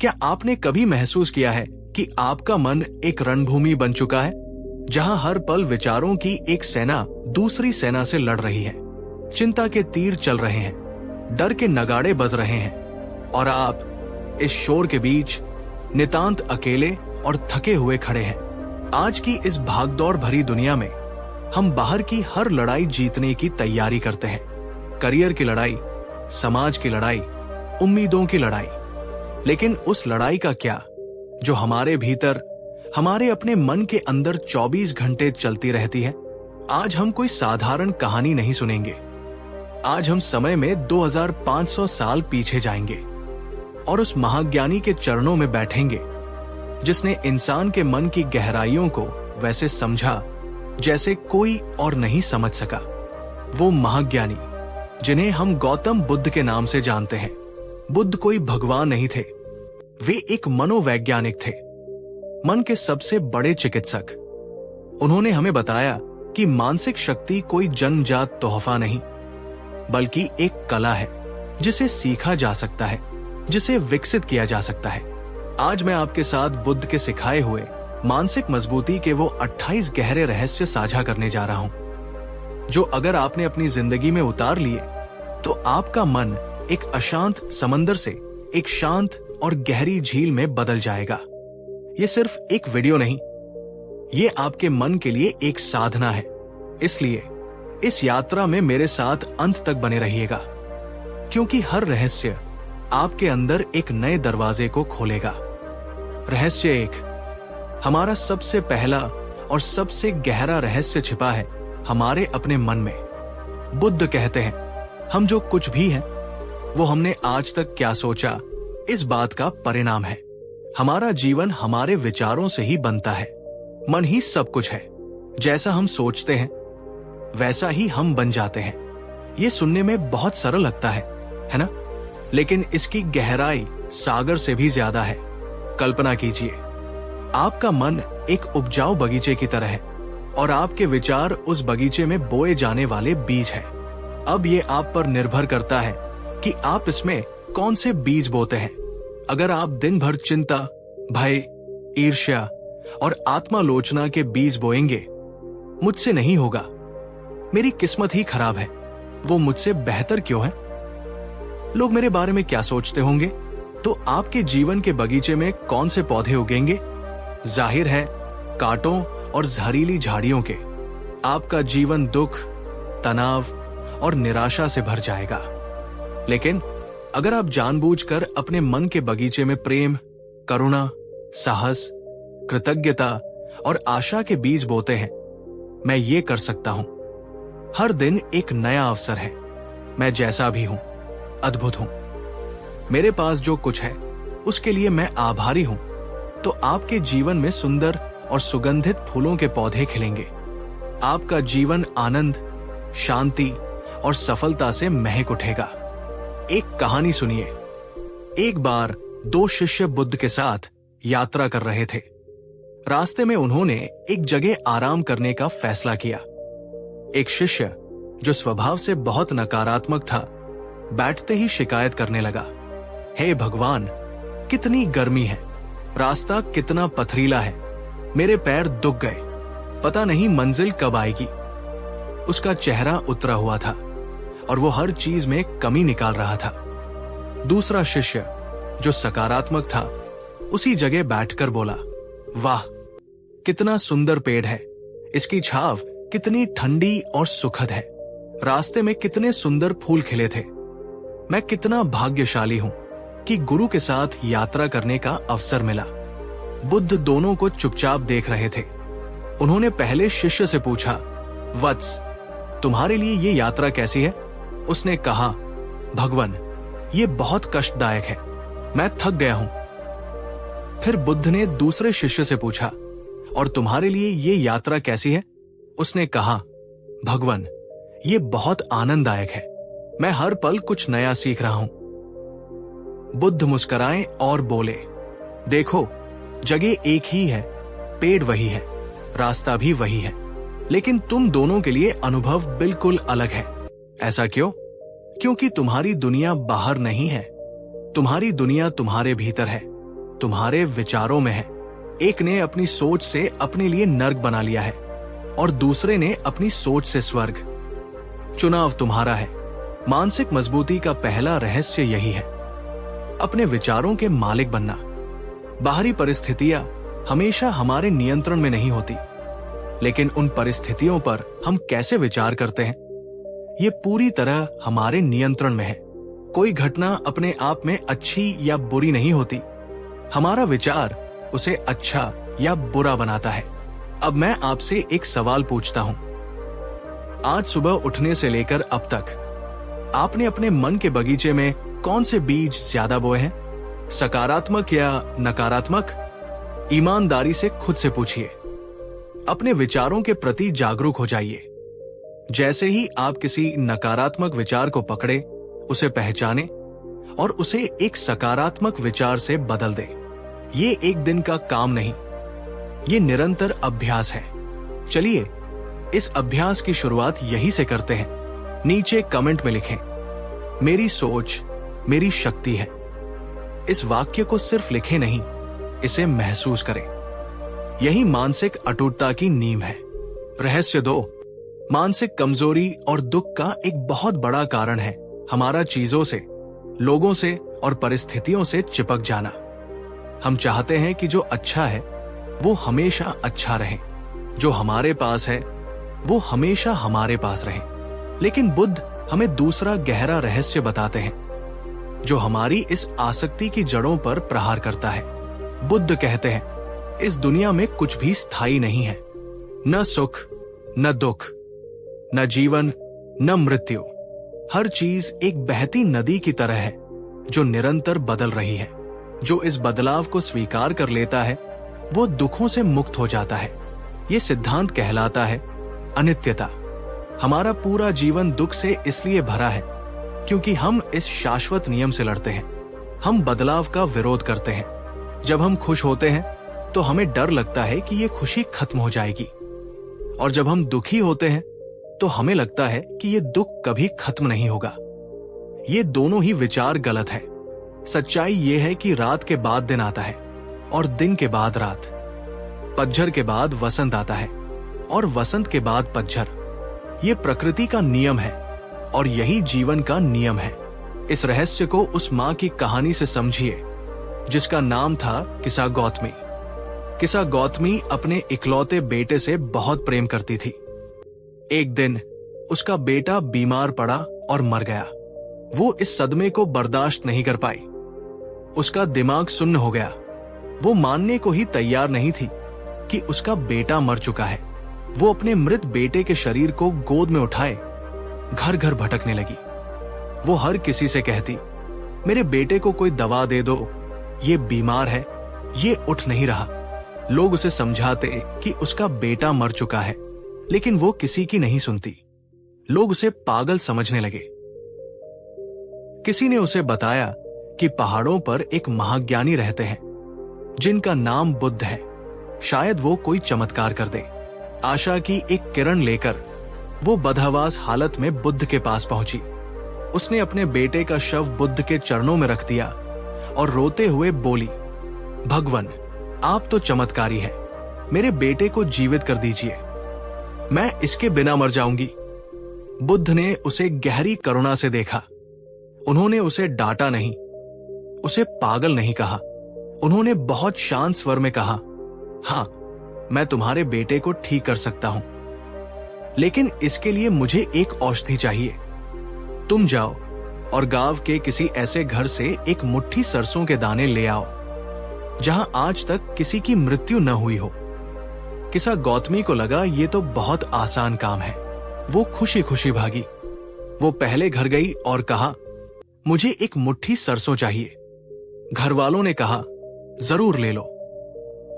क्या आपने कभी महसूस किया है कि आपका मन एक रणभूमि बन चुका है, जहां हर पल विचारों की एक सेना दूसरी सेना से लड़ रही है, चिंता के तीर चल रहे हैं, डर के नगाड़े बज रहे हैं और आप इस शोर के बीच नितांत अकेले और थके हुए खड़े हैं। आज की इस भागदौड़ भरी दुनिया में हम बाहर की हर लड़ाई जीतने की तैयारी करते हैं। करियर की लड़ाई, समाज की लड़ाई, उम्मीदों की लड़ाई। लेकिन उस लड़ाई का क्या जो हमारे भीतर, हमारे अपने मन के अंदर 24 घंटे चलती रहती है? आज हम कोई साधारण कहानी नहीं सुनेंगे। आज हम समय में 2500 साल पीछे जाएंगे और उस महाज्ञानी के चरणों में बैठेंगे जिसने इंसान के मन की गहराइयों को वैसे समझा जैसे कोई और नहीं समझ सका। वो महाज्ञानी जिन्हें हम गौतम बुद्ध के नाम से जानते हैं। बुद्ध कोई भगवान नहीं थे, वे एक मनोवैज्ञानिक थे, मन के सबसे बड़े चिकित्सक। उन्होंने हमें बताया कि मानसिक शक्ति कोई जन्मजात तोहफा नहीं, बल्कि एक कला है जिसे सीखा जा सकता है, जिसे विकसित किया जा सकता है। आज मैं आपके साथ बुद्ध के सिखाए हुए मानसिक मजबूती के वो 28 गहरे रहस्य साझा करने जा रहा हूं, जो अगर आपने अपनी जिंदगी में उतार लिए तो आपका मन एक अशांत समंदर से एक शांत और गहरी झील में बदल जाएगा। ये सिर्फ एक वीडियो नहीं, ये आपके मन के लिए एक साधना है। इसलिए इस यात्रा में मेरे साथ अंत तक बने रहिएगा, क्योंकि हर रहस्य आपके अंदर एक नए दरवाजे को खोलेगा। रहस्य 1, हमारा सबसे पहला और सबसे गहरा रहस्य छिपा है हमारे अपने मन में। बुद्ध कहते हैं, हम जो कुछ भी हैं, वो हमने आज तक क्या सोचा, इस बात का परिणाम है। हमारा जीवन हमारे विचारों से ही बनता है। मन ही सब कुछ है। जैसा हम सोचते हैं वैसा ही हम बन जाते हैं। ये सुनने में बहुत सरल लगता है ना? लेकिन इसकी गहराई सागर से भी ज्यादा है। कल्पना कीजिए, आपका मन एक उपजाऊ बगीचे की तरह है और आपके विचार उस बगीचे में बोए जाने वाले बीज हैं। अब ये आप पर निर्भर करता है कि आप इसमें कौन से बीज बोते हैं। अगर आप दिन भर चिंता, भय, ईर्ष्या और आत्मालोचना के बीज बोएंगे, मुझसे नहीं होगा, मेरी किस्मत ही खराब है, वो मुझसे बेहतर क्यों है, लोग मेरे बारे में क्या सोचते होंगे, तो आपके जीवन के बगीचे में कौन से पौधे उगेंगे? जाहिर है, कांटों और जहरीली झाड़ियों के। आपका जीवन दुख, तनाव और निराशा से भर जाएगा। लेकिन अगर आप जानबूझकर अपने मन के बगीचे में प्रेम, करुणा, साहस, कृतज्ञता और आशा के बीज बोते हैं, मैं ये कर सकता हूं। हर दिन एक नया अवसर है। मैं जैसा भी हूं, अद्भुत हूं। मेरे पास जो कुछ है उसके लिए मैं आभारी हूं। तो आपके जीवन में सुंदर और सुगंधित फूलों के पौधे खिलेंगे। आपका जीवन आनंद, शांति और सफलता से महक उठेगा। एक कहानी सुनिए। एक बार 2 शिष्य बुद्ध के साथ यात्रा कर रहे थे। रास्ते में उन्होंने एक जगह आराम करने का फैसला किया। एक शिष्य जो स्वभाव से बहुत नकारात्मक था, बैठते ही शिकायत करने लगा, हे भगवान, कितनी गर्मी है, रास्ता कितना पथरीला है, मेरे पैर दुख गए, पता नहीं मंजिल कब आएगी। उसका चेहरा उतरा हुआ था और वो हर चीज में कमी निकाल रहा था। दूसरा शिष्य जो सकारात्मक था, उसी जगह बैठकर बोला, वाह, कितना सुंदर पेड़ है, इसकी छाव कितनी ठंडी और सुखद है, रास्ते में कितने सुंदर फूल खिले थे, मैं कितना भाग्यशाली हूं कि गुरु के साथ यात्रा करने का अवसर मिला। बुद्ध दोनों को चुपचाप देख रहे थे। उन्होंने पहले शिष्य से पूछा, वत्स, तुम्हारे लिए ये यात्रा कैसी है? उसने कहा, भगवान, ये बहुत कष्टदायक है, मैं थक गया हूं। फिर बुद्ध ने दूसरे शिष्य से पूछा, और तुम्हारे लिए ये यात्रा कैसी है? उसने कहा, भगवान, ये बहुत आनंददायक है, मैं हर पल कुछ नया सीख रहा हूं। बुद्ध मुस्कुराए और बोले, देखो, जगह एक ही है, पेड़ वही है, रास्ता भी वही है, लेकिन तुम दोनों के लिए अनुभव बिल्कुल अलग है। ऐसा क्यों? क्योंकि तुम्हारी दुनिया बाहर नहीं है, तुम्हारी दुनिया तुम्हारे भीतर है। तुम्हारे विचारों में है। एक ने अपनी सोच से अपने लिए नर्क बना लिया है और दूसरे ने अपनी सोच से स्वर्ग। चुनाव तुम्हारा है। मानसिक मजबूती का पहला रहस्य यही है, अपने विचारों के मालिक बनना। बाहरी परिस्थितियां हमेशा हमारे नियंत्रण में नहीं होती, लेकिन उन परिस्थितियों पर हम कैसे विचार करते हैं, ये पूरी तरह हमारे नियंत्रण में है। कोई घटना अपने आप में अच्छी या बुरी नहीं होती, हमारा विचार उसे अच्छा या बुरा बनाता है। अब मैं आपसे एक सवाल पूछता हूं। आज सुबह उठने से लेकर अब तक आपने अपने मन के बगीचे में कौन से बीज ज्यादा बोए हैं, सकारात्मक या नकारात्मक? ईमानदारी से खुद से पूछिए। अपने विचारों के प्रति जागरूक हो जाइए। जैसे ही आप किसी नकारात्मक विचार को पकड़े, उसे पहचाने और उसे एक सकारात्मक विचार से बदल दे। ये एक दिन का काम नहीं, ये निरंतर अभ्यास है। चलिए इस अभ्यास की शुरुआत यही से करते हैं। नीचे कमेंट में लिखें, मेरी सोच मेरी शक्ति है। इस वाक्य को सिर्फ लिखें नहीं, इसे महसूस करें। यही मानसिक अटूटता की नींव है। रहस्य 2, मानसिक कमजोरी और दुख का एक बहुत बड़ा कारण है हमारा चीजों से, लोगों से और परिस्थितियों से चिपक जाना। हम चाहते हैं कि जो अच्छा है वो हमेशा अच्छा रहे, जो हमारे पास है वो हमेशा हमारे पास रहे। लेकिन बुद्ध हमें दूसरा गहरा रहस्य बताते हैं, जो हमारी इस आसक्ति की जड़ों पर प्रहार करता है। बुद्ध कहते हैं, इस दुनिया में कुछ भी स्थायी नहीं है, न सुख न दुख, न जीवन न मृत्यु। हर चीज एक बहती नदी की तरह है जो निरंतर बदल रही है। जो इस बदलाव को स्वीकार कर लेता है वो दुखों से मुक्त हो जाता है। ये सिद्धांत कहलाता है अनित्यता। हमारा पूरा जीवन दुख से इसलिए भरा है क्योंकि हम इस शाश्वत नियम से लड़ते हैं। हम बदलाव का विरोध करते हैं। जब हम खुश होते हैं तो हमें डर लगता है कि ये खुशी खत्म हो जाएगी, और जब हम दुखी होते हैं तो हमें लगता है कि ये दुख कभी खत्म नहीं होगा। ये दोनों ही विचार गलत है। सच्चाई ये है कि रात के बाद दिन आता है और दिन के बाद रात, पतझड़ के बाद वसंत आता है और वसंत के बाद पतझड़। ये प्रकृति का नियम है और यही जीवन का नियम है। इस रहस्य को उस मां की कहानी से समझिए जिसका नाम था किसा गौतमी। किसा गौतमी अपने इकलौते बेटे से बहुत प्रेम करती थी। एक दिन उसका बेटा बीमार पड़ा और मर गया। वो इस सदमे को बर्दाश्त नहीं कर पाई। उसका दिमाग सुन्न हो गया। वो मानने को ही तैयार नहीं थी कि उसका बेटा मर चुका है। वो अपने मृत बेटे के शरीर को गोद में उठाए घर घर भटकने लगी। वो हर किसी से कहती, मेरे बेटे को कोई दवा दे दो, ये बीमार है, ये उठ नहीं रहा। लोग उसे समझाते कि उसका बेटा मर चुका है, लेकिन वो किसी की नहीं सुनती। लोग उसे पागल समझने लगे। किसी ने उसे बताया कि पहाड़ों पर एक महाज्ञानी रहते हैं जिनका नाम बुद्ध है। शायद वो कोई चमत्कार कर दे। आशा की एक किरण लेकर वो बदहवास हालत में बुद्ध के पास पहुंची। उसने अपने बेटे का शव बुद्ध के चरणों में रख दिया और रोते हुए बोली, भगवान, आप तो चमत्कारी हैं, मेरे बेटे को जीवित कर दीजिए, मैं इसके बिना मर जाऊंगी। बुद्ध ने उसे गहरी करुणा से देखा। उन्होंने उसे डांटा नहीं, उसे पागल नहीं कहा। उन्होंने बहुत शांत स्वर में कहा, हाँ, मैं तुम्हारे बेटे को ठीक कर सकता हूं, लेकिन इसके लिए मुझे एक औषधि चाहिए। तुम जाओ और गांव के किसी ऐसे घर से एक मुट्ठी सरसों के दाने ले आओ जहां आज तक किसी की मृत्यु न हुई हो। किसा गौतमी को लगा ये तो बहुत आसान काम है। वो खुशी खुशी भागी। वो पहले घर गई और कहा, मुझे एक मुट्ठी सरसों चाहिए। घर वालों ने कहा, जरूर ले लो।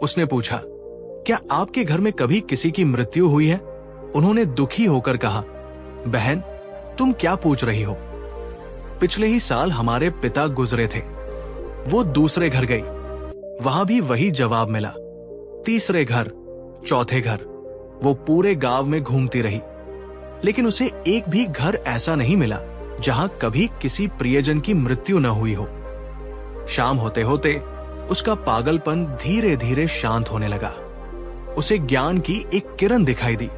उसने पूछा, क्या आपके घर में कभी किसी की मृत्यु हुई है? उन्होंने दुखी होकर कहा, बहन, तुम क्या पूछ रही हो? पिछले ही साल हमारे पिता गुजरे थे। वो दूसरे घर गई, वहां भी वही जवाब मिला। तीसरे घर, चौथे घर, वो पूरे गांव में घूमती रही, लेकिन उसे एक भी घर ऐसा नहीं मिला जहां कभी किसी प्रियजन की मृत्यु न हुई हो। शाम होते होते उसका पागलपन धीरे धीरे शांत होने लगा। उसे ज्ञान की एक किरण दिखाई दी।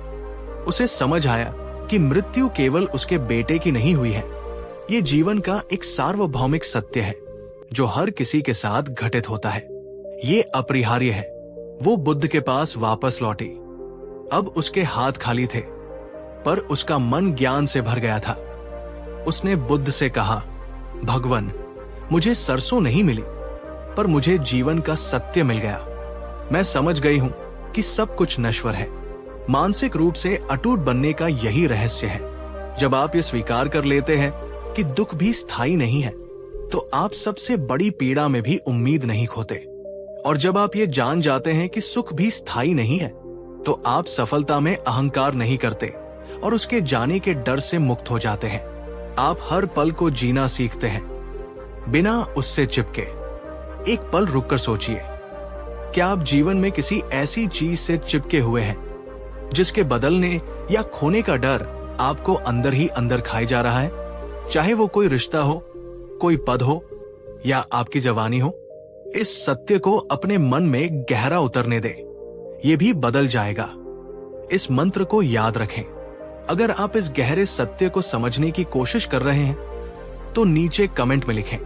उसे समझ आया कि मृत्यु केवल उसके बेटे की नहीं हुई है, ये जीवन का एक सार्वभौमिक सत्य है जो हर किसी के साथ घटित होता है। ये अपरिहार्य है। वो बुद्ध के पास वापस लौटी। अब उसके हाथ खाली थे, पर उसका मन ज्ञान से भर गया था। उसने बुद्ध से कहा, भगवान, मुझे सरसों नहीं मिली, पर मुझे जीवन का सत्य मिल गया। मैं समझ गई हूं कि सब कुछ नश्वर है। मानसिक रूप से अटूट बनने का यही रहस्य है। जब आप ये स्वीकार कर लेते हैं कि दुख भी स्थायी नहीं है, तो आप सबसे बड़ी पीड़ा में भी उम्मीद नहीं खोते। और जब आप ये जान जाते हैं कि सुख भी स्थायी नहीं है, तो आप सफलता में अहंकार नहीं करते और उसके जाने के डर से मुक्त हो जाते हैं। आप हर पल को जीना सीखते हैं, बिना उससे चिपके। एक पल रुककर सोचिए, क्या आप जीवन में किसी ऐसी चीज से चिपके हुए हैं जिसके बदलने या खोने का डर आपको अंदर ही अंदर खाए जा रहा है? चाहे वो कोई रिश्ता हो, कोई पद हो या आपकी जवानी हो, इस सत्य को अपने मन में गहरा उतरने दे। ये भी बदल जाएगा। इस मंत्र को याद रखें। अगर आप इस गहरे सत्य को समझने की कोशिश कर रहे हैं, तो नीचे कमेंट में लिखें,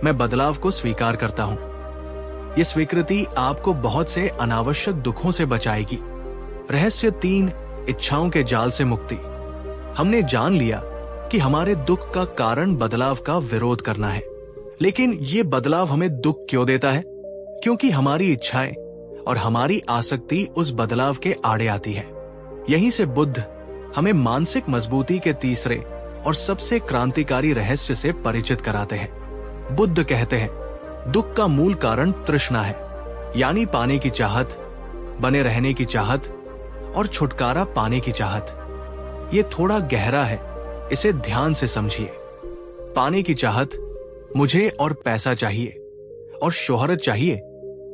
मैं बदलाव को स्वीकार करता हूं। यह स्वीकृति आपको बहुत से अनावश्यक दुखों से बचाएगी। रहस्य 3, इच्छाओं के जाल से मुक्ति। हमने जान लिया कि हमारे दुख का कारण बदलाव का विरोध करना है, लेकिन ये बदलाव हमें दुख क्यों देता है? क्योंकि हमारी इच्छाएं और हमारी आसक्ति उस बदलाव के आड़े आती है। यहीं से बुद्ध हमें मानसिक मजबूती के तीसरे और सबसे क्रांतिकारी रहस्य से परिचित कराते हैं। बुद्ध कहते हैं, दुख का मूल कारण तृष्णा है, यानी पाने की चाहत, बने रहने की चाहत और छुटकारा पाने की चाहत। ये थोड़ा गहरा है, इसे ध्यान से समझिए। पाने की चाहत, मुझे और पैसा चाहिए और शोहरत चाहिए,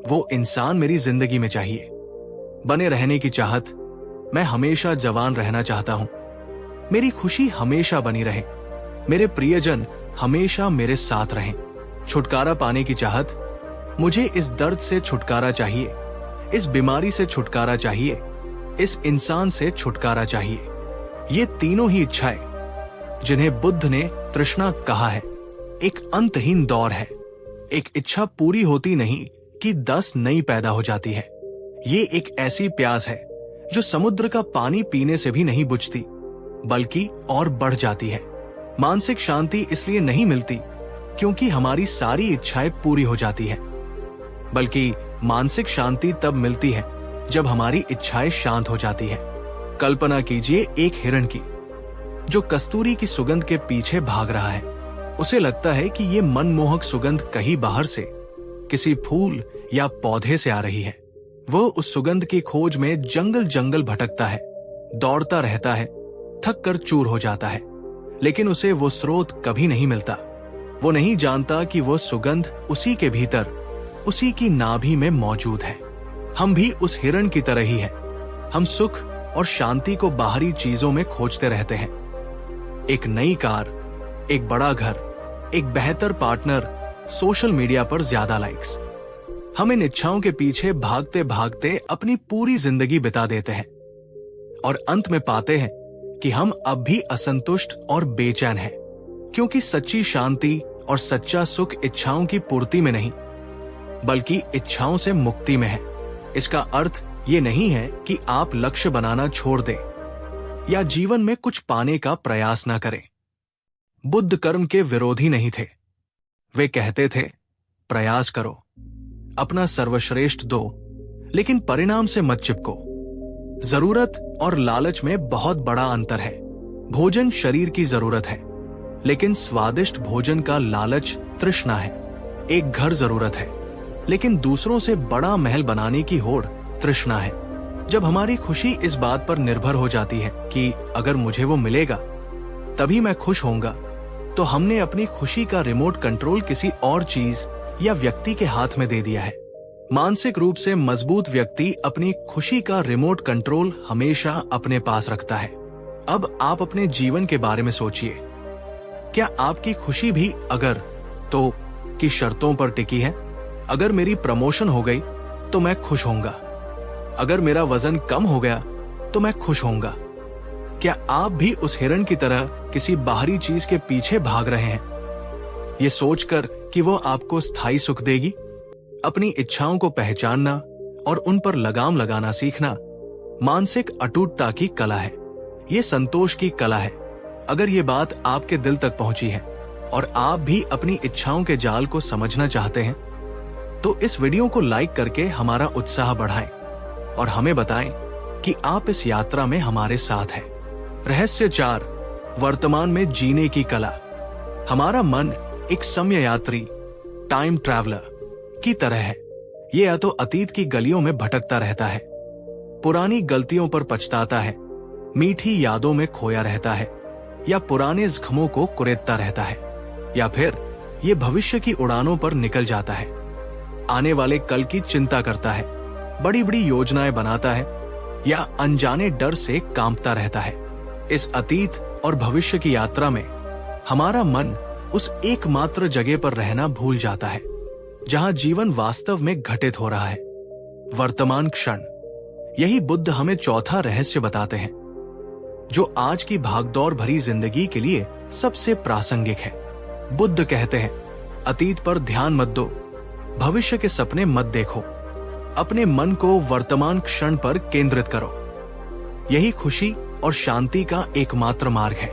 वो इंसान मेरी जिंदगी में चाहिए। बने रहने की चाहत, मैं हमेशा जवान रहना चाहता हूं, मेरी खुशी हमेशा बनी रहे, मेरे प्रियजन हमेशा मेरे साथ रहें। छुटकारा पाने की चाहत, मुझे इस दर्द से छुटकारा चाहिए, इस बीमारी से छुटकारा चाहिए, इस इंसान से छुटकारा चाहिए। ये तीनों ही इच्छाएं, जिन्हें बुद्ध ने तृष्णा कहा है, एक अंतहीन दौर है। एक इच्छा पूरी होती नहीं कि 10 नई पैदा हो जाती है। ये एक ऐसी प्यास है जो समुद्र का पानी पीने से भी नहीं बुझती, बल्कि और बढ़ जाती है। मानसिक शांति इसलिए नहीं मिलती क्योंकि हमारी सारी इच्छाएं पूरी हो जाती हैं, बल्कि मानसिक शांति तब मिलती है जब हमारी इच्छाएं शांत हो जाती हैं। कल्पना कीजिए एक हिरण की, जो कस्तूरी की सुगंध के पीछे भाग रहा है। उसे लगता है कि ये मनमोहक सुगंध कहीं बाहर से, किसी फूल या पौधे से आ रही है। वो उस सुगंध की खोज में जंगल जंगल भटकता है, दौड़ता रहता है, थक कर चूर हो जाता है, लेकिन उसे वो स्रोत कभी नहीं मिलता। वो नहीं जानता कि वो सुगंध उसी के भीतर, उसी की नाभि में मौजूद है। हम भी उस हिरण की तरह ही हैं। हम सुख और शांति को बाहरी चीजों में खोजते रहते हैं। एक नई कार, एक बड़ा घर, एक बेहतर पार्टनर, सोशल मीडिया पर ज्यादा लाइक्स। हम इन इच्छाओं के पीछे भागते भागते अपनी पूरी जिंदगी बिता देते हैं और अंत में पाते हैं कि हम अब भी असंतुष्ट और बेचैन हैं, क्योंकि सच्ची शांति और सच्चा सुख इच्छाओं की पूर्ति में नहीं, बल्कि इच्छाओं से मुक्ति में है। इसका अर्थ ये नहीं है कि आप लक्ष्य बनाना छोड़ दें या जीवन में कुछ पाने का प्रयास न करें। बुद्ध कर्म के विरोधी नहीं थे। वे कहते थे, प्रयास करो, अपना सर्वश्रेष्ठ दो, लेकिन परिणाम से मत चिपको। जरूरत और लालच में बहुत बड़ा अंतर है। भोजन शरीर की जरूरत है, लेकिन स्वादिष्ट भोजन का लालच तृष्णा है। एक घर जरूरत है, लेकिन दूसरों से बड़ा महल बनाने की होड़ तृष्णा है। जब हमारी खुशी इस बात पर निर्भर हो जाती है कि अगर मुझे वो मिलेगा तभी मैं खुश होऊंगा, तो हमने अपनी खुशी का रिमोट कंट्रोल किसी और चीज या व्यक्ति के हाथ में दे दिया है। मानसिक रूप से मजबूत व्यक्ति अपनी खुशी का रिमोट कंट्रोल हमेशा अपने पास रखता है। अब आप अपने जीवन के बारे में सोचिए, क्या आपकी खुशी भी अगर तो की शर्तों पर टिकी है, अगर मेरी प्रमोशन हो गई तो मैं खुश होऊंगा। अगर मेरा वजन कम हो गया तो मैं खुश होऊंगा। क्या आप भी उस हिरण की तरह किसी बाहरी चीज के पीछे भाग रहे हैं, ये सोचकर कि वो आपको स्थायी सुख देगी? अपनी इच्छाओं को पहचानना और उन पर लगाम लगाना सीखना मानसिक अटूटता की कला है। ये संतोष की कला है। अगर ये बात आपके दिल तक पहुंची है और आप भी अपनी इच्छाओं के जाल को समझना चाहते हैं, तो इस वीडियो को लाइक करके हमारा उत्साह बढ़ाएं और हमें बताएं कि आप इस यात्रा में हमारे साथ हैं। रहस्य 4, वर्तमान में जीने की कला। हमारा मन एक समय यात्री, टाइम ट्रैवलर की तरह है। ये या तो अतीत की गलियों में भटकता रहता है, पुरानी गलतियों पर पछताता है, मीठी यादों में खोया रहता है, या पुराने जख्मों को कुरेदता रहता है, या फिर ये भविष्य की उड़ानों पर निकल जाता है, आने वाले कल की चिंता करता है, बड़ी बड़ी योजनाएं बनाता है, या अनजाने डर से कांपता रहता है। इस अतीत और भविष्य की यात्रा में हमारा मन उस एकमात्र जगह पर रहना भूल जाता है जहां जीवन वास्तव में घटित हो रहा है, वर्तमान क्षण। यही बुद्ध हमें चौथा रहस्य बताते हैं, जो आज की भागदौड़ भरी जिंदगी के लिए सबसे प्रासंगिक है। बुद्ध कहते हैं, अतीत पर ध्यान मत दो, भविष्य के सपने मत देखो, अपने मन को वर्तमान क्षण पर केंद्रित करो। यही खुशी और शांति का एकमात्र मार्ग है।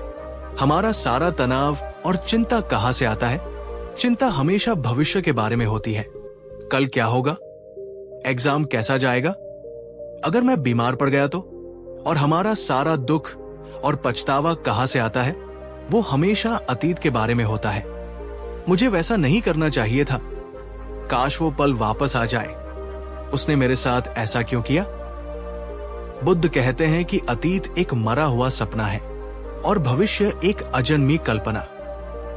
हमारा सारा तनाव और चिंता कहां से आता है? चिंता हमेशा भविष्य के बारे में होती है। कल क्या होगा? एग्जाम कैसा जाएगा? अगर मैं बीमार पड़ गया तो? और हमारा सारा दुख और पछतावा कहां से आता है? वो हमेशा अतीत के बारे में होता है। मुझे वैसा नहीं करना चाहिए था, काश वो पल वापस आ जाए, उसने मेरे साथ ऐसा क्यों किया? बुद्ध कहते हैं कि अतीत एक मरा हुआ सपना है और भविष्य एक अजन्मी कल्पना।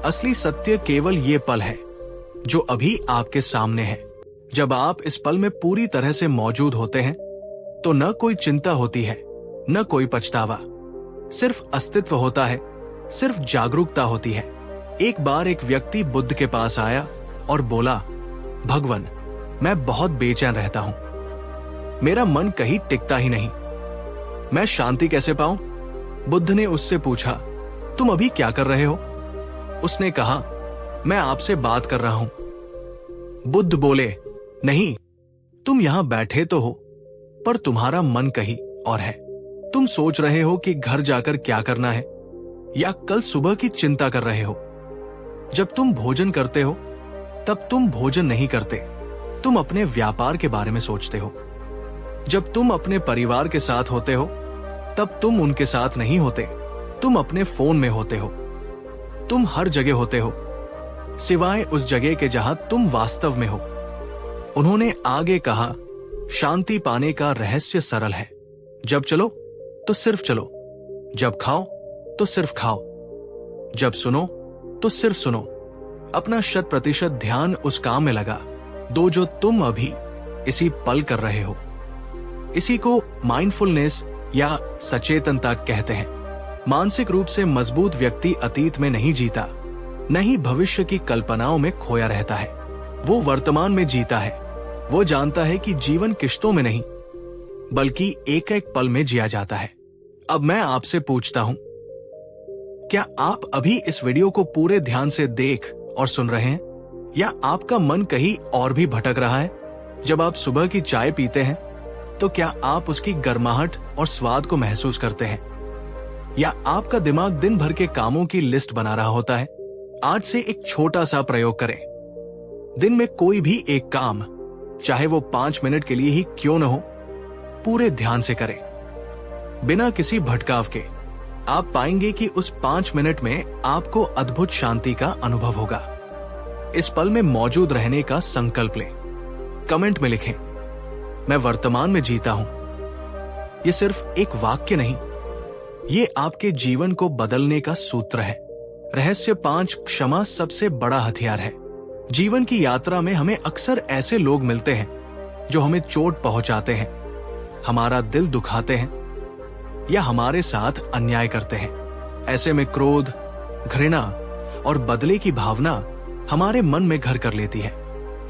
असली सत्य केवल ये पल है जो अभी आपके सामने है। जब आप इस पल में पूरी तरह से मौजूद होते हैं तो न कोई चिंता होती है, न कोई पछतावा, सिर्फ अस्तित्व होता है, सिर्फ जागरूकता होती है। एक बार एक व्यक्ति बुद्ध के पास आया और बोला, भगवान, मैं बहुत बेचैन रहता हूं, मेरा मन कहीं टिकता ही नहीं, मैं शांति कैसे पाऊं? बुद्ध ने उससे पूछा, तुम अभी क्या कर रहे हो? उसने कहा, मैं आपसे बात कर रहा हूं। बुद्ध बोले, नहीं, तुम यहां बैठे तो हो, पर तुम्हारा मन कहीं और है। तुम सोच रहे हो कि घर जाकर क्या करना है, या कल सुबह की चिंता कर रहे हो। जब तुम भोजन करते हो तब तुम भोजन नहीं करते, तुम अपने व्यापार के बारे में सोचते हो। जब तुम अपने परिवार के साथ होते हो तब तुम उनके साथ नहीं होते, तुम अपने फोन में होते हो। तुम हर जगह होते हो सिवाय उस जगह के जहां तुम वास्तव में हो। उन्होंने आगे कहा, शांति पाने का रहस्य सरल है। जब चलो तो सिर्फ चलो, जब खाओ तो सिर्फ खाओ, जब सुनो तो सिर्फ सुनो। अपना 100% ध्यान उस काम में लगा दो जो तुम अभी इसी पल कर रहे हो। इसी को माइंडफुलनेस या सचेतनता कहते हैं। मानसिक रूप से मजबूत व्यक्ति अतीत में नहीं जीता, न ही भविष्य की कल्पनाओं में खोया रहता है। वो वर्तमान में जीता है। वो जानता है कि जीवन किश्तों में नहीं बल्कि एक एक पल में जिया जाता है। अब मैं आपसे पूछता हूं, क्या आप अभी इस वीडियो को पूरे ध्यान से देख और सुन रहे हैं, या आपका मन कहीं और भी भटक रहा है? जब आप सुबह की चाय पीते हैं तो क्या आप उसकी गर्माहट और स्वाद को महसूस करते हैं, या आपका दिमाग दिन भर के कामों की लिस्ट बना रहा होता है? आज से एक छोटा सा प्रयोग करें। दिन में कोई भी एक काम, चाहे वो 5 मिनट के लिए ही क्यों न हो, पूरे ध्यान से करें, बिना किसी भटकाव के। आप पाएंगे कि उस 5 मिनट में आपको अद्भुत शांति का अनुभव होगा। इस पल में मौजूद रहने का संकल्प लें। कमेंट में लिखें, मैं वर्तमान में जीता हूं। ये सिर्फ एक वाक्य नहीं, ये आपके जीवन को बदलने का सूत्र है। रहस्य 5, क्षमा सबसे बड़ा हथियार है। जीवन की यात्रा में हमें अक्सर ऐसे लोग मिलते हैं जो हमें चोट पहुंचाते हैं, हमारा दिल दुखाते हैं, या हमारे साथ अन्याय करते हैं। ऐसे में क्रोध, घृणा और बदले की भावना हमारे मन में घर कर लेती है।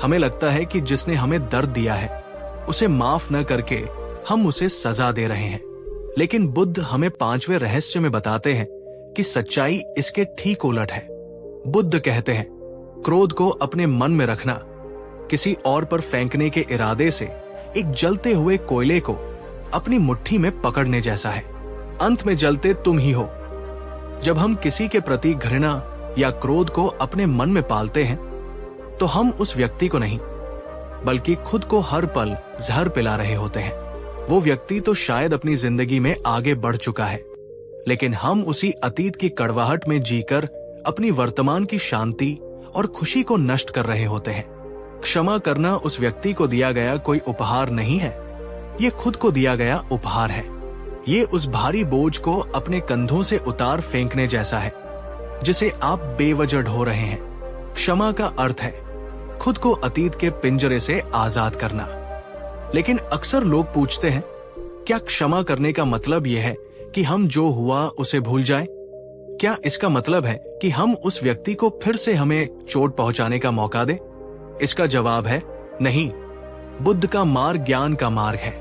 हमें लगता है कि जिसने हमें दर्द दिया है उसे माफ न करके हम उसे सजा दे रहे हैं। लेकिन बुद्ध हमें 5वें रहस्य में बताते हैं कि सच्चाई इसके ठीक उलट है। बुद्ध कहते हैं, क्रोध को अपने मन में रखना किसी और पर फेंकने के इरादे से एक जलते हुए कोयले को अपनी मुट्ठी में पकड़ने जैसा है। अंत में जलते तुम ही हो। जब हम किसी के प्रति घृणा या क्रोध को अपने मन में पालते हैं तो हम उस व्यक्ति को नहीं बल्कि खुद को हर पल जहर पिला रहे होते हैं। वो व्यक्ति तो शायद अपनी जिंदगी में आगे बढ़ चुका है, लेकिन हम उसी अतीत की कड़वाहट में जीकर अपनी वर्तमान की शांति और खुशी को नष्ट कर रहे होते हैं। क्षमा करना उस व्यक्ति को दिया गया कोई उपहार नहीं है, ये खुद को दिया गया उपहार है। ये उस भारी बोझ को अपने कंधों से उतार फेंकने जैसा है जिसे आप बेवजह ढो रहे हैं। क्षमा का अर्थ है खुद को अतीत के पिंजरे से आजाद करना। लेकिन अक्सर लोग पूछते हैं, क्या क्षमा करने का मतलब यह है कि हम जो हुआ उसे भूल जाएं? क्या इसका मतलब है कि हम उस व्यक्ति को फिर से हमें चोट पहुंचाने का मौका दें? इसका जवाब है नहीं। बुद्ध का मार्ग ज्ञान का मार्ग है,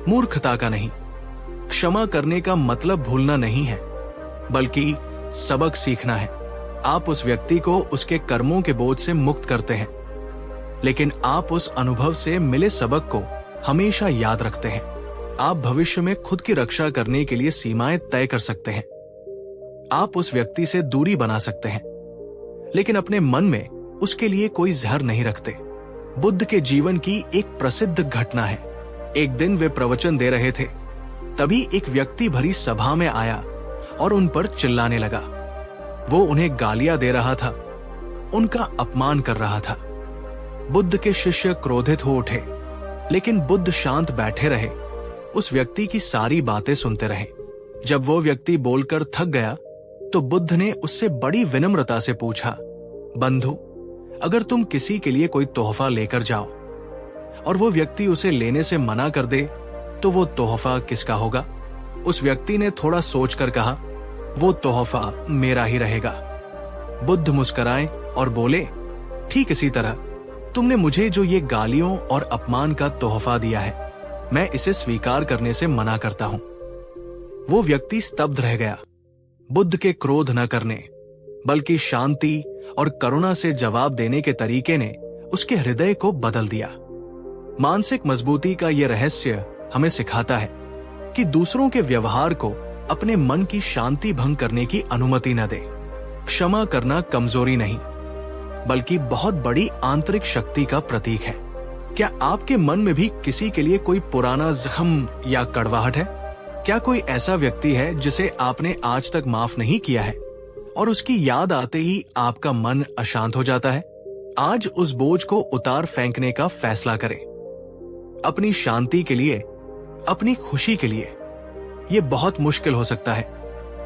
मूर्खता का नहीं। क्षमा करने का मतलब भूलना नहीं है, बल्कि सबक सीखना है। आप उस व्यक्ति को उसके कर्मों के बोझ से मुक्त करते हैं, लेकिन आप उस अनुभव से मिले सबक को हमेशा याद रखते हैं। आप भविष्य में खुद की रक्षा करने के लिए सीमाएं तय कर सकते हैं। आप उस व्यक्ति से दूरी बना सकते हैं, लेकिन अपने मन में उसके लिए कोई जहर नहीं रखते। बुद्ध के जीवन की एक प्रसिद्ध घटना है। एक दिन वे प्रवचन दे रहे थे, तभी एक व्यक्ति भरी सभा में आया और उन पर चिल्लाने लगा। वो उन्हें गालियां दे रहा था, उनका अपमान कर रहा था। बुद्ध के शिष्य क्रोधित हो उठे, लेकिन बुद्ध शांत बैठे रहे, उस व्यक्ति की सारी बातें सुनते रहे। जब वो व्यक्ति बोलकर थक गया तो बुद्ध ने उससे बड़ी विनम्रता से पूछा, बंधु, अगर तुम किसी के लिए कोई तोहफा लेकर जाओ और वो व्यक्ति उसे लेने से मना कर दे तो वो तोहफा किसका होगा? उस व्यक्ति ने थोड़ा सोचकर कहा, वो तोहफा मेरा ही रहेगा। बुद्ध मुस्कुराए और बोले, ठीक इसी तरह तुमने मुझे जो ये गालियों और अपमान का तोहफा दिया है, मैं इसे स्वीकार करने से मना करता हूं। वो व्यक्ति स्तब्ध रह गया। बुद्ध के क्रोध न करने बल्कि शांति और करुणा से जवाब देने के तरीके ने उसके हृदय को बदल दिया। मानसिक मजबूती का यह रहस्य हमें सिखाता है कि दूसरों के व्यवहार को अपने मन की शांति भंग करने की अनुमति न दे। क्षमा करना कमजोरी नहीं, बल्कि बहुत बड़ी आंतरिक शक्ति का प्रतीक है। क्या आपके मन में भी किसी के लिए कोई पुराना जख्म या कड़वाहट है? क्या कोई ऐसा व्यक्ति है जिसे आपने आज तक माफ नहीं किया है और उसकी याद आते ही आपका मन अशांत हो जाता है? आज उस बोझ को उतार फेंकने का फैसला करें, अपनी शांति के लिए, अपनी खुशी के लिए। ये बहुत मुश्किल हो सकता है,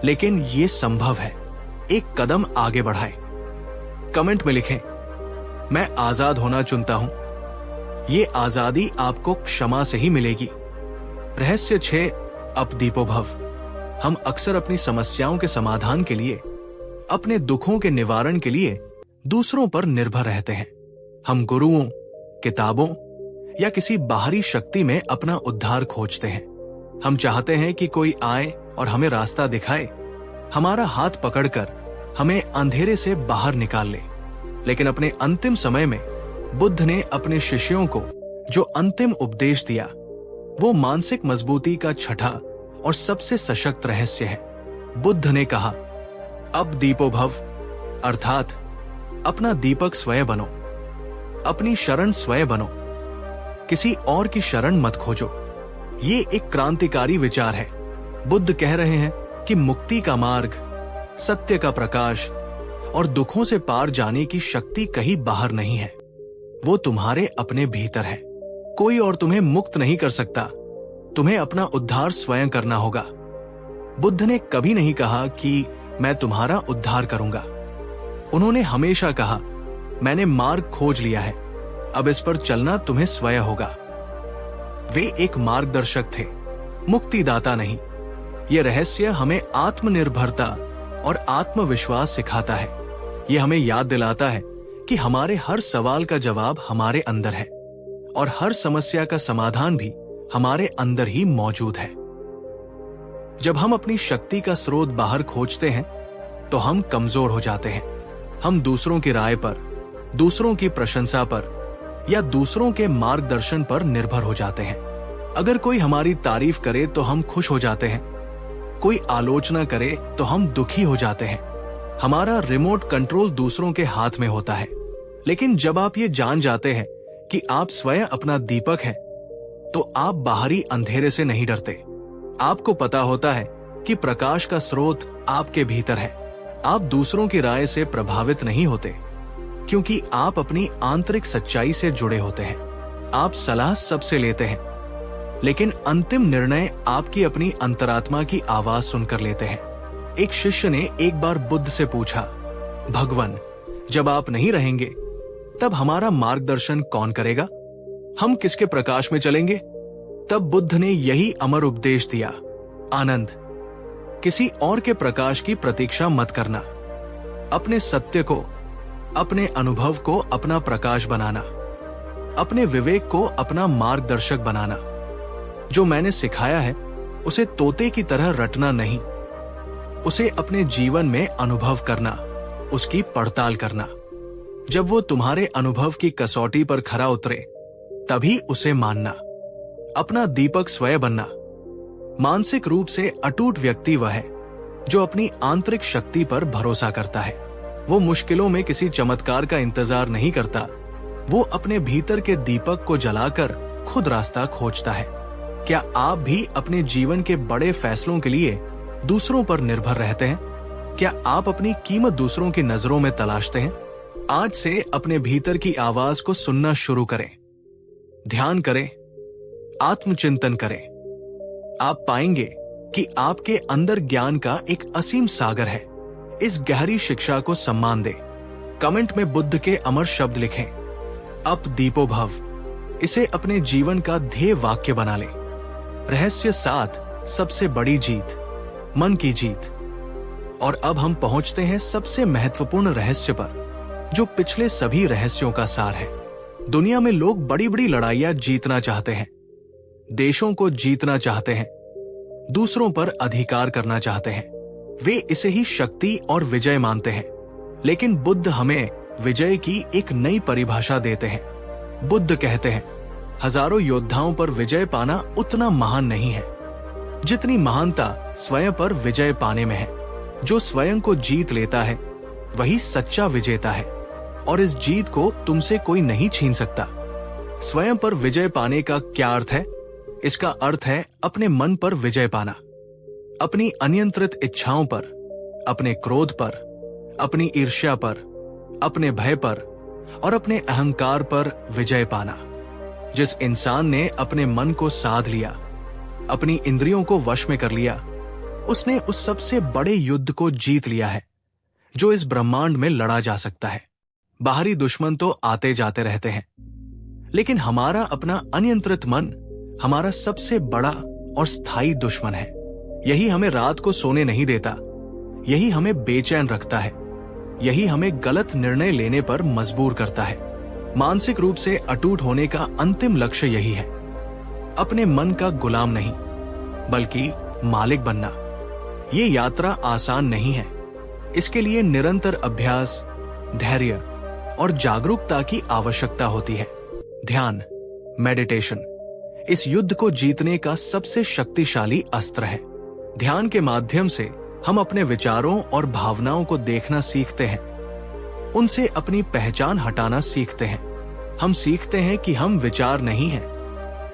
लेकिन ये संभव है। एक कदम आगे बढ़ाएं। कमेंट में लिखें, मैं आजाद होना चुनता हूं। ये आजादी आपको क्षमा से ही मिलेगी। रहस्य 6, अब दीपो भव। हम अक्सर अपनी समस्याओं के समाधान के लिए, अपने दुखों के निवारण के लिए दूसरों पर निर्भर रहते हैं। हम गुरुओं, किताबों या किसी बाहरी शक्ति में अपना उद्धार खोजते हैं। हम चाहते हैं कि कोई आए और हमें रास्ता दिखाए, हमारा हाथ पकड़कर हमें अंधेरे से बाहर निकाल ले। लेकिन अपने अंतिम समय में बुद्ध ने अपने शिष्यों को जो अंतिम उपदेश दिया, वो मानसिक मजबूती का छठा और सबसे सशक्त रहस्य है। बुद्ध ने कहा, अब दीपो भव, अर्थात अपना दीपक स्वयं बनो, अपनी शरण स्वयं बनो, किसी और की शरण मत खोजो। ये एक क्रांतिकारी विचार है। बुद्ध कह रहे हैं कि मुक्ति का मार्ग, सत्य का प्रकाश और दुखों से पार जाने की शक्ति कहीं बाहर नहीं है, वो तुम्हारे अपने भीतर है। कोई और तुम्हें मुक्त नहीं कर सकता, तुम्हें अपना उद्धार स्वयं करना होगा। बुद्ध ने कभी नहीं कहा कि मैं तुम्हारा उद्धार करूंगा। उन्होंने हमेशा कहा, मैंने मार्ग खोज लिया है, अब इस पर चलना तुम्हें स्वयं होगा। वे एक मार्गदर्शक थे, मुक्तिदाता नहीं। यह रहस्य हमें आत्मनिर्भरता और आत्मविश्वास सिखाता है। यह हमें याद दिलाता है कि हमारे हर सवाल का जवाब हमारे अंदर है और हर समस्या का समाधान भी हमारे अंदर ही मौजूद है। जब हम अपनी शक्ति का स्रोत बाहर खोजते हैं तो हम कमजोर हो जाते हैं। हम दूसरों की राय पर, दूसरों की प्रशंसा पर या दूसरों के मार्गदर्शन पर निर्भर हो जाते हैं। अगर कोई हमारी तारीफ करे तो हम खुश हो जाते हैं, कोई आलोचना करे तो हम दुखी हो जाते हैं। हमारा रिमोट कंट्रोल दूसरों के हाथ में होता है। लेकिन जब आप ये जान जाते हैं कि आप स्वयं अपना दीपक हैं, तो आप बाहरी अंधेरे से नहीं डरते। आपको पता होता है कि प्रकाश का स्रोत आपके भीतर है। आप दूसरों की राय से प्रभावित नहीं होते, क्योंकि आप अपनी आंतरिक सच्चाई से जुड़े होते हैं। आप सलाह सबसे लेते हैं, लेकिन अंतिम निर्णय आपकी अपनी अंतरात्मा की आवाज सुनकर लेते हैं। एक शिष्य ने एक बार बुद्ध से पूछा, भगवान, जब आप नहीं रहेंगे तब हमारा मार्गदर्शन कौन करेगा? हम किसके प्रकाश में चलेंगे? तब बुद्ध ने यही अमर उपदेश दिया, आनंद, किसी और के प्रकाश की प्रतीक्षा मत करना। अपने सत्य को, अपने अनुभव को अपना प्रकाश बनाना, अपने विवेक को अपना मार्गदर्शक बनाना। जो मैंने सिखाया है उसे तोते की तरह रटना नहीं, उसे अपने जीवन में अनुभव करना, उसकी पड़ताल करना। जब वो तुम्हारे अनुभव की कसौटी पर खरा उतरे तभी उसे मानना। अपना दीपक स्वयं बनना। मानसिक रूप से अटूट व्यक्ति वह है जो अपनी आंतरिक शक्ति पर भरोसा करता है। वो मुश्किलों में किसी चमत्कार का इंतजार नहीं करता, वो अपने भीतर के दीपक को जलाकर खुद रास्ता खोजता है। क्या आप भी अपने जीवन के बड़े फैसलों के लिए दूसरों पर निर्भर रहते हैं? क्या आप अपनी कीमत दूसरों की नजरों में तलाशते हैं? आज से अपने भीतर की आवाज को सुनना शुरू करें, ध्यान करें, आत्मचिंतन करें। आप पाएंगे कि आपके अंदर ज्ञान का एक असीम सागर है। इस गहरी शिक्षा को सम्मान दें। कमेंट में बुद्ध के अमर शब्द लिखें, अप दीपो भव। इसे अपने जीवन का ध्येय वाक्य बना लें। रहस्य 7, सबसे बड़ी जीत, मन की जीत। और अब हम पहुंचते हैं सबसे महत्वपूर्ण रहस्य पर, जो पिछले सभी रहस्यों का सार है। दुनिया में लोग बड़ी बड़ी लड़ाइयां जीतना चाहते हैं, देशों को जीतना चाहते हैं, दूसरों पर अधिकार करना चाहते हैं। वे इसे ही शक्ति और विजय मानते हैं। लेकिन बुद्ध हमें विजय की एक नई परिभाषा देते हैं। बुद्ध कहते हैं, हजारों योद्धाओं पर विजय पाना उतना महान नहीं है जितनी महानता स्वयं पर विजय पाने में है। जो स्वयं को जीत लेता है वही सच्चा विजेता है, और इस जीत को तुमसे कोई नहीं छीन सकता। स्वयं पर विजय पाने का क्या अर्थ है? इसका अर्थ है अपने मन पर विजय पाना, अपनी अनियंत्रित इच्छाओं पर, अपने क्रोध पर, अपनी ईर्ष्या पर, अपने भय पर और अपने अहंकार पर विजय पाना। जिस इंसान ने अपने मन को साध लिया, अपनी इंद्रियों को वश में कर लिया, उसने उस सबसे बड़े युद्ध को जीत लिया है जो इस ब्रह्मांड में लड़ा जा सकता है। बाहरी दुश्मन तो आते जाते रहते हैं, लेकिन हमारा अपना अनियंत्रित मन हमारा सबसे बड़ा और स्थायी दुश्मन है। यही हमें रात को सोने नहीं देता, यही हमें बेचैन रखता है, यही हमें गलत निर्णय लेने पर मजबूर करता है। मानसिक रूप से अटूट होने का अंतिम लक्ष्य यही है, अपने मन का गुलाम नहीं बल्कि मालिक बनना। ये यात्रा आसान नहीं है। इसके लिए निरंतर अभ्यास, धैर्य और जागरूकता की आवश्यकता होती है। ध्यान, मेडिटेशन इस युद्ध को जीतने का सबसे शक्तिशाली अस्त्र है। ध्यान के माध्यम से हम अपने विचारों और भावनाओं को देखना सीखते हैं, उनसे अपनी पहचान हटाना सीखते हैं। हम सीखते हैं कि हम विचार नहीं हैं,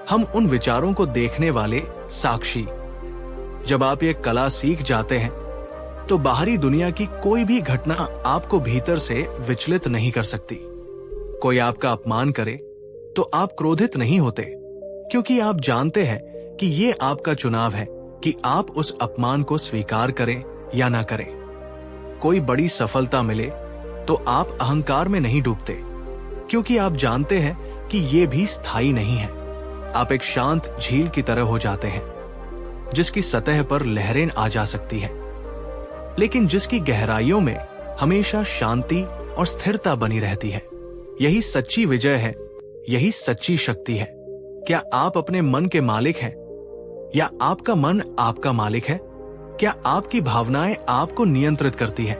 हम उन विचारों को देखने वाले साक्षी। जब आप ये कला सीख जाते हैं तो बाहरी दुनिया की कोई भी घटना आपको भीतर से विचलित नहीं कर सकती। कोई आपका अपमान करे तो आप क्रोधित नहीं होते, क्योंकि आप जानते हैं कि ये आपका चुनाव है कि आप उस अपमान को स्वीकार करें या ना करें। कोई बड़ी सफलता मिले तो आप अहंकार में नहीं डूबते, क्योंकि आप जानते हैं कि ये भी स्थायी नहीं है। आप एक शांत झील की तरह हो जाते हैं, जिसकी सतह पर लहरें आ जा सकती हैं, लेकिन जिसकी गहराइयों में हमेशा शांति और स्थिरता बनी रहती है। यही सच्ची विजय है, यही सच्ची शक्ति है। क्या आप अपने मन के मालिक हैं या आपका मन आपका मालिक है? क्या आपकी भावनाएं आपको नियंत्रित करती हैं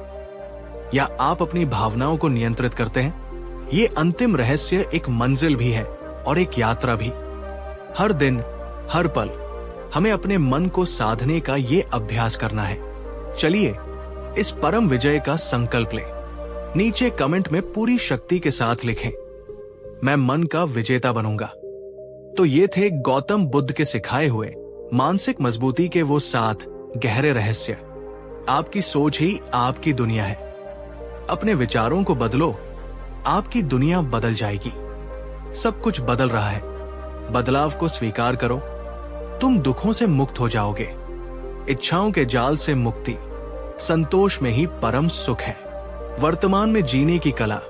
या आप अपनी भावनाओं को नियंत्रित करते हैं? ये अंतिम रहस्य एक मंजिल भी है और एक यात्रा भी। हर दिन, हर पल हमें अपने मन को साधने का ये अभ्यास करना है। चलिए इस परम विजय का संकल्प लें। नीचे कमेंट में पूरी शक्ति के साथ लिखें, मैं मन का विजेता बनूंगा। तो ये थे गौतम बुद्ध के सिखाए हुए मानसिक मजबूती के वो 7 गहरे रहस्य। आपकी सोच ही आपकी दुनिया है। अपने विचारों को बदलो, आपकी दुनिया बदल जाएगी। सब कुछ बदल रहा है, बदलाव को स्वीकार करो। तुम दुखों से मुक्त हो जाओगे। इच्छाओं के जाल से मुक्ति, संतोष में ही परम सुख है। वर्तमान में जीने की कला,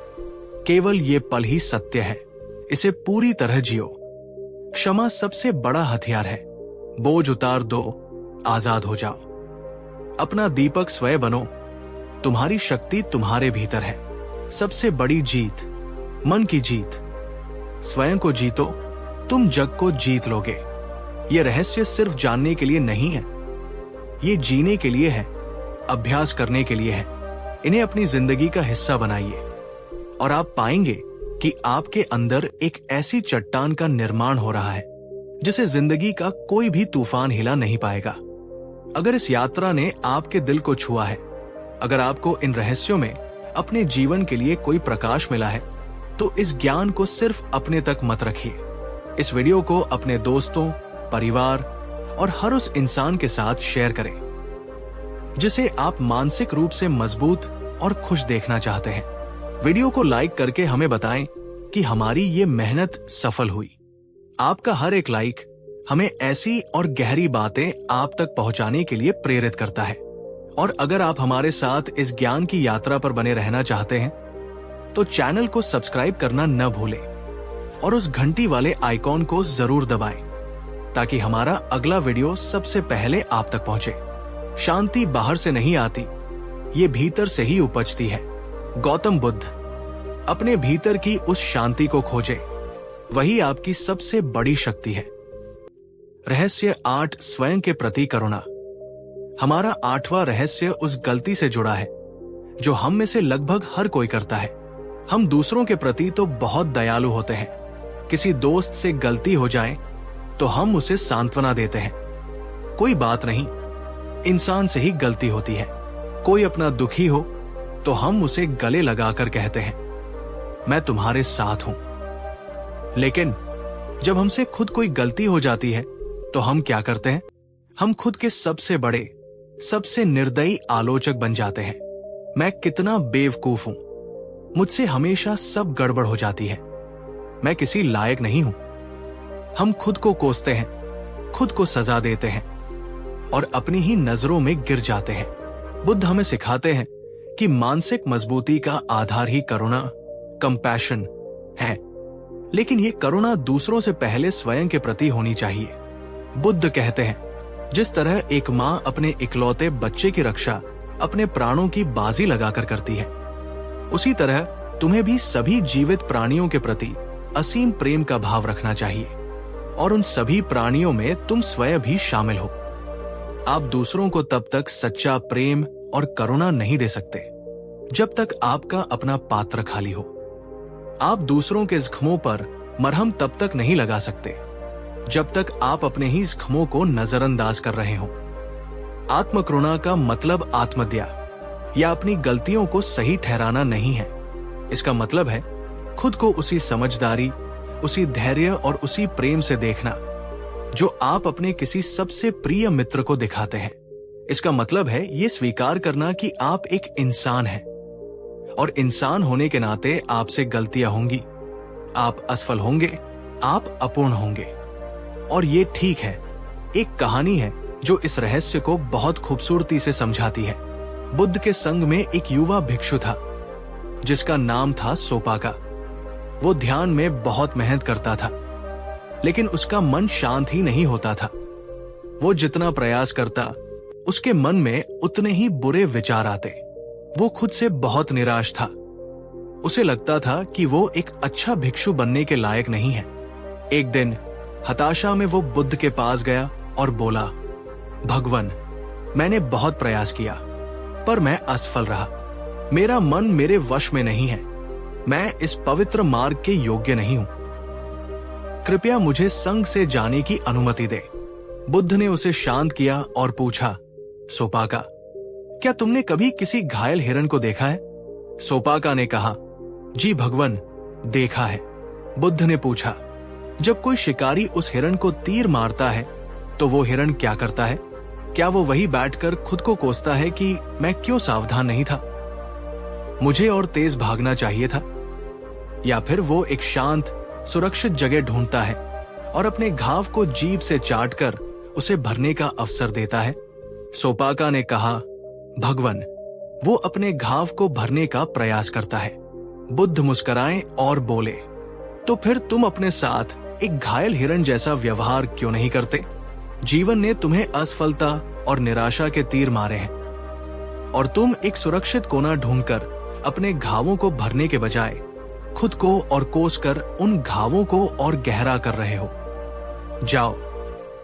केवल ये पल ही सत्य है, इसे पूरी तरह जियो। क्षमा सबसे बड़ा हथियार है। बोझ उतार दो, आजाद हो जाओ। अपना दीपक स्वयं बनो, तुम्हारी शक्ति तुम्हारे भीतर है। सबसे बड़ी जीत, मन की जीत। स्वयं को जीतो, तुम जग को जीत लोगे। ये रहस्य सिर्फ जानने के लिए नहीं है, ये जीने के लिए है, अभ्यास करने के लिए है। इन्हें अपनी जिंदगी का हिस्सा बनाइए और आप पाएंगे कि आपके अंदर एक ऐसी चट्टान का निर्माण हो रहा है जिसे जिंदगी का कोई भी तूफान हिला नहीं पाएगा। अगर इस यात्रा ने आपके दिल को छुआ है, अगर आपको इन रहस्यों में अपने जीवन के लिए कोई प्रकाश मिला है, तो इस ज्ञान को सिर्फ अपने तक मत रखिए। इस वीडियो को अपने दोस्तों, परिवार और हर उस इंसान के साथ शेयर करें जिसे आप मानसिक रूप से मजबूत और खुश देखना चाहते हैं। वीडियो को लाइक करके हमें बताएं कि हमारी ये मेहनत सफल हुई। आपका हर एक लाइक हमें ऐसी और गहरी बातें आप तक पहुंचाने के लिए प्रेरित करता है। और अगर आप हमारे साथ इस ज्ञान की यात्रा पर बने रहना चाहते हैं तो चैनल को सब्सक्राइब करना न भूलें और उस घंटी वाले आइकॉन को जरूर दबाएं ताकि हमारा अगला वीडियो सबसे पहले आप तक पहुंचे। शांति बाहर से नहीं आती, ये भीतर से ही उपजती है। गौतम बुद्ध अपने भीतर की उस शांति को खोजे, वही आपकी सबसे बड़ी शक्ति है। रहस्य 8, स्वयं के प्रति करुणा। हमारा 8वां रहस्य उस गलती से जुड़ा है जो हम में से लगभग हर कोई करता है। हम दूसरों के प्रति तो बहुत दयालु होते हैं। किसी दोस्त से गलती हो जाए तो हम उसे सांत्वना देते हैं, कोई बात नहीं, इंसान से ही गलती होती है। कोई अपना दुखी हो तो हम उसे गले लगाकर कहते हैं, मैं तुम्हारे साथ हूं। लेकिन जब हमसे खुद कोई गलती हो जाती है तो हम क्या करते हैं? हम खुद के सबसे बड़े, सबसे निर्दयी आलोचक बन जाते हैं। मैं कितना बेवकूफ हूं, मुझसे हमेशा सब गड़बड़ हो जाती है, मैं किसी लायक नहीं हूं। हम खुद को कोसते हैं, खुद को सजा देते हैं और अपनी ही नजरों में गिर जाते हैं। बुद्ध हमें सिखाते हैं कि मानसिक मजबूती का आधार ही करुणा, कंपैशन है। लेकिन ये करुणा दूसरों से पहले स्वयं के प्रति होनी चाहिए। बुद्ध कहते हैं, जिस तरह एक मां अपने इकलौते बच्चे की रक्षा अपने प्राणों की बाजी लगाकर करती है, उसी तरह तुम्हें भी सभी जीवित प्राणियों के प्रति असीम प्रेम का भाव रखना चाहिए और उन सभी प्राणियों में तुम स्वयं भी शामिल हो। आप दूसरों को तब तक सच्चा प्रेम और करुणा नहीं दे सकते जब तक आपका अपना पात्र खाली हो। आप दूसरों के जख्मों पर मरहम तब तक नहीं लगा सकते जब तक आप अपने ही जख्मों को नजरअंदाज कर रहे हो। आत्मकरुणा का मतलब आत्मदया या अपनी गलतियों को सही ठहराना नहीं है। इसका मतलब है खुद को उसी समझदारी, उसी धैर्य और उसी प्रेम से देखना जो आप अपने किसी सबसे प्रिय मित्र को दिखाते हैं। इसका मतलब है ये स्वीकार करना कि आप एक इंसान हैं और इंसान होने के नाते आपसे गलतियां होंगी, आप असफल होंगे, आप अपूर्ण होंगे और ये ठीक है। एक कहानी है जो इस रहस्य को बहुत खूबसूरती से समझाती है। बुद्ध के संग में एक युवा भिक्षु था जिसका नाम था सोपाका। वो ध्यान में बहुत मेहनत करता था लेकिन उसका मन शांत ही नहीं होता था। वो जितना प्रयास करता उसके मन में उतने ही बुरे विचार आते। वो खुद से बहुत निराश था। उसे लगता था कि वो एक अच्छा भिक्षु बनने के लायक नहीं है। एक दिन हताशा में वो बुद्ध के पास गया और बोला, भगवान, मैंने बहुत प्रयास किया पर मैं असफल रहा। मेरा मन मेरे वश में नहीं है। मैं इस पवित्र मार्ग के योग्य नहीं हूं। कृपया मुझे संघ से जाने की अनुमति दे। बुद्ध ने उसे शांत किया और पूछा, सोपाका, क्या तुमने कभी किसी घायल हिरण को देखा है? सोपाका ने कहा, जी भगवान, देखा है। बुद्ध ने पूछा, जब कोई शिकारी उस हिरण को तीर मारता है तो वो हिरण क्या करता है? क्या वो वही बैठकर खुद को कोसता है कि मैं क्यों सावधान नहीं था, मुझे और तेज भागना चाहिए था? या फिर वो एक शांत सुरक्षित जगह ढूंढता है और अपने घाव को जीभ से चाटकर उसे भरने का अवसर देता है? सोपाका ने कहा, भगवान, वो अपने घाव को भरने का प्रयास करता है। बुद्ध मुस्कुराए और बोले, तो फिर तुम अपने साथ एक घायल हिरण जैसा व्यवहार क्यों नहीं करते? जीवन ने तुम्हें असफलता और निराशा के तीर मारे हैं और तुम एक सुरक्षित कोना ढूंढकर अपने घावों को भरने के बजाय खुद को और कोसकर उन घावों को और गहरा कर रहे हो। जाओ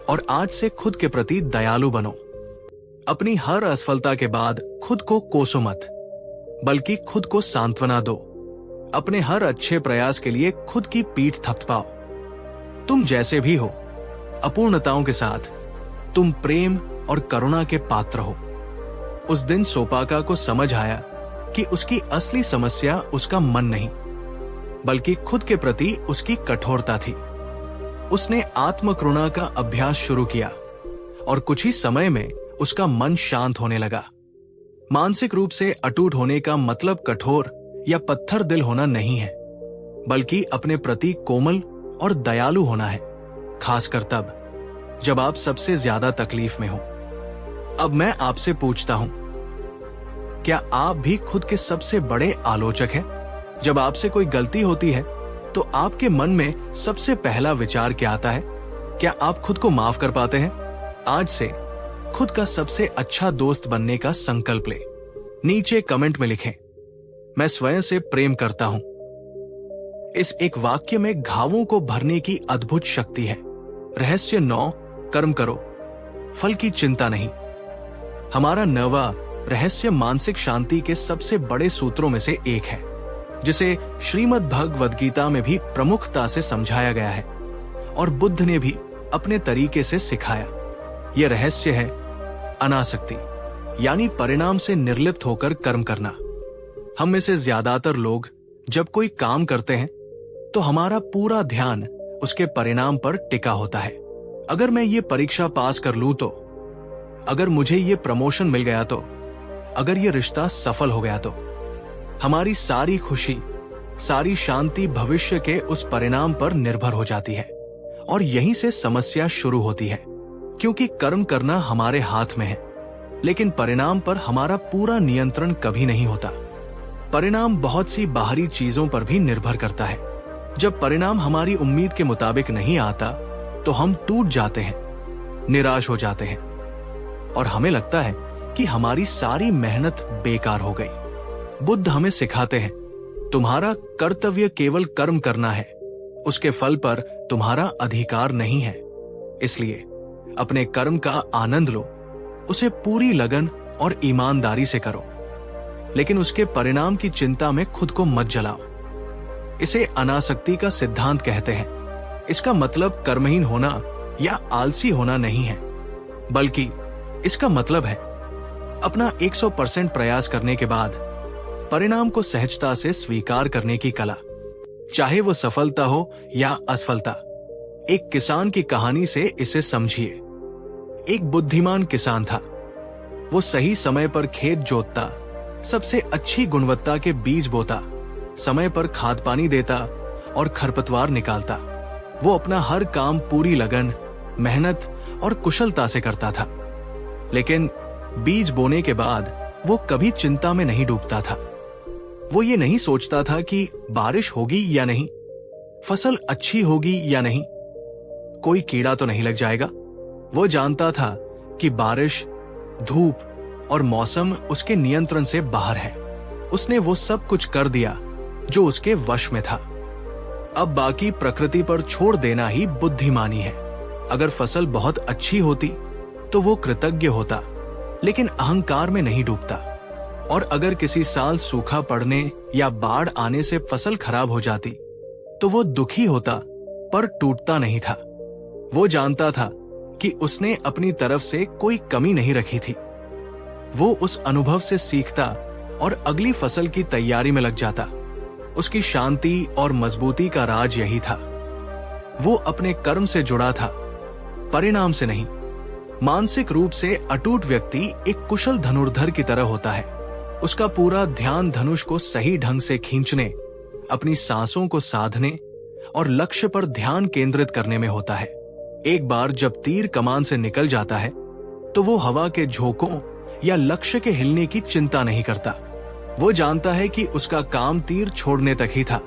और आज से खुद के प्रति दयालु बनो। अपनी हर असफलता के बाद खुद को कोसो मत, बल्कि खुद को सांत्वना दो। अपने हर अच्छे प्रयास के लिए खुद की पीठ थपथपाओ। तुम जैसे भी हो, अपूर्णताओं के साथ तुम प्रेम और करुणा के पात्र हो। उस दिन सोपाका को समझ आया कि उसकी असली समस्या उसका मन नहीं, बल्कि खुद के प्रति उसकी कठोरता थी। उसने आत्मकरुणा का अभ्यास शुरू किया और कुछ ही समय में उसका मन शांत होने लगा। मानसिक रूप से अटूट होने का मतलब कठोर या पत्थर दिल होना नहीं है, बल्कि अपने प्रति कोमल और दयालु होना है, खासकर तब जब आप सबसे ज्यादा तकलीफ में हो। अब मैं आपसे पूछता हूं, क्या आप भी खुद के सबसे बड़े आलोचक हैं? जब आपसे कोई गलती होती है तो आपके मन में सबसे पहला विचार क्या आता है? क्या आप खुद को माफ कर पाते हैं? आज से खुद का सबसे अच्छा दोस्त बनने का संकल्प ले। नीचे कमेंट में लिखें, मैं स्वयं से प्रेम करता हूं। इस एक वाक्य में घावों को भरने की अद्भुत शक्ति है। रहस्य 9, कर्म करो, फल की चिंता नहीं। हमारा 9वां रहस्य मानसिक शांति के सबसे बड़े सूत्रों में से एक है, जिसे श्रीमद् भगवद गीता में भी प्रमुखता से समझाया गया है और बुद्ध ने भी अपने तरीके से सिखाया। यह रहस्य है अनासक्ति, यानी परिणाम से निर्लिप्त होकर कर्म करना। हम में से ज्यादातर लोग जब कोई काम करते हैं तो हमारा पूरा ध्यान उसके परिणाम पर टिका होता है। अगर मैं ये परीक्षा पास कर लूं तो, अगर मुझे ये प्रमोशन मिल गया तो, अगर ये रिश्ता सफल हो गया तो, हमारी सारी खुशी, सारी शांति भविष्य के उस परिणाम पर निर्भर हो जाती है। और यहीं से समस्या शुरू होती है, क्योंकि कर्म करना हमारे हाथ में है, लेकिन परिणाम पर हमारा पूरा नियंत्रण कभी नहीं होता। परिणाम बहुत सी बाहरी चीजों पर भी निर्भर करता है। जब परिणाम हमारी उम्मीद के मुताबिक नहीं आता तो हम टूट जाते हैं, निराश हो जाते हैं और हमें लगता है कि हमारी सारी मेहनत बेकार हो गई। बुद्ध हमें सिखाते हैं, तुम्हारा कर्तव्य केवल कर्म करना है, उसके फल पर तुम्हारा अधिकार नहीं है। इसलिए अपने कर्म का आनंद लो, उसे पूरी लगन और ईमानदारी से करो, लेकिन उसके परिणाम की चिंता में खुद को मत जलाओ। इसे अनासक्ति का सिद्धांत कहते हैं। इसका मतलब कर्महीन होना या आलसी होना नहीं है, बल्कि इसका मतलब है अपना 100% प्रयास करने के बाद परिणाम को सहजता से स्वीकार करने की कला, चाहे वो सफलता हो या असफलता। एक किसान की कहानी से इसे समझिए। एक बुद्धिमान किसान था। वो सही समय पर खेत जोतता, सबसे अच्छी गुणवत्ता के बीज बोता, समय पर खाद पानी देता और खरपतवार निकालता। वो अपना हर काम पूरी लगन, मेहनत और कुशलता से करता था। लेकिन बीज बोने के बाद वो कभी चिंता में नहीं डूबता था। वो ये नहीं सोचता था कि बारिश होगी या नहीं, फसल अच्छी होगी या नहीं, कोई कीड़ा तो नहीं लग जाएगा। वो जानता था कि बारिश, धूप और मौसम उसके नियंत्रण से बाहर है। उसने वो सब कुछ कर दिया जो उसके वश में था। अब बाकी प्रकृति पर छोड़ देना ही बुद्धिमानी है। अगर फसल बहुत अच्छी होती तो वो कृतज्ञ होता, लेकिन अहंकार में नहीं डूबता। और अगर किसी साल सूखा पड़ने या बाढ़ आने से फसल खराब हो जाती तो वो दुखी होता, पर टूटता नहीं था। वो जानता था कि उसने अपनी तरफ से कोई कमी नहीं रखी थी। वो उस अनुभव से सीखता और अगली फसल की तैयारी में लग जाता। उसकी शांति और मजबूती का राज यही था। वो अपने कर्म से जुड़ा था, परिणाम से नहीं। मानसिक रूप से अटूट व्यक्ति एक कुशल धनुर्धर की तरह होता है। उसका पूरा ध्यान धनुष को सही ढंग से खींचने, अपनी सांसों को साधने और लक्ष्य पर ध्यान केंद्रित करने में होता है। एक बार जब तीर कमान से निकल जाता है तो वो हवा के झोंकों या लक्ष्य के हिलने की चिंता नहीं करता। वो जानता है कि उसका काम तीर छोड़ने तक ही था।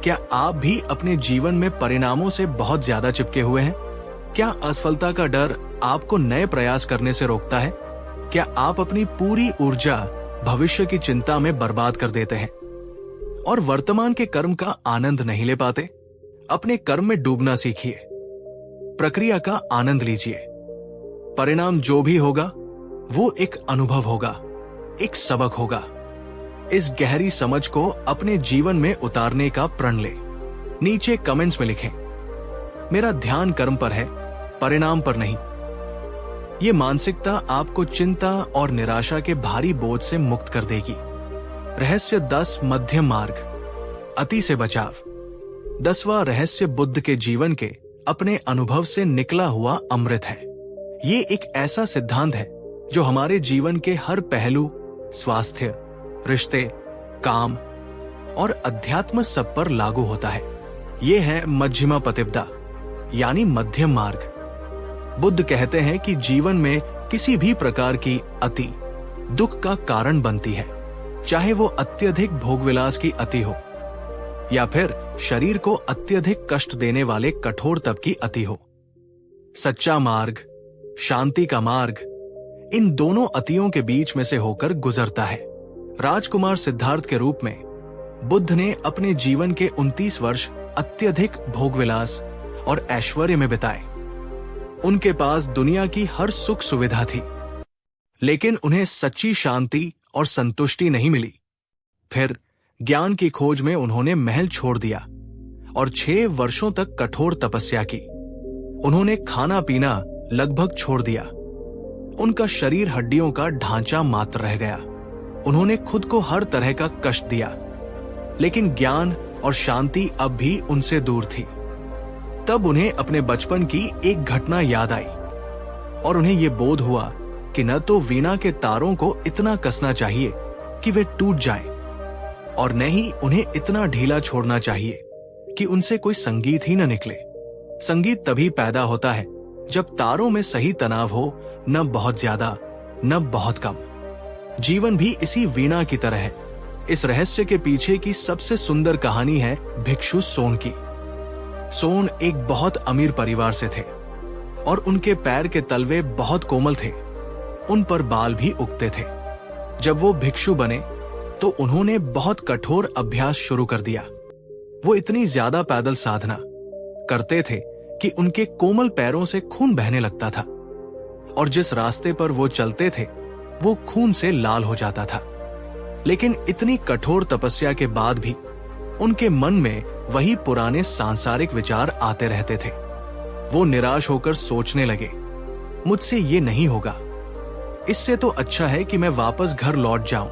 क्या आप भी अपने जीवन में परिणामों से बहुत ज्यादा चिपके हुए हैं? क्या असफलता का डर आपको नए प्रयास करने से रोकता है? क्या आप अपनी पूरी ऊर्जा भविष्य की चिंता में बर्बाद कर देते हैं और वर्तमान के कर्म का आनंद नहीं ले पाते? अपने कर्म में डूबना सीखिए, प्रक्रिया का आनंद लीजिए। परिणाम जो भी होगा वो एक अनुभव होगा, एक सबक होगा। इस गहरी समझ को अपने जीवन में उतारने का प्रण ले। नीचे कमेंट्स में लिखें, मेरा ध्यान कर्म पर है, परिणाम पर नहीं। ये मानसिकता आपको चिंता और निराशा के भारी बोझ से मुक्त कर देगी। रहस्य 10 मध्यम मार्ग, अति से बचाव। 10वां रहस्य बुद्ध के जीवन के अपने अनुभव से निकला हुआ अमृत है। ये एक ऐसा सिद्धांत है जो हमारे जीवन के हर पहलू, स्वास्थ्य, रिश्ते, काम और अध्यात्म सब पर लागू होता है। ये है मध्यमा पतिपदा, यानी मध्यम मार्ग। बुद्ध कहते हैं कि जीवन में किसी भी प्रकार की अति दुख का कारण बनती है, चाहे वो अत्यधिक भोगविलास की अति हो या फिर शरीर को अत्यधिक कष्ट देने वाले कठोर तप की अति हो। सच्चा मार्ग, शांति का मार्ग, इन दोनों अतियों के बीच में से होकर गुजरता है। राजकुमार सिद्धार्थ के रूप में बुद्ध ने अपने जीवन के 29 वर्ष अत्यधिक भोगविलास और ऐश्वर्य में बिताए। उनके पास दुनिया की हर सुख सुविधा थी, लेकिन उन्हें सच्ची शांति और संतुष्टि नहीं मिली। फिर ज्ञान की खोज में उन्होंने महल छोड़ दिया और 6 वर्षों तक कठोर तपस्या की। उन्होंने खाना पीना लगभग छोड़ दिया। उनका शरीर हड्डियों का ढांचा मात्र रह गया। उन्होंने खुद को हर तरह का कष्ट दिया, लेकिन ज्ञान और शांति अब भी उनसे दूर थी। तब उन्हें अपने बचपन की एक घटना याद आई और उन्हें यह बोध हुआ कि न तो वीणा के तारों को इतना कसना चाहिए कि वे टूट जाएं, और न ही उन्हें इतना ढीला छोड़ना चाहिए कि उनसे कोई संगीत ही न निकले। संगीत तभी पैदा होता है जब तारों में सही तनाव हो, न बहुत ज्यादा न बहुत कम। जीवन भी इसी वीणा की तरह है। इस रहस्य के पीछे की सबसे सुंदर कहानी है भिक्षु सोन की। सोन एक बहुत अमीर परिवार से थे और उनके पैर के तलवे बहुत कोमल थे। उन पर बाल भी उगते थे। जब वो भिक्षु बने तो उन्होंने बहुत कठोर अभ्यास शुरू कर दिया। वो इतनी ज्यादा पैदल साधना करते थे कि उनके कोमल पैरों से खून बहने लगता था, और जिस रास्ते पर वो चलते थे वो खून से लाल हो जाता था। लेकिन इतनी कठोर तपस्या के बाद भी उनके मन में वही पुराने सांसारिक विचार आते रहते थे। वो निराश होकर सोचने लगे, मुझसे ये नहीं होगा। इससे तो अच्छा है कि मैं वापस घर लौट जाऊं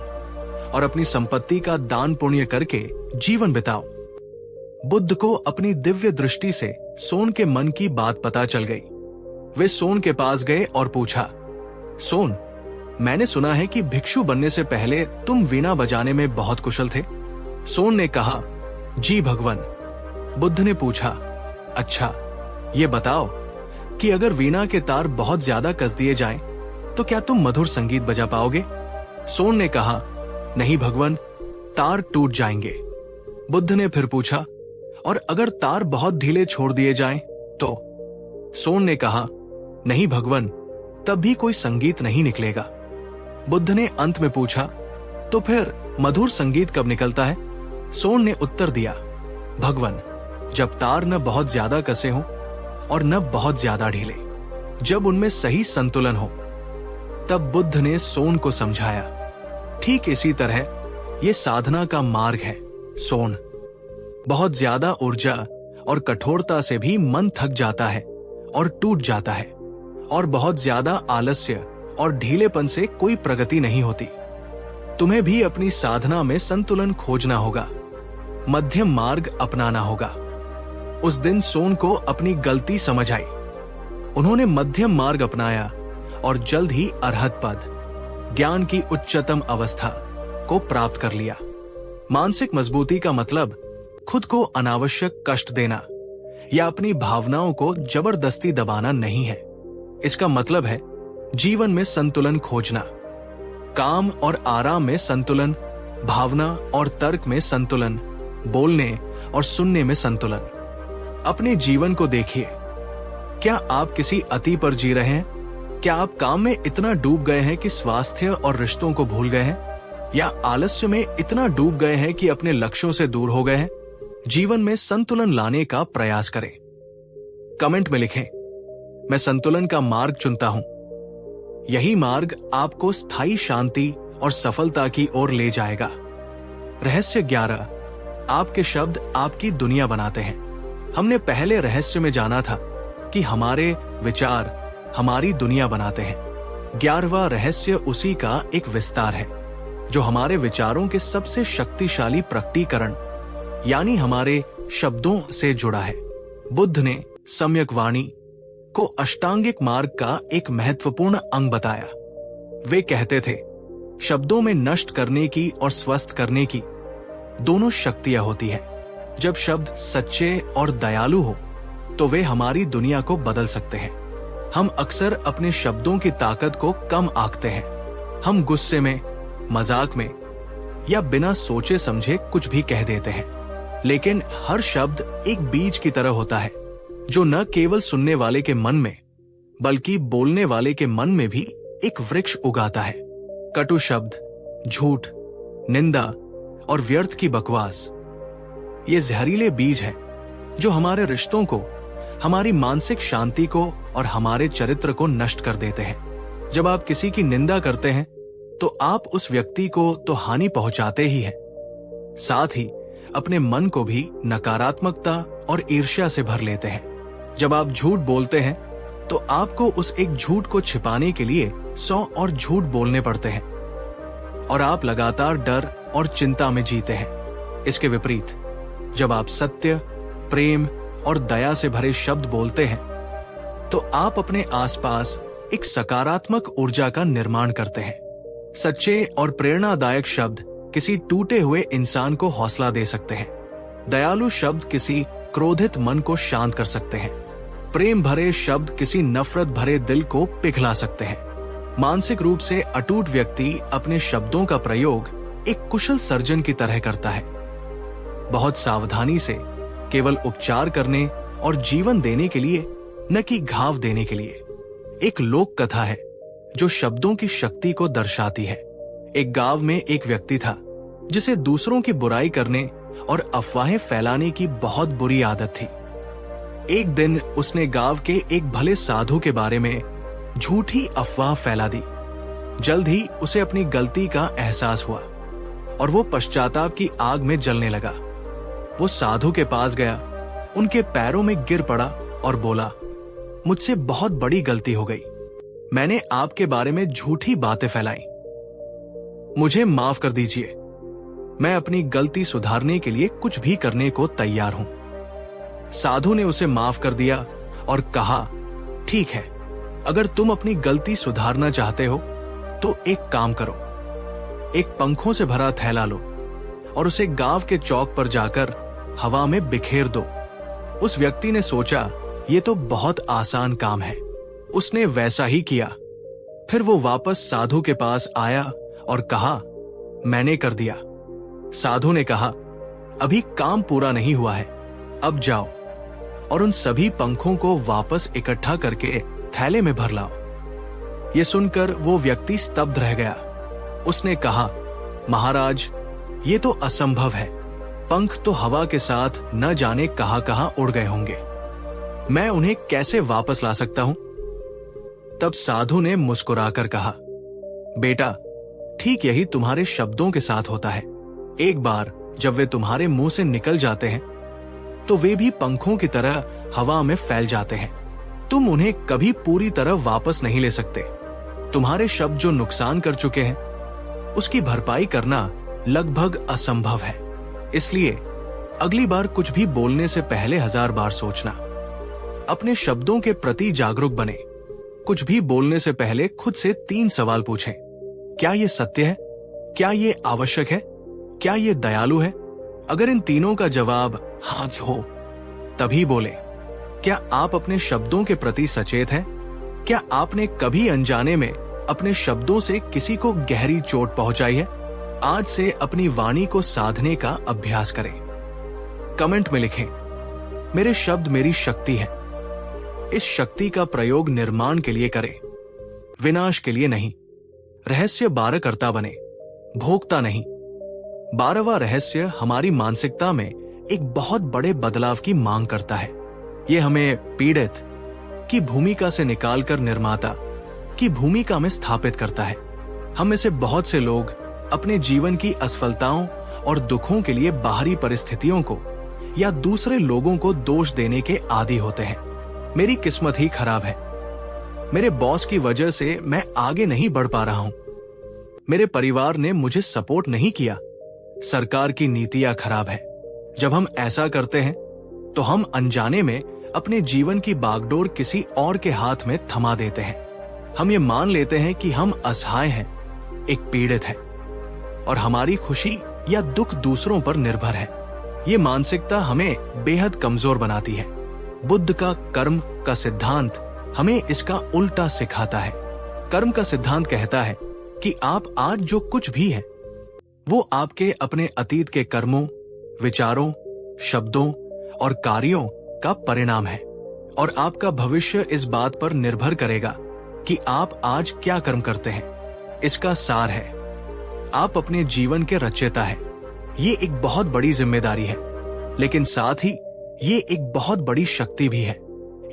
और अपनी संपत्ति का दान पुण्य करके जीवन बिताऊं। बुद्ध को अपनी दिव्य दृष्टि से सोन के मन की बात पता चल गई। वे सोन के पास गए और पूछा, सोन, मैंने सुना है कि भिक्षु बनने से पहले तुम वीणा बजाने में बहुत कुशल थे। सोन ने कहा, जी भगवान। बुद्ध ने पूछा, अच्छा, ये बताओ कि अगर वीणा के तार बहुत ज्यादा कस दिए जाएं, तो क्या तुम मधुर संगीत बजा पाओगे? सोन ने कहा, नहीं भगवान, तार टूट जाएंगे। बुद्ध ने फिर पूछा, और अगर तार बहुत ढीले छोड़ दिए जाएं, तो? सोन ने कहा, नहीं भगवान, तब भी कोई संगीत नहीं निकलेगा। बुद्ध ने अंत में पूछा, तो फिर मधुर संगीत कब निकलता है? सोन ने उत्तर दिया, भगवन, जब तार न बहुत ज्यादा कसे हों और न बहुत ज्यादा ढीले, जब उनमें सही संतुलन हो। तब बुद्ध ने सोन को समझाया, ठीक इसी तरह ये साधना का मार्ग है सोन। बहुत ज्यादा ऊर्जा और कठोरता से भी मन थक जाता है और टूट जाता है, और बहुत ज्यादा आलस्य और ढीलेपन से कोई प्रगति नहीं होती। तुम्हें भी अपनी साधना में संतुलन खोजना होगा, मध्यम मार्ग अपनाना होगा। उस दिन सोन को अपनी गलती समझ आई। उन्होंने मध्यम मार्ग अपनाया और जल्द ही अरहत पद, ज्ञान की उच्चतम अवस्था को प्राप्त कर लिया। मानसिक मजबूती का मतलब खुद को अनावश्यक कष्ट देना या अपनी भावनाओं को जबरदस्ती दबाना नहीं है। इसका मतलब है जीवन में संतुलन खोजना, काम और आराम में संतुलन, भावना और तर्क में संतुलन, बोलने और सुनने में संतुलन। अपने जीवन को देखिए, क्या आप किसी अति पर जी रहे हैं? क्या आप काम में इतना डूब गए हैं कि स्वास्थ्य और रिश्तों को भूल गए हैं, या आलस्य में इतना डूब गए हैं कि अपने लक्ष्यों से दूर हो गए हैं? जीवन में संतुलन लाने का प्रयास करें। कमेंट में लिखें, मैं संतुलन का मार्ग चुनता हूं। यही मार्ग आपको स्थायी शांति और सफलता की ओर ले जाएगा। रहस्य 11, आपके शब्द आपकी दुनिया बनाते हैं। हमने पहले रहस्य में जाना था कि हमारे विचार हमारी दुनिया बनाते हैं। 11वां रहस्य उसी का एक विस्तार है, जो हमारे विचारों के सबसे शक्तिशाली प्रकटीकरण यानी हमारे शब्दों से जुड़ा है। बुद्ध ने सम्यक वाणी को अष्टांगिक मार्ग का एक महत्वपूर्ण अंग बताया। वे कहते थे, शब्दों में नष्ट करने की और स्वस्थ करने की दोनों शक्तियां होती हैं। जब शब्द सच्चे और दयालु हो तो वे हमारी दुनिया को बदल सकते हैं। हम अक्सर अपने शब्दों की ताकत को कम आंकते हैं। हम गुस्से में, मजाक में या बिना सोचे समझे कुछ भी कह देते हैं, लेकिन हर शब्द एक बीज की तरह होता है, जो न केवल सुनने वाले के मन में बल्कि बोलने वाले के मन में भी एक वृक्ष उगाता है। कटु शब्द, झूठ, निंदा और व्यर्थ की बकवास, ये जहरीले बीज हैं जो हमारे रिश्तों को, हमारी मानसिक शांति को और हमारे चरित्र को नष्ट कर देते हैं। जब आप किसी की निंदा करते हैं तो आप उस व्यक्ति को तो हानि पहुंचाते ही हैं, साथ ही अपने मन को भी नकारात्मकता और ईर्ष्या से भर लेते हैं। जब आप झूठ बोलते हैं तो आपको उस एक झूठ को छिपाने के लिए 100 और झूठ बोलने पड़ते हैं, और आप लगातार डर और चिंता में जीते हैं। इसके विपरीत, जब आप सत्य, प्रेम और दया से भरे शब्द बोलते हैं तो आप अपने आसपास एक सकारात्मक ऊर्जा का निर्माण करते हैं। सच्चे और प्रेरणादायक शब्द किसी टूटे हुए इंसान को हौसला दे सकते हैं। दयालु शब्द किसी क्रोधित मन को शांत कर सकते हैं। प्रेम भरे शब्द किसी नफरत भरे दिल को पिघला सकते हैं। मानसिक रूप से अटूट व्यक्ति अपने शब्दों का प्रयोग एक कुशल सर्जन की तरह करता है, बहुत सावधानी से, केवल उपचार करने और जीवन देने के लिए, न कि घाव देने के लिए। एक लोक कथा है जो शब्दों की शक्ति को दर्शाती है। एक गांव में एक व्यक्ति था जिसे दूसरों की बुराई करने और अफवाहें फैलाने की बहुत बुरी आदत थी। एक दिन उसने गांव के एक भले साधु के बारे में झूठी अफवाह फैला दी। जल्द ही उसे अपनी गलती का एहसास हुआ और वो पश्चाताप की आग में जलने लगा। वो साधु के पास गया, उनके पैरों में गिर पड़ा और बोला, मुझसे बहुत बड़ी गलती हो गई। मैंने आपके बारे में झूठी बातें फैलाई। मुझे माफ कर दीजिए। मैं अपनी गलती सुधारने के लिए कुछ भी करने को तैयार हूं। साधु ने उसे माफ कर दिया और कहा, ठीक है, अगर तुम अपनी गलती सुधारना चाहते हो तो एक काम करो, एक पंखों से भरा थैला लो और उसे गांव के चौक पर जाकर हवा में बिखेर दो। उस व्यक्ति ने सोचा, ये तो बहुत आसान काम है। उसने वैसा ही किया। फिर वो वापस साधु के पास आया और कहा, मैंने कर दिया। साधु ने कहा, अभी काम पूरा नहीं हुआ है, अब जाओ और उन सभी पंखों को वापस इकट्ठा करके थैले में भर लाओ। ये सुनकर वो व्यक्ति स्तब्ध रह गया। उसने कहा, महाराज, ये तो असंभव है। पंख तो हवा के साथ न जाने कहां कहां उड़ गए होंगे। मैं उन्हें कैसे वापस ला सकता हूं? तब साधु ने मुस्कुराकर कहा, बेटा, ठीक यही तुम्हारे शब्दों के साथ होता है। एक बार जब वे तुम्हारे मुंह से निकल जाते हैं तो वे भी पंखों की तरह हवा में फैल जाते हैं। तुम उन्हें कभी पूरी तरह वापस नहीं ले सकते। तुम्हारे शब्द जो नुकसान कर चुके हैं उसकी भरपाई करना लगभग असंभव है। इसलिए अगली बार कुछ भी बोलने से पहले 1000 बार सोचना। अपने शब्दों के प्रति जागरूक बने। कुछ भी बोलने से पहले खुद से 3 सवाल पूछें। क्या ये सत्य है? क्या ये आवश्यक है? क्या ये दयालु है? अगर इन तीनों का जवाब हाँ हो, तभी बोले। क्या आप अपने शब्दों के प्रति सचेत हैं? क्या आपने कभी अनजाने में अपने शब्दों से किसी को गहरी चोट पहुंचाई है? आज से अपनी वाणी को साधने का अभ्यास करें। कमेंट में लिखें, मेरे शब्द मेरी शक्ति है। इस शक्ति का प्रयोग निर्माण के लिए करें, विनाश के लिए नहीं। रहस्य 12 कर्ता बने, भोगता नहीं। 12वां रहस्य हमारी मानसिकता में एक बहुत बड़े बदलाव की मांग करता है। यह हमें पीड़ित की भूमिका से निकालकर निर्माता की भूमिका में स्थापित करता है। हम में से बहुत से लोग अपने जीवन की असफलताओं और दुखों के लिए बाहरी परिस्थितियों को या दूसरे लोगों को दोष देने के आदी होते हैं। मेरी किस्मत ही खराब है, मेरे बॉस की वजह से मैं आगे नहीं बढ़ पा रहा हूं, मेरे परिवार ने मुझे सपोर्ट नहीं किया, सरकार की नीतियां खराब है। जब हम ऐसा करते हैं तो हम अनजाने में अपने जीवन की बागडोर किसी और के हाथ में थमा देते हैं। हम ये मान लेते हैं कि हम असहाय हैं, एक पीड़ित है और हमारी खुशी या दुख दूसरों पर निर्भर है। ये मानसिकता हमें बेहद कमजोर बनाती है। बुद्ध का कर्म का सिद्धांत हमें इसका उल्टा सिखाता है। कर्म का सिद्धांत कहता है कि आप आज जो कुछ भी हैं, वो आपके अपने अतीत के कर्मों, विचारों, शब्दों और कार्यों का परिणाम है और आपका भविष्य इस बात पर निर्भर करेगा कि आप आज क्या कर्म करते हैं। इसका सार है, आप अपने जीवन के रचयिता हैं। ये एक बहुत बड़ी जिम्मेदारी है, लेकिन साथ ही ये एक बहुत बड़ी शक्ति भी है।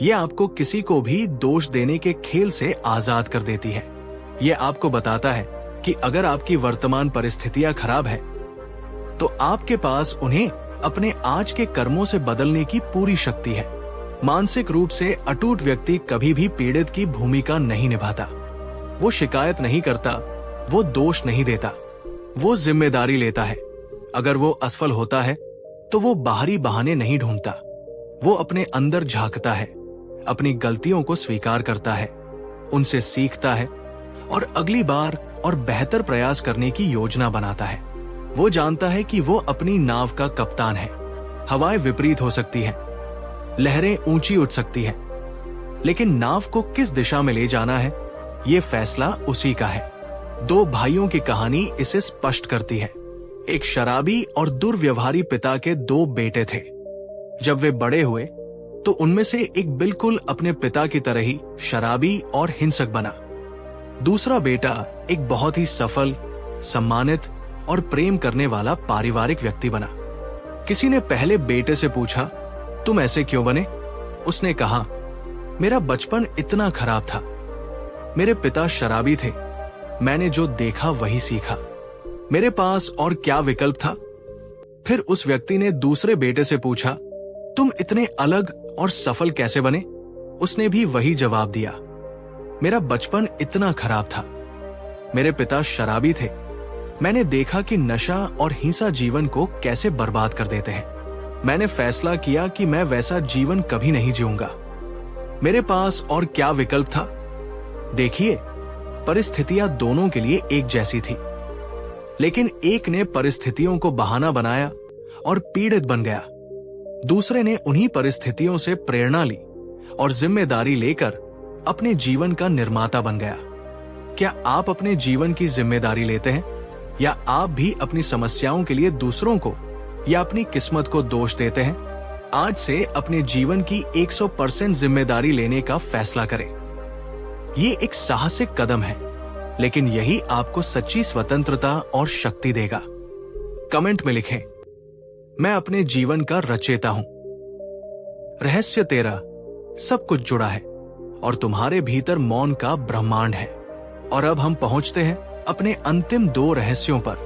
ये आपको किसी को भी दोष देने के खेल से आजाद कर देती है। ये आपको बताता है कि अगर आपकी वर्तमान परिस्थितियां खराब है तो आपके पास उन्हें अपने आज के कर्मों से बदलने की पूरी शक्ति है। मानसिक रूप से अटूट व्यक्ति कभी भी पीड़ित की भूमिका नहीं निभाता। वो शिकायत नहीं करता, वो दोष नहीं देता, वो जिम्मेदारी लेता है। अगर वो असफल होता है तो वो बाहरी बहाने नहीं ढूंढता, वो अपने अंदर झांकता है, अपनी गलतियों को स्वीकार करता है, उनसे सीखता है और अगली बार और बेहतर प्रयास करने की योजना बनाता है। वो जानता है कि वो अपनी नाव का कप्तान है। हवाएं विपरीत हो सकती हैं, लहरें ऊंची उठ सकती हैं, लेकिन नाव को किस दिशा में ले जाना है, ये फैसला उसी का है। 2 भाइयों की कहानी इसे स्पष्ट करती है। एक शराबी और दुर्व्यवहारी पिता के 2 बेटे थे। जब वे बड़े हुए तो उनमें से एक बिल्कुल अपने पिता की तरह ही शराबी और हिंसक बना। दूसरा बेटा एक बहुत ही सफल, सम्मानित और प्रेम करने वाला पारिवारिक व्यक्ति बना। किसी ने पहले बेटे से पूछा, तुम ऐसे क्यों बने? उसने कहा, मेरा बचपन इतना खराब था, मेरे पिता शराबी थे, मैंने जो देखा वही सीखा, मेरे पास और क्या विकल्प था? फिर उस व्यक्ति ने दूसरे बेटे से पूछा, तुम इतने अलग और सफल कैसे बने? उसने भी वही जवाब दिया, मेरा बचपन इतना खराब था, मेरे पिता शराबी थे, मैंने देखा कि नशा और हिंसा जीवन को कैसे बर्बाद कर देते हैं। मैंने फैसला किया कि मैं वैसा जीवन कभी नहीं जीऊंगा। मेरे पास और क्या विकल्प था? देखिए, परिस्थितियां दोनों के लिए एक जैसी थी, लेकिन एक ने परिस्थितियों को बहाना बनाया और पीड़ित बन गया। दूसरे ने उन्हीं परिस्थितियों से प्रेरणा ली और जिम्मेदारी लेकर अपने जीवन का निर्माता बन गया। क्या आप अपने जीवन की जिम्मेदारी लेते हैं या आप भी अपनी समस्याओं के लिए दूसरों को या अपनी किस्मत को दोष देते हैं? आज से अपने जीवन की 100% जिम्मेदारी लेने का फैसला करें। ये एक साहसिक कदम है, लेकिन यही आपको सच्ची स्वतंत्रता और शक्ति देगा। कमेंट में लिखें, मैं अपने जीवन का रचयिता हूं। रहस्य तेरा, सब कुछ जुड़ा है और तुम्हारे भीतर मौन का ब्रह्मांड है। और अब हम पहुंचते हैं अपने अंतिम 2 रहस्यों पर,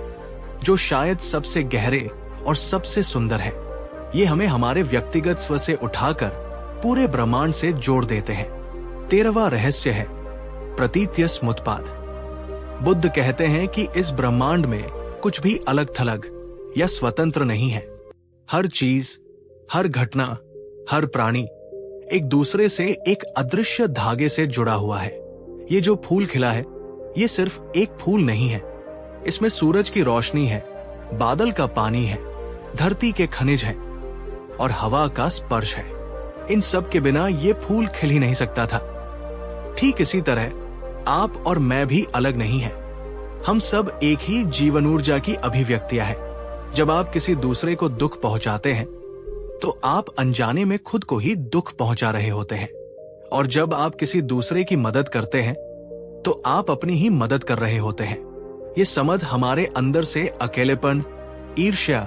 जो शायद सबसे गहरे और सबसे सुंदर है। ये हमें हमारे व्यक्तिगत स्व से उठाकर पूरे ब्रह्मांड से जोड़ देते हैं। 13वां रहस्य है प्रतीत्य स्मुत्पाद। बुद्ध कहते हैं कि इस ब्रह्मांड में कुछ भी अलग थलग या स्वतंत्र नहीं है। हर चीज, हर घटना, हर प्राणी एक दूसरे से एक अदृश्य धागे से जुड़ा हुआ है। ये जो फूल खिला है, ये सिर्फ एक फूल नहीं है। इसमें सूरज की रोशनी है, बादल का पानी है, धरती के खनिज हैं और हवा का स्पर्श है। इन सब के बिना ये फूल खिल ही नहीं सकता था। ठीक इसी तरह आप और मैं भी अलग नहीं हैं। हम सब एक ही जीवन ऊर्जा की अभिव्यक्तियां हैं। जब आप किसी दूसरे को दुख पहुंचाते हैं तो आप अनजाने में खुद को ही दुख पहुंचा रहे होते हैं, और जब आप किसी दूसरे की मदद करते हैं तो आप अपनी ही मदद कर रहे होते हैं। ये समझ हमारे अंदर से अकेलेपन, ईर्ष्या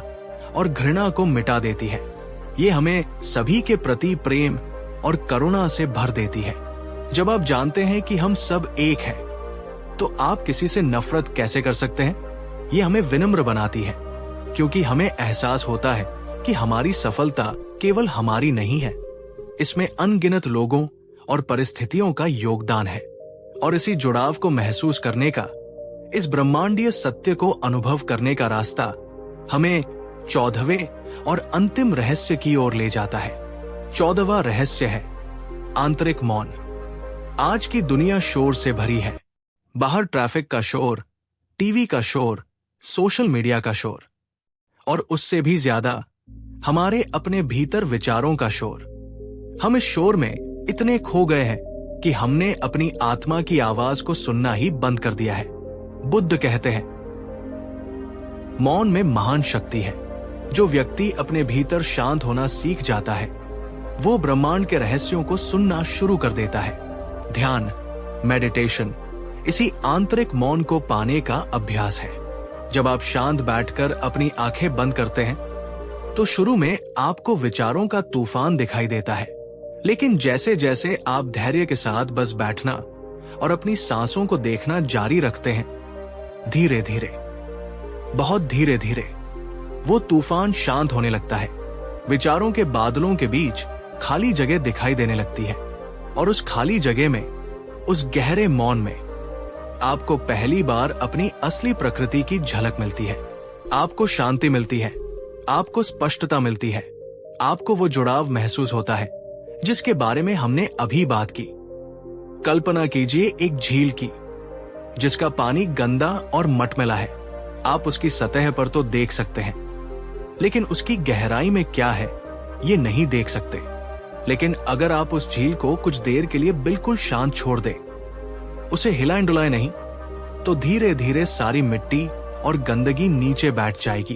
और घृणा को मिटा देती है। ये हमें सभी के प्रति प्रेम और करुणा से भर देती है। जब आप जानते हैं कि हम सब एक हैं, तो आप किसी से नफरत कैसे कर सकते हैं? ये हमें विनम्र बनाती है, क्योंकि हमें एहसास होता है कि हमारी सफलता केवल हमारी नहीं है, इसमें अनगिनत लोगों और परिस्थितियों का योगदान है। और इसी जुड़ाव को महसूस करने का, इस ब्रह्मांडीय सत्य को अनुभव करने का रास्ता हमें 14वें और अंतिम रहस्य की ओर ले जाता है। 14वां रहस्य है आंतरिक मौन। आज की दुनिया शोर से भरी है। बाहर ट्रैफिक का शोर, टीवी का शोर, सोशल मीडिया का शोर, और उससे भी ज्यादा हमारे अपने भीतर विचारों का शोर। हम इस शोर में इतने खो गए हैं कि हमने अपनी आत्मा की आवाज को सुनना ही बंद कर दिया है। बुद्ध कहते हैं, मौन में महान शक्ति है। जो व्यक्ति अपने भीतर शांत होना सीख जाता है, वो ब्रह्मांड के रहस्यों को सुनना शुरू कर देता है। ध्यान, मेडिटेशन, इसी आंतरिक मौन को पाने का अभ्यास है। जब आप शांत बैठकर अपनी आंखें बंद करते हैं, तो शुरू में आपको विचारों का तूफान दिखाई देता है, लेकिन जैसे जैसे आप धैर्य के साथ बस बैठना और अपनी सांसों को देखना जारी रखते हैं, धीरे धीरे, बहुत धीरे धीरे वो तूफान शांत होने लगता है। विचारों के बादलों के बीच खाली जगह दिखाई देने लगती है, और उस खाली जगह में, उस गहरे मौन में आपको पहली बार अपनी असली प्रकृति की झलक मिलती है। आपको शांति मिलती है, आपको स्पष्टता मिलती है, आपको वो जुड़ाव महसूस होता है जिसके बारे में हमने अभी बात की। कल्पना कीजिए एक झील की, जिसका पानी गंदा और मटमैला है। आप उसकी सतह पर तो देख सकते हैं, लेकिन उसकी गहराई में क्या है ये नहीं देख सकते। लेकिन अगर आप उस झील को कुछ देर के लिए बिल्कुल शांत छोड़ दें, उसे हिलाए डुलाए नहीं, तो धीरे धीरे सारी मिट्टी और गंदगी नीचे बैठ जाएगी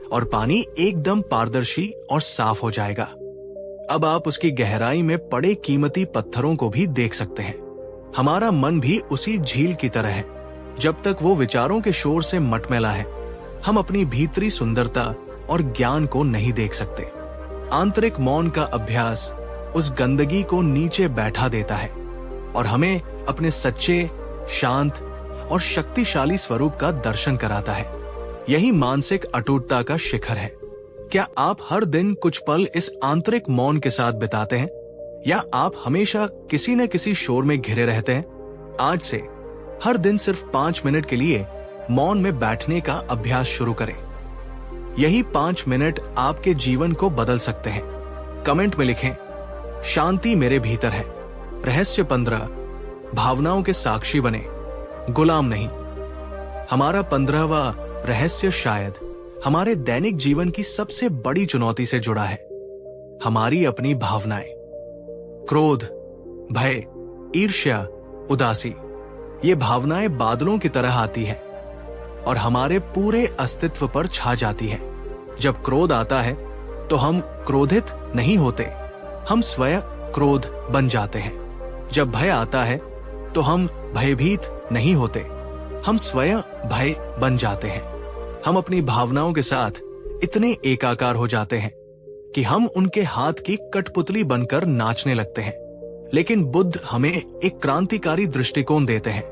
और पानी एकदम पारदर्शी और साफ हो जाएगा। अब आप उसकी गहराई में पड़े कीमती पत्थरों को भी देख सकते हैं। हमारा मन भी उसी झील की तरह है। जब तक वो विचारों के शोर से मटमैला है, हम अपनी भीतरी सुंदरता और ज्ञान को नहीं देख सकते। आंतरिक मौन का अभ्यास उस गंदगी को नीचे बैठा देता है और हमें अपने सच्चे, शांत और शक्तिशाली स्वरूप का दर्शन कराता है। यही मानसिक अटूटता का शिखर है। क्या आप हर दिन कुछ पल इस आंतरिक मौन के साथ बिताते हैं, या आप हमेशा किसी न किसी शोर में घिरे रहते हैं? आज से हर दिन सिर्फ 5 मिनट के लिए मौन में बैठने का अभ्यास शुरू करें। यही 5 मिनट आपके जीवन को बदल सकते हैं। कमेंट में लिखें, शांति मेरे भीतर है। रहस्य 15, भावनाओं के साक्षी बने, गुलाम नहीं। हमारा 15वां रहस्य शायद हमारे दैनिक जीवन की सबसे बड़ी चुनौती से जुड़ा है। हमारी अपनी भावनाएं, क्रोध, भय, ईर्ष्या, उदासी, ये भावनाएं बादलों की तरह आती हैं और हमारे पूरे अस्तित्व पर छा जाती है। जब क्रोध आता है तो हम क्रोधित नहीं होते, हम स्वयं क्रोध बन जाते हैं। जब भय आता है तो हम भयभीत नहीं होते, हम स्वयं भय बन जाते हैं। हम अपनी भावनाओं के साथ इतने एकाकार हो जाते हैं कि हम उनके हाथ की कठपुतली बनकर नाचने लगते हैं। लेकिन बुद्ध हमें एक क्रांतिकारी दृष्टिकोण देते हैं।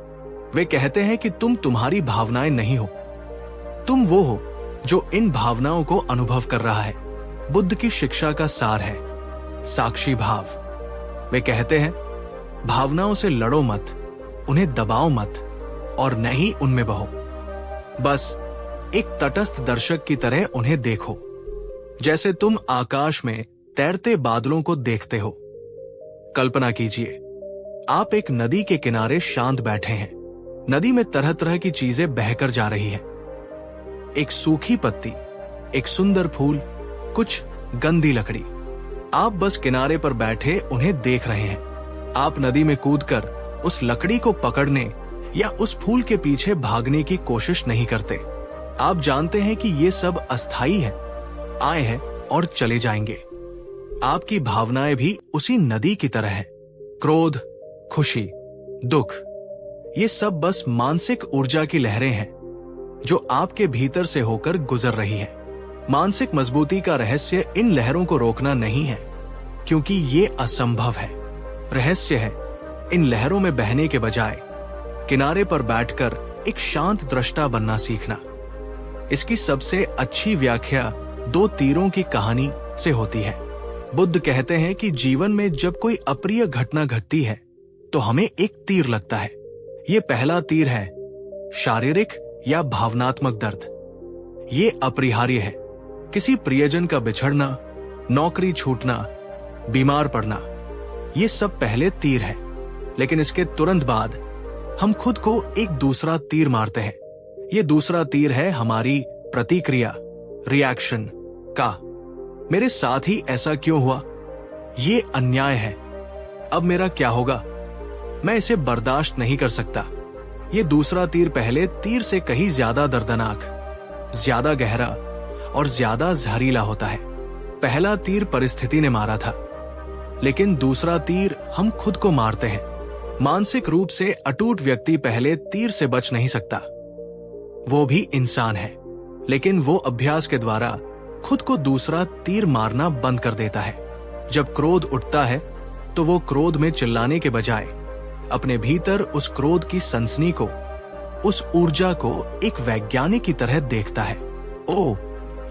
वे कहते हैं कि तुम तुम्हारी भावनाएं नहीं हो, तुम वो हो जो इन भावनाओं को अनुभव कर रहा है। बुद्ध की शिक्षा का सार है साक्षी भाव। वे कहते हैं भावनाओं से लड़ो मत, उन्हें दबाओ मत और न ही उनमें बहो। बस एक तटस्थ दर्शक की तरह उन्हें देखो, जैसे तुम आकाश में तैरते बादलों को देखते हो। कल्पना कीजिए, आप एक नदी के किनारे शांत बैठे हैं। नदी में तरह तरह की चीजें बहकर जा रही हैं। एक सूखी पत्ती, एक सुंदर फूल, कुछ गंदी लकड़ी। आप बस किनारे पर बैठे उन्हें देख रहे हैं। आप नदी में कूदकर उस लकड़ी को पकड़ने या उस फूल के पीछे भागने की कोशिश नहीं करते। आप जानते हैं कि ये सब अस्थायी है, आए हैं और चले जाएंगे। आपकी भावनाएं भी उसी नदी की तरह है। क्रोध, खुशी, दुख, ये सब बस मानसिक ऊर्जा की लहरें हैं जो आपके भीतर से होकर गुजर रही है। मानसिक मजबूती का रहस्य इन लहरों को रोकना नहीं है, क्योंकि ये असंभव है। रहस्य है इन लहरों में बहने के बजाय किनारे पर बैठकर एक शांत दृष्टा बनना सीखना। इसकी सबसे अच्छी व्याख्या दो तीरों की कहानी से होती है। बुद्ध कहते हैं कि जीवन में जब कोई अप्रिय घटना घटती है तो हमें एक तीर लगता है। ये पहला तीर है शारीरिक या भावनात्मक दर्द। ये अपरिहार्य है। किसी प्रियजन का बिछड़ना, नौकरी छूटना, बीमार पड़ना, ये सब पहले तीर है। लेकिन इसके तुरंत बाद हम खुद को एक दूसरा तीर मारते हैं। ये दूसरा तीर है हमारी प्रतिक्रिया, रिएक्शन का। मेरे साथ ही ऐसा क्यों हुआ? ये अन्याय है। अब मेरा क्या होगा? मैं इसे बर्दाश्त नहीं कर सकता। ये दूसरा तीर पहले तीर से कहीं ज्यादा दर्दनाक, ज्यादा गहरा और ज्यादा जहरीला होता है। पहला तीर परिस्थिति ने मारा था, लेकिन दूसरा तीर हम खुद को मारते हैं। मानसिक रूप से अटूट व्यक्ति पहले तीर से बच नहीं सकता। वो भी इंसान है, लेकिन वो अभ्यास के द्वारा खुद को दूसरा तीर मारना बंद कर देता है। जब क्रोध उठता है तो वो क्रोध में चिल्लाने के बजाय अपने भीतर उस क्रोध की सनसनी को, उस ऊर्जा को एक वैज्ञानिक की तरह देखता है। ओह,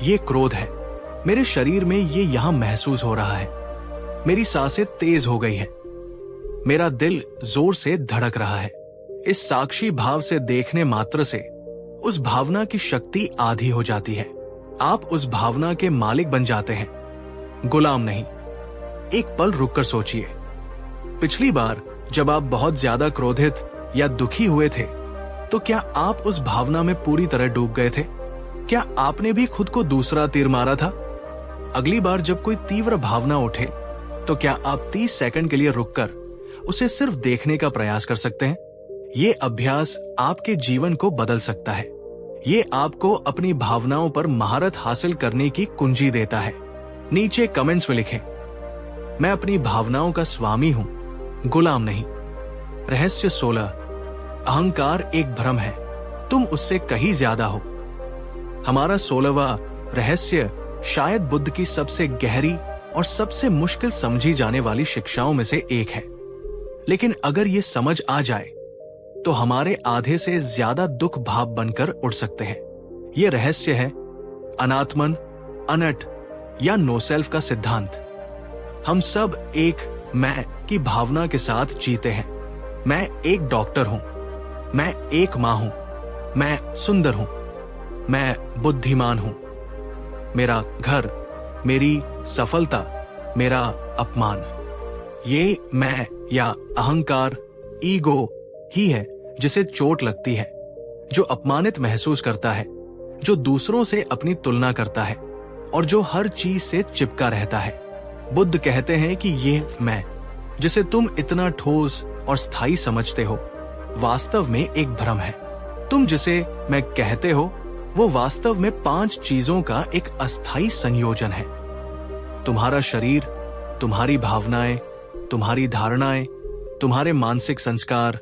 ये क्रोध है। मेरे शरीर में ये यहां महसूस हो रहा है। मेरी सांसें तेज हो गई है। मेरा दिल जोर से धड़क रहा है। इस साक्षी भाव से देखने मात्र से उस भावना की शक्ति आधी हो जाती है। आप उस भावना के मालिक बन जाते हैं, गुलाम नहीं। एक पल रुककर सोचिए, पिछली बार जब आप बहुत ज्यादा क्रोधित या दुखी हुए थे तो क्या आप उस भावना में पूरी तरह डूब गए थे? क्या आपने भी खुद को दूसरा तीर मारा था? अगली बार जब कोई तीव्र भावना उठे तो क्या आप 30 सेकंड के लिए रुककर उसे सिर्फ देखने का प्रयास कर सकते हैं? ये अभ्यास आपके जीवन को बदल सकता है। ये आपको अपनी भावनाओं पर महारत हासिल करने की कुंजी देता है। नीचे कमेंट्स में लिखें, मैं अपनी भावनाओं का स्वामी हूं, गुलाम नहीं। रहस्य 16, अहंकार एक भ्रम है, तुम उससे कहीं ज्यादा हो। हमारा 16वां रहस्य शायद बुद्ध की सबसे गहरी और सबसे मुश्किल समझी जाने वाली शिक्षाओं में से एक है। लेकिन अगर ये समझ आ जाए तो हमारे आधे से ज्यादा दुख भाव बनकर उड़ सकते हैं। ये रहस्य है अनात्मन, अनट या नो सेल्फ का सिद्धांत। हम सब एक मैं की भावना के साथ जीते हैं। मैं एक डॉक्टर हूं, मैं एक मां हूं, मैं सुंदर हूं, मैं बुद्धिमान हूं, मेरा घर, मेरी सफलता, मेरा अपमान। ये मैं या अहंकार, ईगो ही है जिसे चोट लगती है, जो अपमानित महसूस करता है, जो दूसरों से अपनी तुलना करता है और जो हर चीज से चिपका रहता है। बुद्ध कहते हैं कि ये मैं, जिसे तुम इतना ठोस और स्थायी समझते हो, वास्तव में एक भ्रम है। तुम जिसे मैं कहते हो वो वास्तव में 5 चीजों का एक अस्थायी संयोजन है। तुम्हारा शरीर, तुम्हारी भावनाएं, तुम्हारी धारणाएं, तुम्हारे मानसिक संस्कार,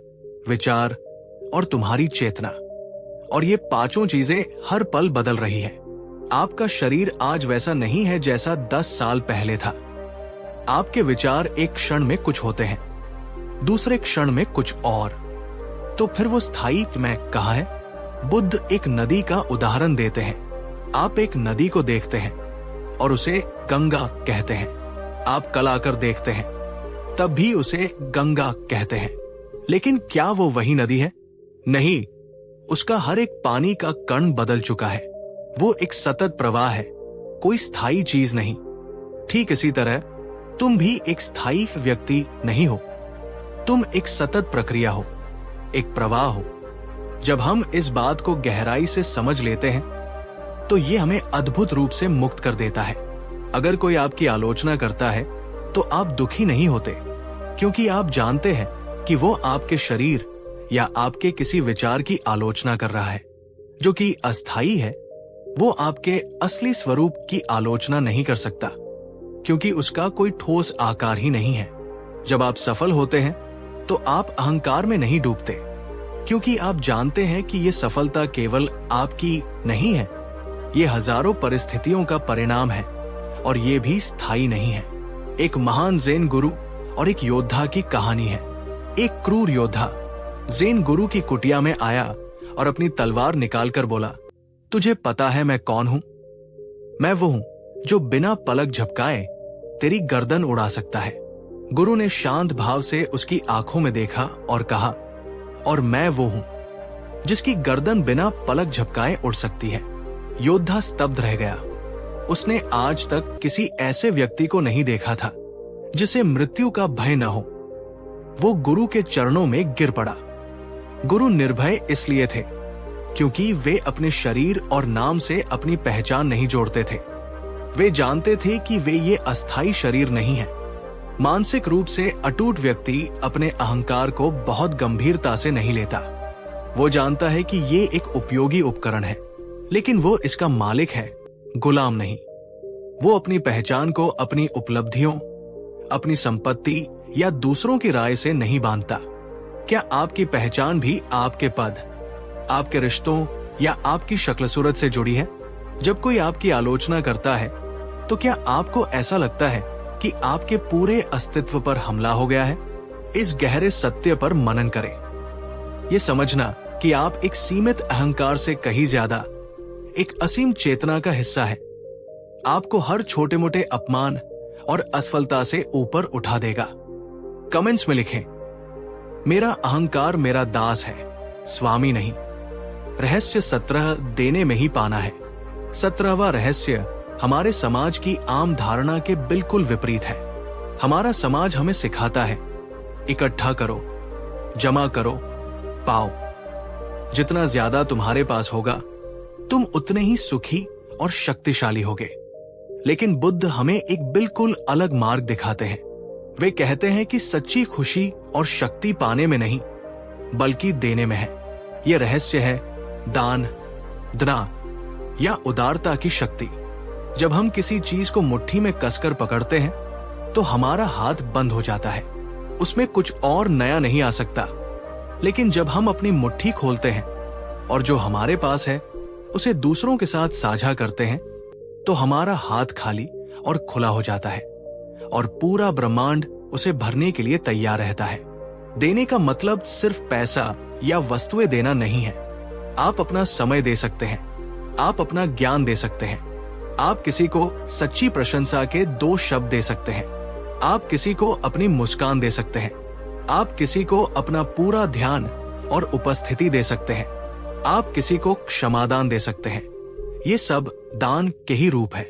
विचार, और तुम्हारी चेतना। और ये पांचों चीजें हर पल बदल रही हैं। आपका शरीर आज वैसा नहीं है जैसा 10 साल पहले था। आपके विचार एक क्षण में कुछ होते हैं, दूसरे क्षण में कुछ और। तो फिर वो स्थायी मैं कहाँ है? बुद्ध एक नदी का उदाहरण देते हैं। आप एक नदी को देखते हैं और उसे गंगा कहते हैं। आप कल आकर देखते हैं, तब भी उसे गंगा कहते हैं। लेकिन क्या वो वही नदी है? नहीं, उसका हर एक पानी का कण बदल चुका है। वो एक सतत प्रवाह है, कोई स्थायी चीज नहीं। ठीक इसी तरह तुम भी एक स्थायी व्यक्ति नहीं हो। तुम एक सतत प्रक्रिया हो, एक प्रवाह हो। जब हम इस बात को गहराई से समझ लेते हैं तो ये हमें अद्भुत रूप से मुक्त कर देता है। अगर कोई आपकी आलोचना करता है तो आप दुखी नहीं होते, क्योंकि आप जानते हैं कि वो आपके शरीर या आपके किसी विचार की आलोचना कर रहा है, जो कि अस्थायी है। वो आपके असली स्वरूप की आलोचना नहीं कर सकता, क्योंकि उसका कोई ठोस आकार ही नहीं है। जब आप सफल होते हैं तो आप अहंकार में नहीं डूबते, क्योंकि आप जानते हैं कि ये सफलता केवल आपकी नहीं है, ये हजारों परिस्थितियों का परिणाम है और ये भी स्थायी नहीं है। एक महान ज़ेन गुरु और एक योद्धा की कहानी है। एक क्रूर योद्धा ज़ेन गुरु की कुटिया में आया और अपनी तलवार निकालकर बोला, तुझे पता है मैं कौन हूं? मैं वो हूं जो बिना पलक झपकाए तेरी गर्दन उड़ा सकता है। गुरु ने शांत भाव से उसकी आंखों में देखा और कहा, और मैं वो हूं जिसकी गर्दन बिना पलक झपकाए उड़ सकती है। योद्धा स्तब्ध रह गया। उसने आज तक किसी ऐसे व्यक्ति को नहीं देखा था जिसे मृत्यु का भय न हो। वो गुरु के चरणों में गिर पड़ा। गुरु निर्भय इसलिए थे क्योंकि वे अपने शरीर और नाम से अपनी पहचान नहीं जोड़ते थे। वे जानते थे कि वे ये अस्थायी शरीर नहीं है। मानसिक रूप से अटूट व्यक्ति अपने अहंकार को बहुत गंभीरता से नहीं लेता। वो जानता है कि ये एक उपयोगी उपकरण है, लेकिन वो इसका मालिक है, गुलाम नहीं। वो अपनी पहचान को अपनी उपलब्धियों, अपनी संपत्ति या दूसरों की राय से नहीं बांधता। क्या आपकी पहचान भी आपके पद, आपके रिश्तों या आपकी शक्ल सूरत से जुड़ी है? जब कोई आपकी आलोचना करता है तो क्या आपको ऐसा लगता है कि आपके पूरे अस्तित्व पर हमला हो गया है? इस गहरे सत्य पर मनन करें। ये समझना कि आप एक सीमित अहंकार से कहीं ज्यादा एक असीम चेतना का हिस्सा है, आपको हर छोटे मोटे अपमान और असफलता से ऊपर उठा देगा। कमेंट्स में लिखें, मेरा अहंकार मेरा दास है, स्वामी नहीं। रहस्य 17 देने में ही पाना है। 17वां रहस्य हमारे समाज की आम धारणा के बिल्कुल विपरीत है। हमारा समाज हमें सिखाता है, इकट्ठा करो, जमा करो, पाओ। जितना ज्यादा तुम्हारे पास होगा, तुम उतने ही सुखी और शक्तिशाली होगे। लेकिन बुद्ध हमें एक बिल्कुल अलग मार्ग दिखाते हैं। वे कहते हैं कि सच्ची खुशी और शक्ति पाने में नहीं, बल्कि देने में है। यह रहस्य है दान, दना या उदारता की शक्ति। जब हम किसी चीज को मुट्ठी में कसकर पकड़ते हैं तो हमारा हाथ बंद हो जाता है, उसमें कुछ और नया नहीं आ सकता। लेकिन जब हम अपनी मुट्ठी खोलते हैं और जो हमारे पास है उसे दूसरों के साथ साझा करते हैं, तो हमारा हाथ खाली और खुला हो जाता है और पूरा ब्रह्मांड उसे भरने के लिए तैयार रहता है। देने का मतलब सिर्फ पैसा या वस्तुएं देना नहीं है। आप अपना समय दे सकते हैं, आप अपना ज्ञान दे सकते हैं, आप किसी को सच्ची प्रशंसा के 2 शब्द दे सकते हैं, आप किसी को अपनी मुस्कान दे सकते हैं, आप किसी को अपना पूरा ध्यान और उपस्थिति दे सकते हैं, आप किसी को क्षमादान दे सकते हैं। ये सब दान के ही रूप है।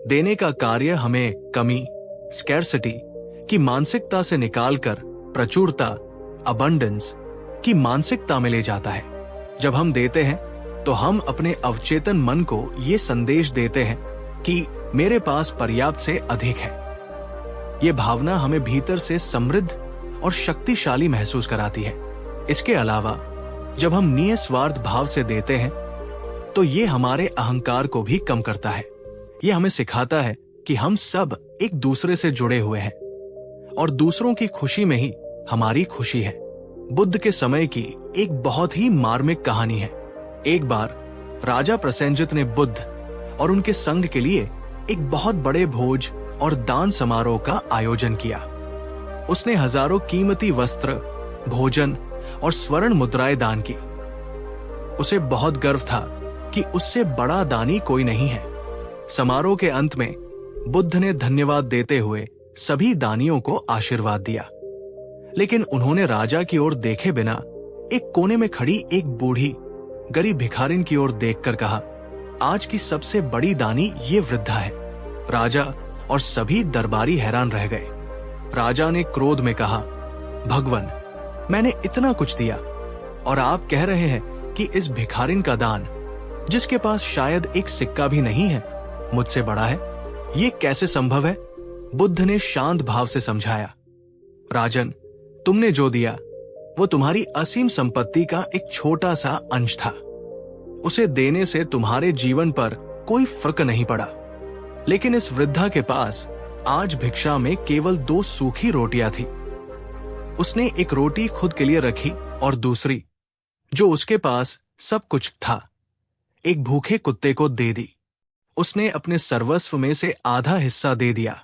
देने का कार्य हमें कमी, स्कैर्सिटी की मानसिकता से निकालकर प्रचुरता, अबंडेंस की मानसिकता में ले जाता है। जब हम देते हैं तो हम अपने अवचेतन मन को ये संदेश देते हैं कि मेरे पास पर्याप्त से अधिक है। ये भावना हमें भीतर से समृद्ध और शक्तिशाली महसूस कराती है। इसके अलावा जब हम निस्वार्थ भाव से देते हैं तो ये हमारे अहंकार को भी कम करता है। ये हमें सिखाता है कि हम सब एक दूसरे से जुड़े हुए हैं और दूसरों की खुशी में ही हमारी खुशी है। बुद्ध के समय की एक बहुत ही मार्मिक कहानी है। एक बार राजा प्रसेनजित ने बुद्ध और उनके संघ के लिए एक बहुत बड़े भोज और दान समारोह का आयोजन किया। उसने हजारों कीमती वस्त्र, भोजन और स्वर्ण मुद्राएं दान की। उसे बहुत गर्व था कि उससे बड़ा दानी कोई नहीं है। समारोह के अंत में बुद्ध ने धन्यवाद देते हुए सभी दानियों को आशीर्वाद दिया, लेकिन उन्होंने राजा की ओर देखे बिना एक कोने में खड़ी एक बूढ़ी गरीब भिखारिन की ओर देखकर कहा, आज की सबसे बड़ी दानी ये वृद्धा है। राजा और सभी दरबारी हैरान रह गए। राजा ने क्रोध में कहा, भगवन, मैंने इतना कुछ दिया और आप कह रहे हैं कि इस भिखारिन का दान, जिसके पास शायद एक सिक्का भी नहीं है, मुझसे बड़ा है। ये कैसे संभव है? बुद्ध ने शांत भाव से समझाया, राजन, तुमने जो दिया वो तुम्हारी असीम संपत्ति का एक छोटा सा अंश था। उसे देने से तुम्हारे जीवन पर कोई फर्क नहीं पड़ा। लेकिन इस वृद्धा के पास आज भिक्षा में केवल 2 सूखी रोटियां थी। उसने एक रोटी खुद के लिए रखी और दूसरी, जो उसके पास सब कुछ था, एक भूखे कुत्ते को दे दी। उसने अपने सर्वस्व में से आधा हिस्सा दे दिया,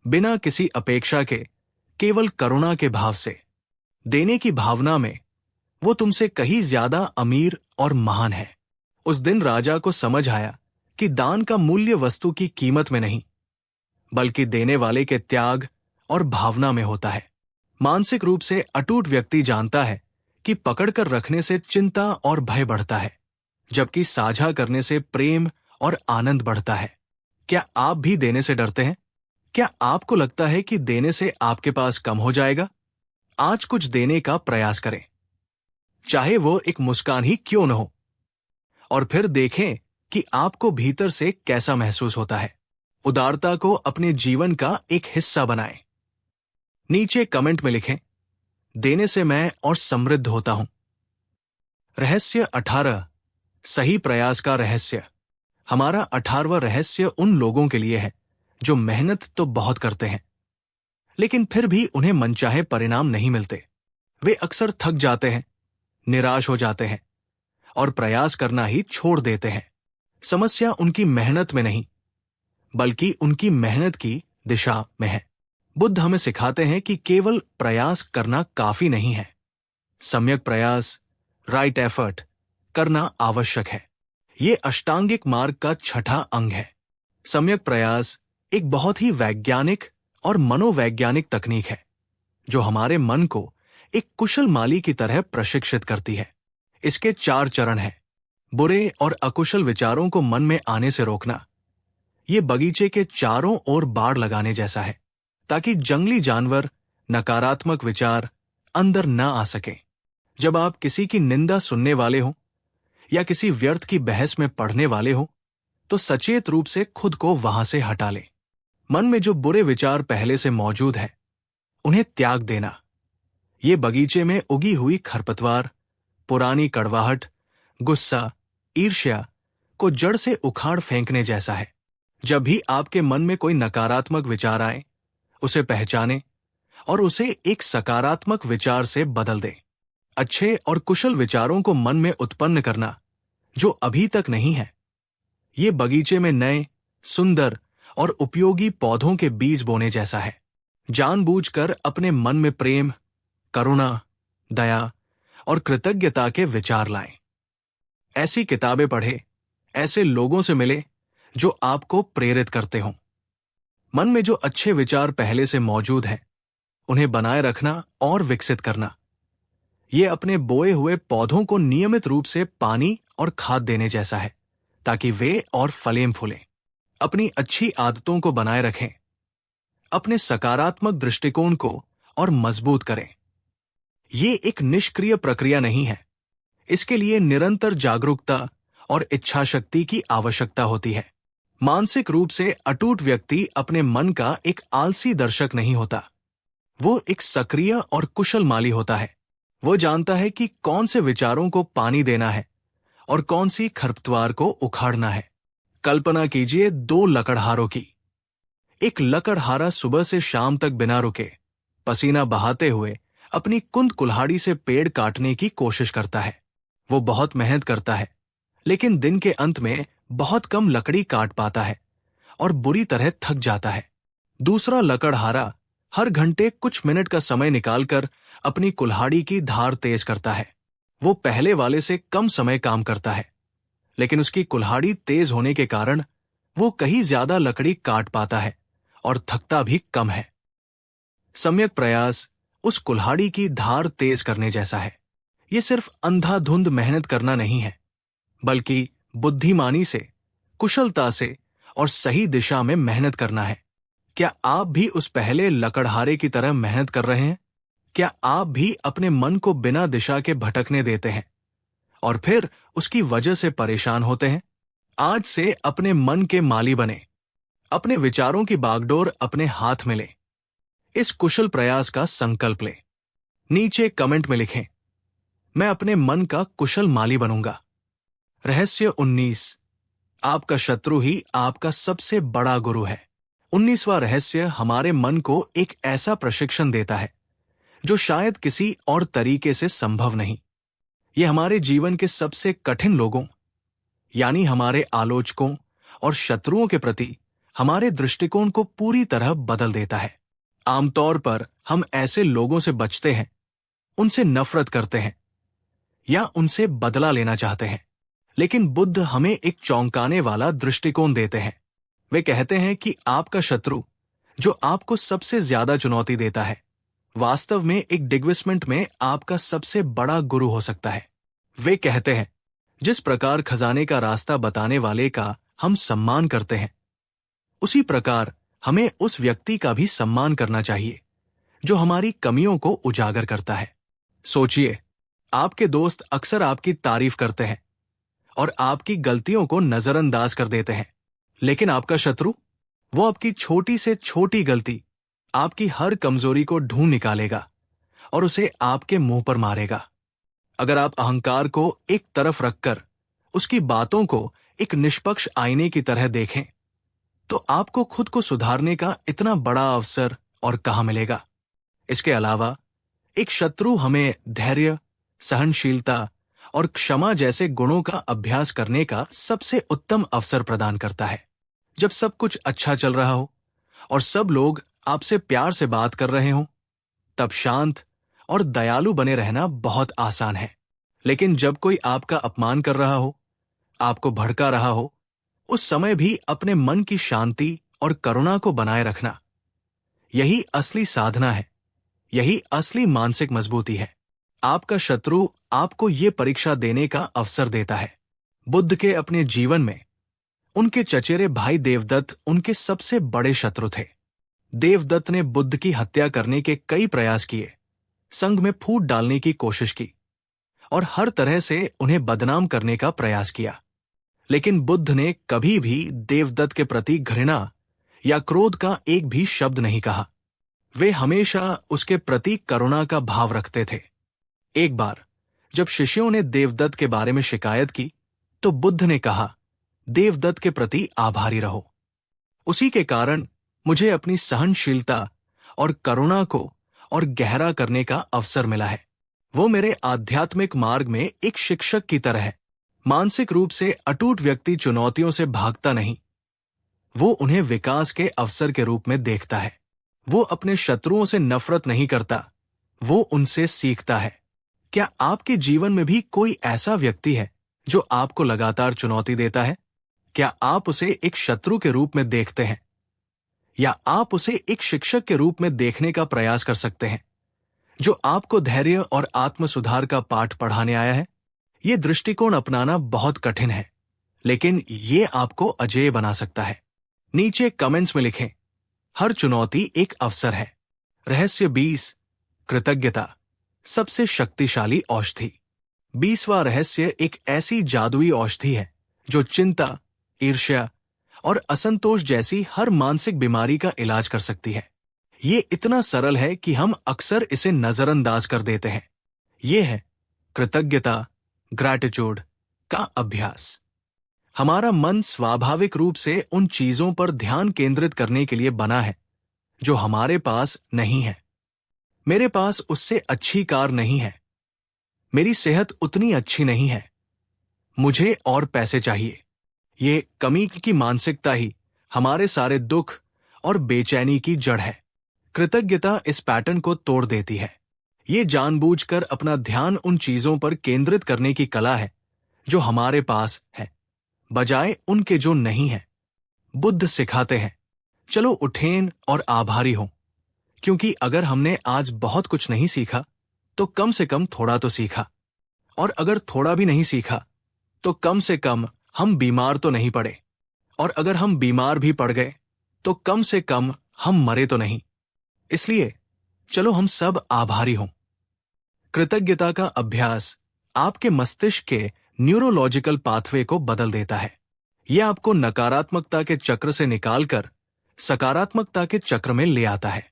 बिना किसी अपेक्षा के, केवल करुणा के भाव से। देने की भावना में वो तुमसे कहीं ज्यादा अमीर और महान है। उस दिन राजा को समझ आया कि दान का मूल्य वस्तु की कीमत में नहीं, बल्कि देने वाले के त्याग और भावना में होता है। मानसिक रूप से अटूट व्यक्ति जानता है कि पकड़कर रखने से चिंता और भय बढ़ता है, जबकि साझा करने से प्रेम और आनंद बढ़ता है। क्या आप भी देने से डरते हैं? क्या आपको लगता है कि देने से आपके पास कम हो जाएगा? आज कुछ देने का प्रयास करें, चाहे वो एक मुस्कान ही क्यों न हो, और फिर देखें कि आपको भीतर से कैसा महसूस होता है। उदारता को अपने जीवन का एक हिस्सा बनाएं। नीचे कमेंट में लिखें, देने से मैं और समृद्ध होता हूं। रहस्य 18, सही प्रयास का रहस्य। हमारा 18वां रहस्य उन लोगों के लिए है जो मेहनत तो बहुत करते हैं, लेकिन फिर भी उन्हें मनचाहे परिणाम नहीं मिलते। वे अक्सर थक जाते हैं, निराश हो जाते हैं और प्रयास करना ही छोड़ देते हैं। समस्या उनकी मेहनत में नहीं, बल्कि उनकी मेहनत की दिशा में है। बुद्ध हमें सिखाते हैं कि केवल प्रयास करना काफी नहीं है। सम्यक प्रयास, राइट एफर्ट करना आवश्यक है। ये अष्टांगिक मार्ग का 6ठा अंग है। सम्यक प्रयास एक बहुत ही वैज्ञानिक और मनोवैज्ञानिक तकनीक है, जो हमारे मन को एक कुशल माली की तरह प्रशिक्षित करती है। इसके 4 चरण हैं। बुरे और अकुशल विचारों को मन में आने से रोकना। ये बगीचे के चारों ओर बाड़ लगाने जैसा है, ताकि जंगली जानवर, नकारात्मक विचार अंदर न आ सके। जब आप किसी की निंदा सुनने वाले हो या किसी व्यर्थ की बहस में पढ़ने वाले हो, तो सचेत रूप से खुद को वहां से हटा लें। मन में जो बुरे विचार पहले से मौजूद है, उन्हें त्याग देना। ये बगीचे में उगी हुई खरपतवार, पुरानी कड़वाहट, गुस्सा, ईर्ष्या को जड़ से उखाड़ फेंकने जैसा है। जब भी आपके मन में कोई नकारात्मक विचार आए, उसे पहचानें और उसे एक सकारात्मक विचार से बदल दें। अच्छे और कुशल विचारों को मन में उत्पन्न करना, जो अभी तक नहीं है, ये बगीचे में नए, सुंदर और उपयोगी पौधों के बीज बोने जैसा है। जानबूझकर अपने मन में प्रेम, करुणा, दया और कृतज्ञता के विचार लाएं। ऐसी किताबें पढ़ें, ऐसे लोगों से मिले जो आपको प्रेरित करते हों। मन में जो अच्छे विचार पहले से मौजूद हैं, उन्हें बनाए रखना और विकसित करना। ये अपने बोए हुए पौधों को नियमित रूप से पानी और खाद देने जैसा है, ताकि वे और फलें फूलें। अपनी अच्छी आदतों को बनाए रखें, अपने सकारात्मक दृष्टिकोण को और मजबूत करें। ये एक निष्क्रिय प्रक्रिया नहीं है। इसके लिए निरंतर जागरूकता और इच्छा शक्ति की आवश्यकता होती है। मानसिक रूप से अटूट व्यक्ति अपने मन का एक आलसी दर्शक नहीं होता। वो एक सक्रिय और कुशल माली होता है। वो जानता है कि कौन से विचारों को पानी देना है और कौन सी खरपतवार को उखाड़ना है। कल्पना कीजिए 2 लकड़हारों की। एक लकड़हारा सुबह से शाम तक बिना रुके, पसीना बहाते हुए अपनी कुंद कुल्हाड़ी से पेड़ काटने की कोशिश करता है। वो बहुत मेहनत करता है, लेकिन दिन के अंत में बहुत कम लकड़ी काट पाता है और बुरी तरह थक जाता है। दूसरा लकड़हारा हर घंटे कुछ मिनट का समय निकालकर अपनी कुल्हाड़ी की धार तेज करता है। वो पहले वाले से कम समय काम करता है, लेकिन उसकी कुल्हाड़ी तेज होने के कारण वो कहीं ज्यादा लकड़ी काट पाता है और थकता भी कम है। सम्यक प्रयास उस कुल्हाड़ी की धार तेज करने जैसा है। ये सिर्फ अंधाधुंध मेहनत करना नहीं है, बल्कि बुद्धिमानी से, कुशलता से और सही दिशा में मेहनत करना है। क्या आप भी उस पहले लकड़हारे की तरह मेहनत कर रहे हैं? क्या आप भी अपने मन को बिना दिशा के भटकने देते हैं और फिर उसकी वजह से परेशान होते हैं? आज से अपने मन के माली बने, अपने विचारों की बागडोर अपने हाथ में लें। इस कुशल प्रयास का संकल्प लें। नीचे कमेंट में लिखें, मैं अपने मन का कुशल माली बनूंगा। रहस्य 19, आपका शत्रु ही आपका सबसे बड़ा गुरु है। 19वां रहस्य हमारे मन को एक ऐसा प्रशिक्षण देता है जो शायद किसी और तरीके से संभव नहीं। यह हमारे जीवन के सबसे कठिन लोगों, यानी हमारे आलोचकों और शत्रुओं के प्रति हमारे दृष्टिकोण को पूरी तरह बदल देता है। आमतौर पर हम ऐसे लोगों से बचते हैं, उनसे नफरत करते हैं या उनसे बदला लेना चाहते हैं, लेकिन बुद्ध हमें एक चौंकाने वाला दृष्टिकोण देते हैं। वे कहते हैं कि आपका शत्रु, जो आपको सबसे ज्यादा चुनौती देता है, वास्तव में एक डिग्विसमेंट में आपका सबसे बड़ा गुरु हो सकता है। वे कहते हैं, जिस प्रकार खजाने का रास्ता बताने वाले का हम सम्मान करते हैं, उसी प्रकार हमें उस व्यक्ति का भी सम्मान करना चाहिए जो हमारी कमियों को उजागर करता है। सोचिए, आपके दोस्त अक्सर आपकी तारीफ करते हैं और आपकी गलतियों को नजरअंदाज कर देते हैं, लेकिन आपका शत्रु, वो आपकी छोटी से छोटी गलती, आपकी हर कमजोरी को ढूंढ निकालेगा और उसे आपके मुंह पर मारेगा। अगर आप अहंकार को एक तरफ रखकर उसकी बातों को एक निष्पक्ष आईने की तरह देखें, तो आपको खुद को सुधारने का इतना बड़ा अवसर और कहां मिलेगा। इसके अलावा एक शत्रु हमें धैर्य, सहनशीलता और क्षमा जैसे गुणों का अभ्यास करने का सबसे उत्तम अवसर प्रदान करता है। जब सब कुछ अच्छा चल रहा हो और सब लोग आपसे प्यार से बात कर रहे हों, तब शांत और दयालु बने रहना बहुत आसान है। लेकिन जब कोई आपका अपमान कर रहा हो, आपको भड़का रहा हो, उस समय भी अपने मन की शांति और करुणा को बनाए रखना, यही असली साधना है, यही असली मानसिक मजबूती है। आपका शत्रु आपको ये परीक्षा देने का अवसर देता है। बुद्ध के अपने जीवन में उनके चचेरे भाई देवदत्त उनके सबसे बड़े शत्रु थे। देवदत्त ने बुद्ध की हत्या करने के कई प्रयास किए, संघ में फूट डालने की कोशिश की और हर तरह से उन्हें बदनाम करने का प्रयास किया, लेकिन बुद्ध ने कभी भी देवदत्त के प्रति घृणा या क्रोध का एक भी शब्द नहीं कहा। वे हमेशा उसके प्रति करुणा का भाव रखते थे। एक बार जब शिष्यों ने देवदत्त के बारे में शिकायत की, तो बुद्ध ने कहा, देवदत्त के प्रति आभारी रहो। उसी के कारण मुझे अपनी सहनशीलता और करुणा को और गहरा करने का अवसर मिला है। वो मेरे आध्यात्मिक मार्ग में एक शिक्षक की तरह है। मानसिक रूप से अटूट व्यक्ति चुनौतियों से भागता नहीं, वो उन्हें विकास के अवसर के रूप में देखता है। वो अपने शत्रुओं से नफरत नहीं करता, वो उनसे सीखता है। क्या आपके जीवन में भी कोई ऐसा व्यक्ति है जो आपको लगातार चुनौती देता है? क्या आप उसे एक शत्रु के रूप में देखते हैं, या आप उसे एक शिक्षक के रूप में देखने का प्रयास कर सकते हैं जो आपको धैर्य और आत्म सुधार का पाठ पढ़ाने आया है? ये दृष्टिकोण अपनाना बहुत कठिन है, लेकिन ये आपको अजेय बना सकता है। नीचे कमेंट्स में लिखें, हर चुनौती एक अवसर है। रहस्य 20, कृतज्ञता सबसे शक्तिशाली औषधि। 20वां रहस्य एक ऐसी जादुई औषधि है जो चिंता, ईर्ष्या और असंतोष जैसी हर मानसिक बीमारी का इलाज कर सकती है। ये इतना सरल है कि हम अक्सर इसे नजरअंदाज कर देते हैं। ये है कृतज्ञता, ग्रैटिट्यूड का अभ्यास। हमारा मन स्वाभाविक रूप से उन चीजों पर ध्यान केंद्रित करने के लिए बना है जो हमारे पास नहीं है। मेरे पास उससे अच्छी कार नहीं है। मेरी सेहत उतनी अच्छी नहीं है। मुझे और पैसे चाहिए। ये कमी की मानसिकता ही हमारे सारे दुख और बेचैनी की जड़ है। कृतज्ञता इस पैटर्न को तोड़ देती है। ये जानबूझकर अपना ध्यान उन चीजों पर केंद्रित करने की कला है जो हमारे पास है, बजाय उनके जो नहीं है। बुद्ध सिखाते हैं, चलो उठें और आभारी हों, क्योंकि अगर हमने आज बहुत कुछ नहीं सीखा तो कम से कम थोड़ा तो सीखा, और अगर थोड़ा भी नहीं सीखा तो कम से कम हम बीमार तो नहीं पड़े, और अगर हम बीमार भी पड़ गए तो कम से कम हम मरे तो नहीं। इसलिए चलो हम सब आभारी हों। कृतज्ञता का अभ्यास आपके मस्तिष्क के न्यूरोलॉजिकल पाथवे को बदल देता है। यह आपको नकारात्मकता के चक्र से निकालकर सकारात्मकता के चक्र में ले आता है।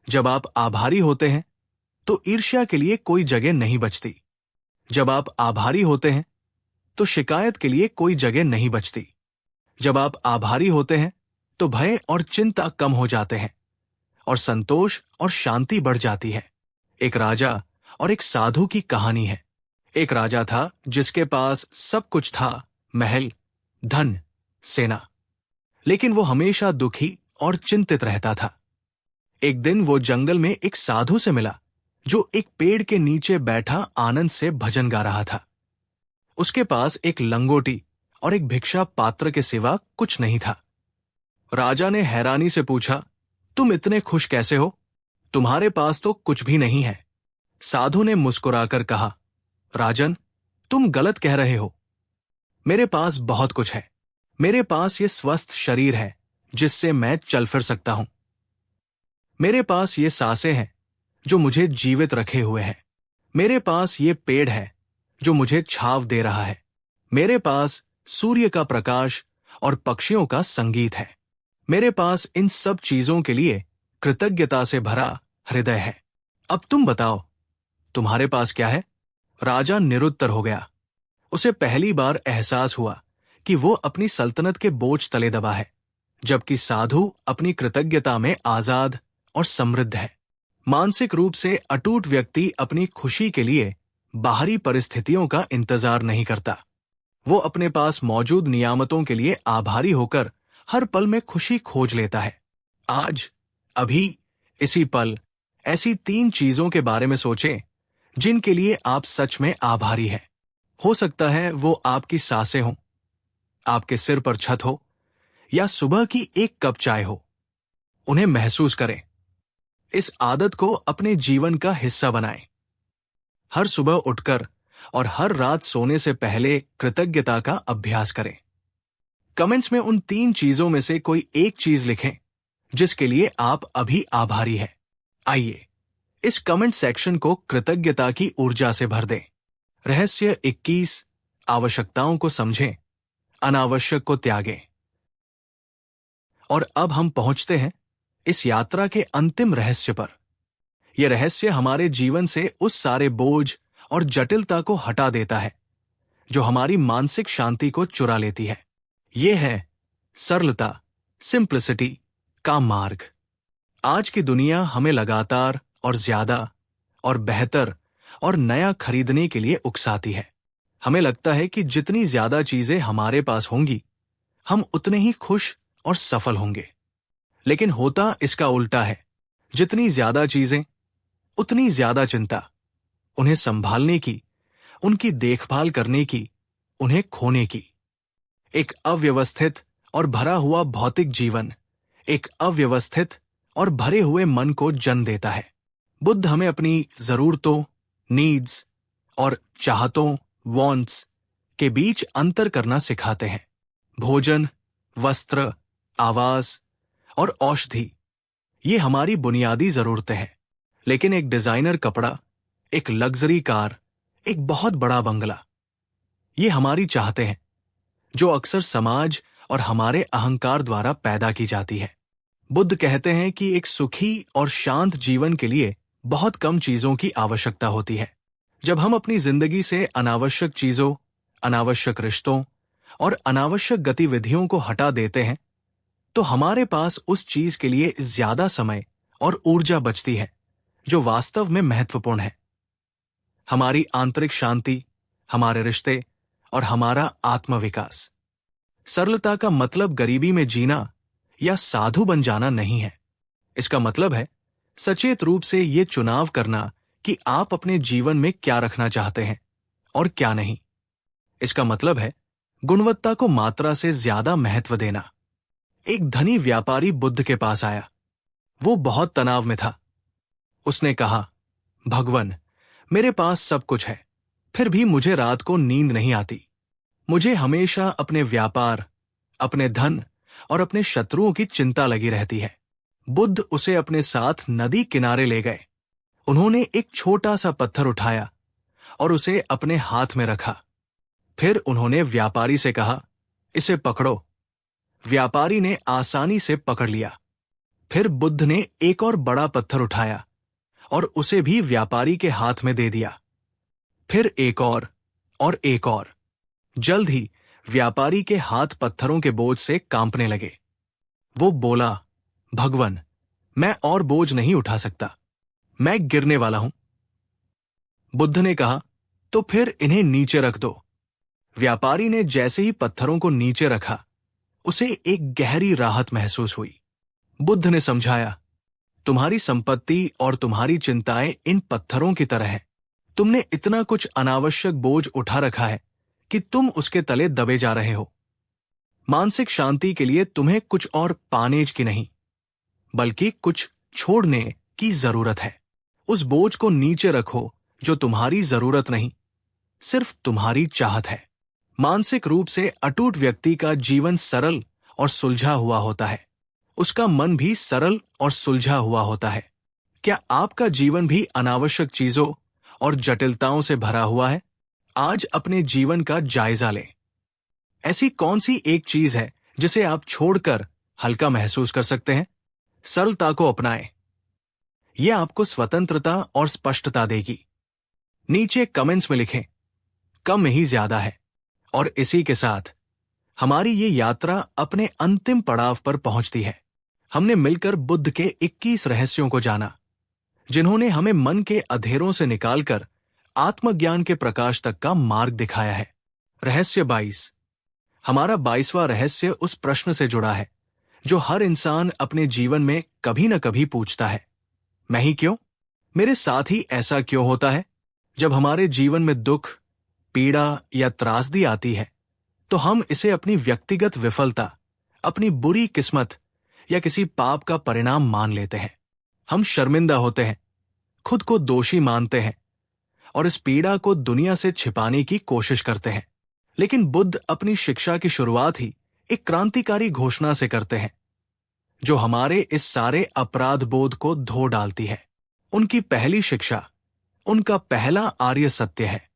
जब आप आभारी होते हैं तो ईर्ष्या के लिए कोई जगह नहीं बचती। जब आप आभारी होते हैं तो शिकायत के लिए कोई जगह नहीं बचती। जब आप आभारी होते हैं तो भय और चिंता कम हो जाते हैं और संतोष और शांति बढ़ जाती है। एक राजा और एक साधु की कहानी है। एक राजा था जिसके पास सब कुछ था, महल, धन, सेना, लेकिन वो हमेशा दुखी और चिंतित रहता था। एक दिन वो जंगल में एक साधु से मिला जो एक पेड़ के नीचे बैठा आनंद से भजन गा रहा था। उसके पास एक लंगोटी और एक भिक्षा पात्र के सिवा कुछ नहीं था। राजा ने हैरानी से पूछा, तुम इतने खुश कैसे हो? तुम्हारे पास तो कुछ भी नहीं है। साधु ने मुस्कुराकर कहा, राजन, तुम गलत कह रहे हो। मेरे पास बहुत कुछ है। मेरे पास ये स्वस्थ शरीर है जिससे मैं चल फिर सकता हूं। मेरे पास ये सांसें हैं जो मुझे जीवित रखे हुए हैं। मेरे पास ये पेड़ है जो मुझे छांव दे रहा है। मेरे पास सूर्य का प्रकाश और पक्षियों का संगीत है। मेरे पास इन सब चीजों के लिए कृतज्ञता से भरा हृदय है। अब तुम बताओ, तुम्हारे पास क्या है? राजा निरुत्तर हो गया। उसे पहली बार एहसास हुआ कि वो अपनी सल्तनत के बोझ तले दबा है, जबकि साधु अपनी कृतज्ञता में आजाद और समृद्ध है। मानसिक रूप से अटूट व्यक्ति अपनी खुशी के लिए बाहरी परिस्थितियों का इंतजार नहीं करता। वो अपने पास मौजूद नियामतों के लिए आभारी होकर हर पल में खुशी खोज लेता है। आज, अभी, इसी पल ऐसी 3 चीजों के बारे में सोचें जिनके लिए आप सच में आभारी हैं। हो सकता है वो आपकी सांसें हों, आपके सिर पर छत हो, या सुबह की एक कप चाय हो। उन्हें महसूस करें। इस आदत को अपने जीवन का हिस्सा बनाएं। हर सुबह उठकर और हर रात सोने से पहले कृतज्ञता का अभ्यास करें। कमेंट्स में उन 3 चीजों में से कोई एक चीज लिखें जिसके लिए आप अभी आभारी हैं। आइए इस कमेंट सेक्शन को कृतज्ञता की ऊर्जा से भर दें। रहस्य 21, आवश्यकताओं को समझें, अनावश्यक को त्यागें। और अब हम पहुंचते हैं इस यात्रा के अंतिम रहस्य पर। यह रहस्य हमारे जीवन से उस सारे बोझ और जटिलता को हटा देता है जो हमारी मानसिक शांति को चुरा लेती है। यह है सरलता, सिंप्लिसिटी का मार्ग। आज की दुनिया हमें लगातार और ज्यादा और बेहतर और नया खरीदने के लिए उकसाती है। हमें लगता है कि जितनी ज्यादा चीजें हमारे पास होंगी, हम उतने ही खुश और सफल होंगे। लेकिन होता इसका उल्टा है। जितनी ज्यादा चीजें, उतनी ज्यादा चिंता उन्हें संभालने की, उनकी देखभाल करने की, उन्हें खोने की। एक अव्यवस्थित और भरा हुआ भौतिक जीवन एक अव्यवस्थित और भरे हुए मन को जन्म देता है। बुद्ध हमें अपनी जरूरतों, नीड्स और चाहतों, वॉन्ट्स के बीच अंतर करना सिखाते हैं। भोजन, वस्त्र, आवास और औषधि, ये हमारी बुनियादी जरूरतें हैं। लेकिन एक डिजाइनर कपड़ा, एक लग्जरी कार, एक बहुत बड़ा बंगला, ये हमारी चाहते हैं जो अक्सर समाज और हमारे अहंकार द्वारा पैदा की जाती है। बुद्ध कहते हैं कि एक सुखी और शांत जीवन के लिए बहुत कम चीजों की आवश्यकता होती है। जब हम अपनी जिंदगी से अनावश्यक चीजों, अनावश्यक रिश्तों और अनावश्यक गतिविधियों को हटा देते हैं, तो हमारे पास उस चीज के लिए ज्यादा समय और ऊर्जा बचती है जो वास्तव में महत्वपूर्ण है। हमारी आंतरिक शांति, हमारे रिश्ते और हमारा आत्मविकास। सरलता का मतलब गरीबी में जीना या साधु बन जाना नहीं है। इसका मतलब है सचेत रूप से ये चुनाव करना कि आप अपने जीवन में क्या रखना चाहते हैं और क्या नहीं। इसका मतलब है गुणवत्ता को मात्रा से ज्यादा महत्व देना। एक धनी व्यापारी बुद्ध के पास आया। वो बहुत तनाव में था। उसने कहा, भगवन, मेरे पास सब कुछ है, फिर भी मुझे रात को नींद नहीं आती। मुझे हमेशा अपने व्यापार, अपने धन और अपने शत्रुओं की चिंता लगी रहती है। बुद्ध उसे अपने साथ नदी किनारे ले गए। उन्होंने एक छोटा सा पत्थर उठाया और उसे अपने हाथ में रखा। फिर उन्होंने व्यापारी से कहा, इसे पकड़ो। व्यापारी ने आसानी से पकड़ लिया। फिर बुद्ध ने एक और बड़ा पत्थर उठाया और उसे भी व्यापारी के हाथ में दे दिया। फिर एक और एक और। जल्द ही व्यापारी के हाथ पत्थरों के बोझ से कांपने लगे। वो बोला, भगवन, मैं और बोझ नहीं उठा सकता, मैं गिरने वाला हूं। बुद्ध ने कहा, तो फिर इन्हें नीचे रख दो। व्यापारी ने जैसे ही पत्थरों को नीचे रखा, उसे एक गहरी राहत महसूस हुई। बुद्ध ने समझाया, तुम्हारी संपत्ति और तुम्हारी चिंताएं इन पत्थरों की तरह हैं। तुमने इतना कुछ अनावश्यक बोझ उठा रखा है कि तुम उसके तले दबे जा रहे हो। मानसिक शांति के लिए तुम्हें कुछ और पाने की नहीं, बल्कि कुछ छोड़ने की जरूरत है। उस बोझ को नीचे रखो जो तुम्हारी जरूरत नहीं, सिर्फ तुम्हारी चाहत है। मानसिक रूप से अटूट व्यक्ति का जीवन सरल और सुलझा हुआ होता है। उसका मन भी सरल और सुलझा हुआ होता है। क्या आपका जीवन भी अनावश्यक चीजों और जटिलताओं से भरा हुआ है? आज अपने जीवन का जायजा लें। ऐसी कौन सी एक चीज है जिसे आप छोड़कर हल्का महसूस कर सकते हैं? सरलता को अपनाएं। यह आपको स्वतंत्रता और स्पष्टता देगी। नीचे कमेंट्स में लिखें, कम ही ज्यादा है। और इसी के साथ हमारी ये यात्रा अपने अंतिम पड़ाव पर पहुंचती है। हमने मिलकर बुद्ध के 21 रहस्यों को जाना, जिन्होंने हमें मन के अंधेरों से निकालकर आत्मज्ञान के प्रकाश तक का मार्ग दिखाया है। रहस्य 22। हमारा 22वां रहस्य उस प्रश्न से जुड़ा है जो हर इंसान अपने जीवन में कभी न कभी पूछता है, मैं ही क्यों? मेरे साथ ही ऐसा क्यों होता है? जब हमारे जीवन में दुख, पीड़ा या त्रासदी आती है, तो हम इसे अपनी व्यक्तिगत विफलता, अपनी बुरी किस्मत या किसी पाप का परिणाम मान लेते हैं। हम शर्मिंदा होते हैं, खुद को दोषी मानते हैं और इस पीड़ा को दुनिया से छिपाने की कोशिश करते हैं। लेकिन बुद्ध अपनी शिक्षा की शुरुआत ही एक क्रांतिकारी घोषणा से करते हैं, जो हमारे इस सारे अपराध बोध को धो डालती है। उनकी पहली शिक्षा, उनका पहला आर्य सत्य है,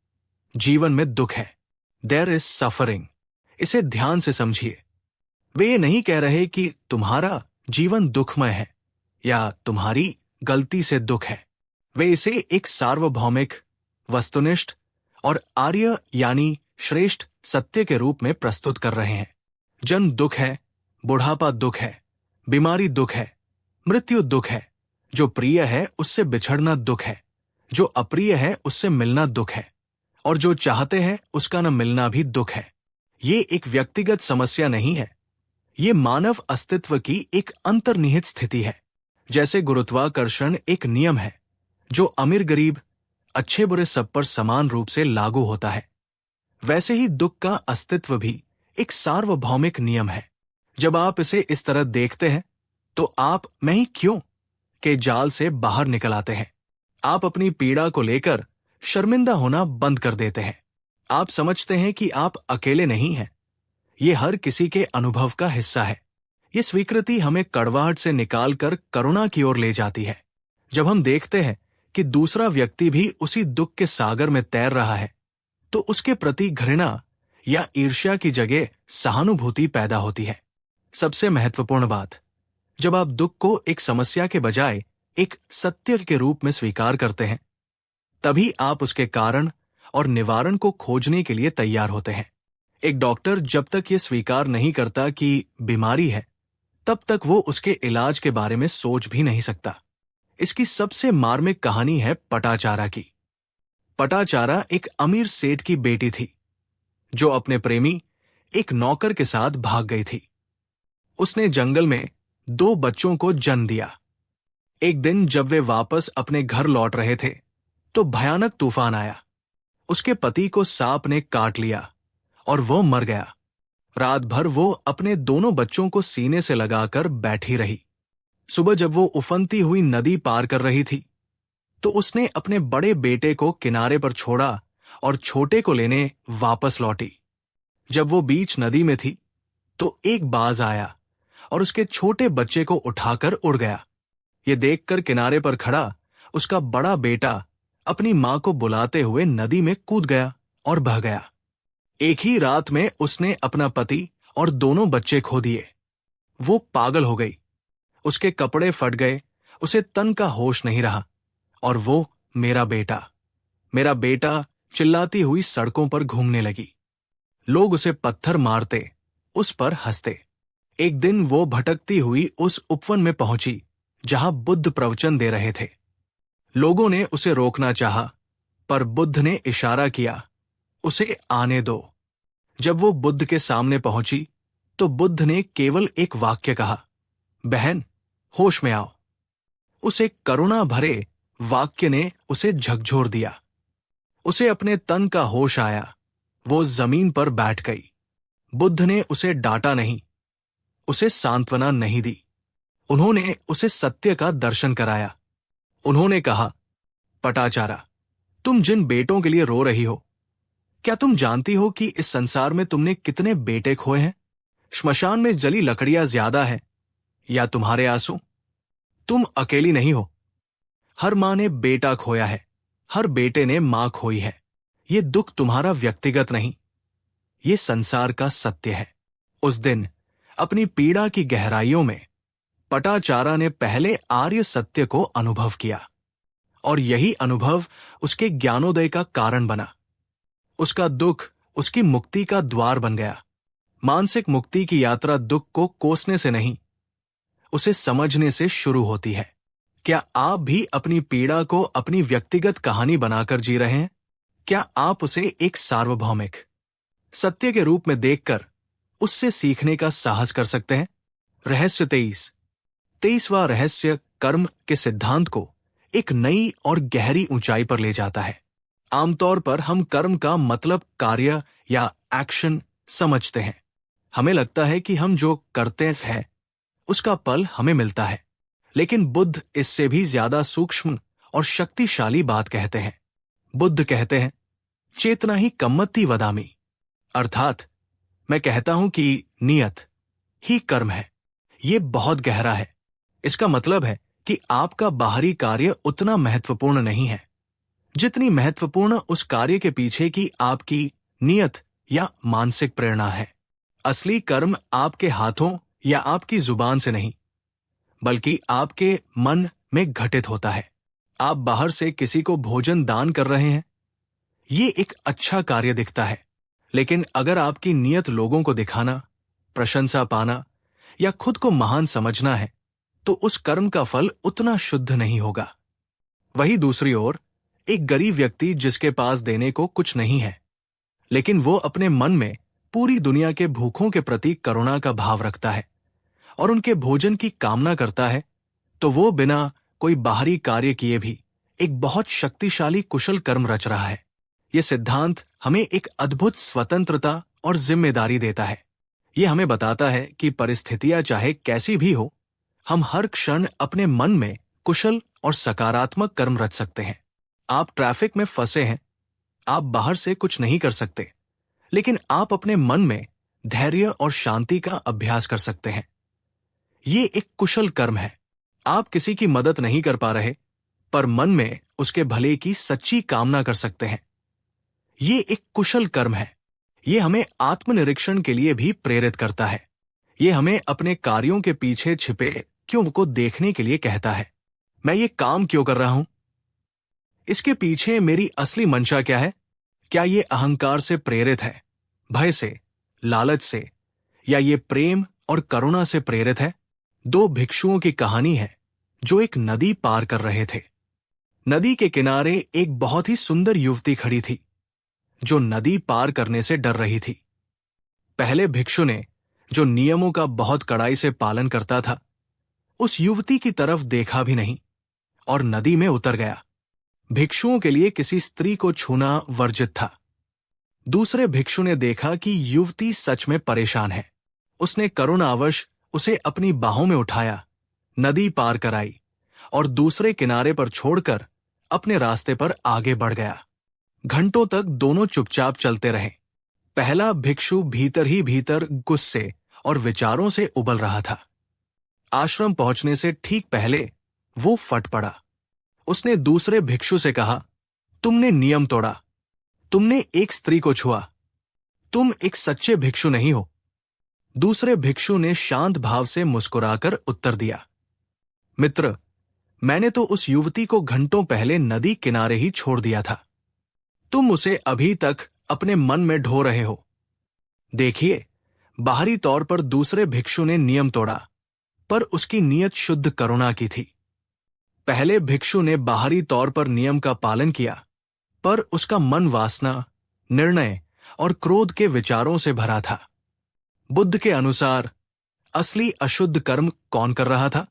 जीवन में दुख है। There is suffering. इसे ध्यान से समझिए। वे ये नहीं कह रहे कि तुम्हारा जीवन दुखमय है या तुम्हारी गलती से दुख है। वे इसे एक सार्वभौमिक, वस्तुनिष्ठ और आर्य यानी श्रेष्ठ सत्य के रूप में प्रस्तुत कर रहे हैं। जन्म दुख है, बुढ़ापा दुख है, बीमारी दुख है, मृत्यु दुख है, जो प्रिय है उससे बिछड़ना दुख है, जो अप्रिय है उससे मिलना दुख है, और जो चाहते हैं उसका न मिलना भी दुख है। ये एक व्यक्तिगत समस्या नहीं है, ये मानव अस्तित्व की एक अंतर्निहित स्थिति है। जैसे गुरुत्वाकर्षण एक नियम है जो अमीर गरीब, अच्छे बुरे सब पर समान रूप से लागू होता है, वैसे ही दुख का अस्तित्व भी एक सार्वभौमिक नियम है। जब आप इसे इस तरह देखते हैं तो आप मैं ही क्यों के जाल से बाहर निकल आते हैं। आप अपनी पीड़ा को लेकर शर्मिंदा होना बंद कर देते हैं। आप समझते हैं कि आप अकेले नहीं हैं। ये हर किसी के अनुभव का हिस्सा है। ये स्वीकृति हमें कड़वाहट से निकालकर करुणा की ओर ले जाती है। जब हम देखते हैं कि दूसरा व्यक्ति भी उसी दुख के सागर में तैर रहा है, तो उसके प्रति घृणा या ईर्ष्या की जगह सहानुभूति पैदा होती है। सबसे महत्वपूर्ण बात, जब आप दुख को एक समस्या के बजाय एक सत्य के रूप में स्वीकार करते हैं, तभी आप उसके कारण और निवारण को खोजने के लिए तैयार होते हैं। एक डॉक्टर जब तक ये स्वीकार नहीं करता कि बीमारी है, तब तक वो उसके इलाज के बारे में सोच भी नहीं सकता। इसकी सबसे मार्मिक कहानी है पटाचारा की। पटाचारा एक अमीर सेठ की बेटी थी जो अपने प्रेमी एक नौकर के साथ भाग गई थी। उसने जंगल में 2 बच्चों को जन्म दिया। एक दिन जब वे वापस अपने घर लौट रहे थे तो भयानक तूफान आया। उसके पति को सांप ने काट लिया और वो मर गया। रात भर वो अपने दोनों बच्चों को सीने से लगाकर बैठी रही। सुबह जब वो उफनती हुई नदी पार कर रही थी तो उसने अपने बड़े बेटे को किनारे पर छोड़ा और छोटे को लेने वापस लौटी। जब वो बीच नदी में थी तो एक बाज आया और उसके छोटे बच्चे को उठाकर उड़ गया। ये देखकर किनारे पर खड़ा उसका बड़ा बेटा अपनी मां को बुलाते हुए नदी में कूद गया और बह गया। एक ही रात में उसने अपना पति और दोनों बच्चे खो दिए। वो पागल हो गई। उसके कपड़े फट गए, उसे तन का होश नहीं रहा और वो मेरा बेटा चिल्लाती हुई सड़कों पर घूमने लगी। लोग उसे पत्थर मारते, उस पर हंसते। एक दिन वो भटकती हुई उस उपवन में पहुंची जहां बुद्ध प्रवचन दे रहे थे। लोगों ने उसे रोकना चाहा, पर बुद्ध ने इशारा किया, उसे आने दो। जब वो बुद्ध के सामने पहुंची तो बुद्ध ने केवल एक वाक्य कहा, बहन, होश में आओ। उस एक करुणा भरे वाक्य ने उसे झकझोर दिया। उसे अपने तन का होश आया। वो जमीन पर बैठ गई। बुद्ध ने उसे डांटा नहीं, उसे सांत्वना नहीं दी। उन्होंने उसे सत्य का दर्शन कराया। उन्होंने कहा, पटाचारा, तुम जिन बेटों के लिए रो रही हो, क्या तुम जानती हो कि इस संसार में तुमने कितने बेटे खोए हैं? श्मशान में जली लकड़ियां ज्यादा है या तुम्हारे आंसू? तुम अकेली नहीं हो। हर मां ने बेटा खोया है, हर बेटे ने मां खोई है। ये दुख तुम्हारा व्यक्तिगत नहीं, ये संसार का सत्य है। उस दिन अपनी पीड़ा की गहराइयों में पटाचारा ने पहले आर्य सत्य को अनुभव किया और यही अनुभव उसके ज्ञानोदय का कारण बना। उसका दुख उसकी मुक्ति का द्वार बन गया। मानसिक मुक्ति की यात्रा दुख को कोसने से नहीं, उसे समझने से शुरू होती है। क्या आप भी अपनी पीड़ा को अपनी व्यक्तिगत कहानी बनाकर जी रहे हैं? क्या आप उसे एक सार्वभौमिक सत्य के रूप में देखकर उससे सीखने का साहस कर सकते हैं? रहस्य 23वां रहस्य कर्म के सिद्धांत को एक नई और गहरी ऊंचाई पर ले जाता है। आमतौर पर हम कर्म का मतलब कार्य या एक्शन समझते हैं। हमें लगता है कि हम जो करते हैं उसका फल हमें मिलता है, लेकिन बुद्ध इससे भी ज्यादा सूक्ष्म और शक्तिशाली बात कहते हैं। बुद्ध कहते हैं, चेतना ही कम्मति वदामि, अर्थात मैं कहता हूं कि नियत ही कर्म है। ये बहुत गहरा है। इसका मतलब है कि आपका बाहरी कार्य उतना महत्वपूर्ण नहीं है जितनी महत्वपूर्ण उस कार्य के पीछे की आपकी नियत या मानसिक प्रेरणा है। असली कर्म आपके हाथों या आपकी जुबान से नहीं, बल्कि आपके मन में घटित होता है। आप बाहर से किसी को भोजन दान कर रहे हैं, ये एक अच्छा कार्य दिखता है, लेकिन अगर आपकी नियत लोगों को दिखाना, प्रशंसा पाना या खुद को महान समझना है तो उस कर्म का फल उतना शुद्ध नहीं होगा। वही दूसरी ओर एक गरीब व्यक्ति जिसके पास देने को कुछ नहीं है, लेकिन वो अपने मन में पूरी दुनिया के भूखों के प्रति करुणा का भाव रखता है और उनके भोजन की कामना करता है, तो वो बिना कोई बाहरी कार्य किए भी एक बहुत शक्तिशाली कुशल कर्म रच रहा है। ये सिद्धांत हमें एक अद्भुत स्वतंत्रता और जिम्मेदारी देता है। ये हमें बताता है कि परिस्थितियां चाहे कैसी भी हो, हम हर क्षण अपने मन में कुशल और सकारात्मक कर्म रच सकते हैं। आप ट्रैफिक में फंसे हैं, आप बाहर से कुछ नहीं कर सकते, लेकिन आप अपने मन में धैर्य और शांति का अभ्यास कर सकते हैं। ये एक कुशल कर्म है। आप किसी की मदद नहीं कर पा रहे, पर मन में उसके भले की सच्ची कामना कर सकते हैं। ये एक कुशल कर्म है। ये हमें आत्मनिरीक्षण के लिए भी प्रेरित करता है। ये हमें अपने कार्यों के पीछे छिपे क्यों को देखने के लिए कहता है। मैं ये काम क्यों कर रहा हूं? इसके पीछे मेरी असली मंशा क्या है? क्या ये अहंकार से प्रेरित है, भय से, लालच से, या ये प्रेम और करुणा से प्रेरित है? 2 भिक्षुओं की कहानी है जो एक नदी पार कर रहे थे। नदी के किनारे एक बहुत ही सुंदर युवती खड़ी थी, जो नदी पार करने से डर रही थी। पहले भिक्षु ने, जो नियमों का बहुत कड़ाई से पालन करता था, उस युवती की तरफ देखा भी नहीं और नदी में उतर गया। भिक्षुओं के लिए किसी स्त्री को छूना वर्जित था। दूसरे भिक्षु ने देखा कि युवती सच में परेशान है। उसने करुणावश उसे अपनी बाहों में उठाया, नदी पार कराई और दूसरे किनारे पर छोड़कर अपने रास्ते पर आगे बढ़ गया। घंटों तक दोनों चुपचाप चलते रहे। पहला भिक्षु भीतर ही भीतर गुस्से और विचारों से उबल रहा था। आश्रम पहुंचने से ठीक पहले वो फट पड़ा। उसने दूसरे भिक्षु से कहा, तुमने नियम तोड़ा, तुमने एक स्त्री को छुआ, तुम एक सच्चे भिक्षु नहीं हो। दूसरे भिक्षु ने शांत भाव से मुस्कुराकर उत्तर दिया, मित्र, मैंने तो उस युवती को घंटों पहले नदी किनारे ही छोड़ दिया था। तुम उसे अभी तक अपने मन में ढो रहे हो। देखिए, बाहरी तौर पर दूसरे भिक्षु ने नियम तोड़ा, पर उसकी नीयत शुद्ध करुणा की थी। पहले भिक्षु ने बाहरी तौर पर नियम का पालन किया, पर उसका मन वासना, निर्णय और क्रोध के विचारों से भरा था। बुद्ध के अनुसार असली अशुद्ध कर्म कौन कर रहा था?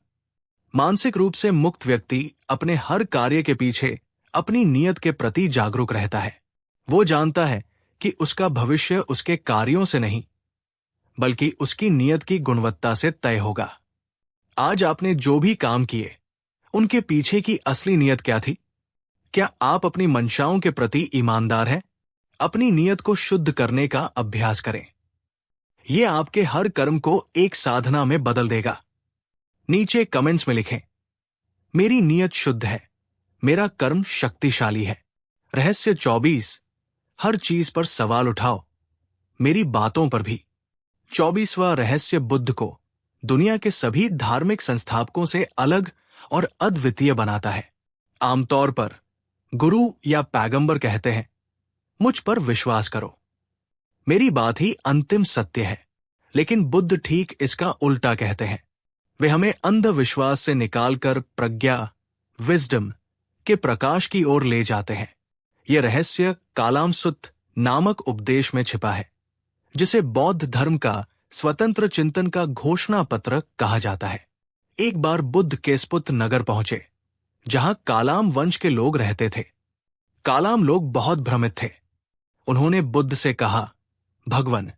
मानसिक रूप से मुक्त व्यक्ति अपने हर कार्य के पीछे अपनी नीयत के प्रति जागरूक रहता है। वो जानता है कि उसका भविष्य उसके कार्यों से नहीं, बल्कि उसकी नीयत की गुणवत्ता से तय होगा। आज आपने जो भी काम किए, उनके पीछे की असली नीयत क्या थी? क्या आप अपनी मंशाओं के प्रति ईमानदार हैं? अपनी नीयत को शुद्ध करने का अभ्यास करें। यह आपके हर कर्म को एक साधना में बदल देगा। नीचे कमेंट्स में लिखें, मेरी नीयत शुद्ध है, मेरा कर्म शक्तिशाली है। रहस्य 24, हर चीज पर सवाल उठाओ, मेरी बातों पर भी। 24वां रहस्य बुद्ध को दुनिया के सभी धार्मिक संस्थापकों से अलग और अद्वितीय बनाता है। आमतौर पर गुरु या पैगंबर कहते हैं, मुझ पर विश्वास करो, मेरी बात ही अंतिम सत्य है। लेकिन बुद्ध ठीक इसका उल्टा कहते हैं। वे हमें अंधविश्वास से निकालकर प्रज्ञा, विजडम के प्रकाश की ओर ले जाते हैं। यह रहस्य कालामसुत्त नामक उपदेश में छिपा है, जिसे बौद्ध धर्म का स्वतंत्र चिंतन का घोषणा पत्र कहा जाता है। एक बार बुद्ध केसपुत नगर पहुंचे, जहां कालाम वंश के लोग रहते थे। कालाम लोग बहुत भ्रमित थे। उन्होंने बुद्ध से कहा, भगवन,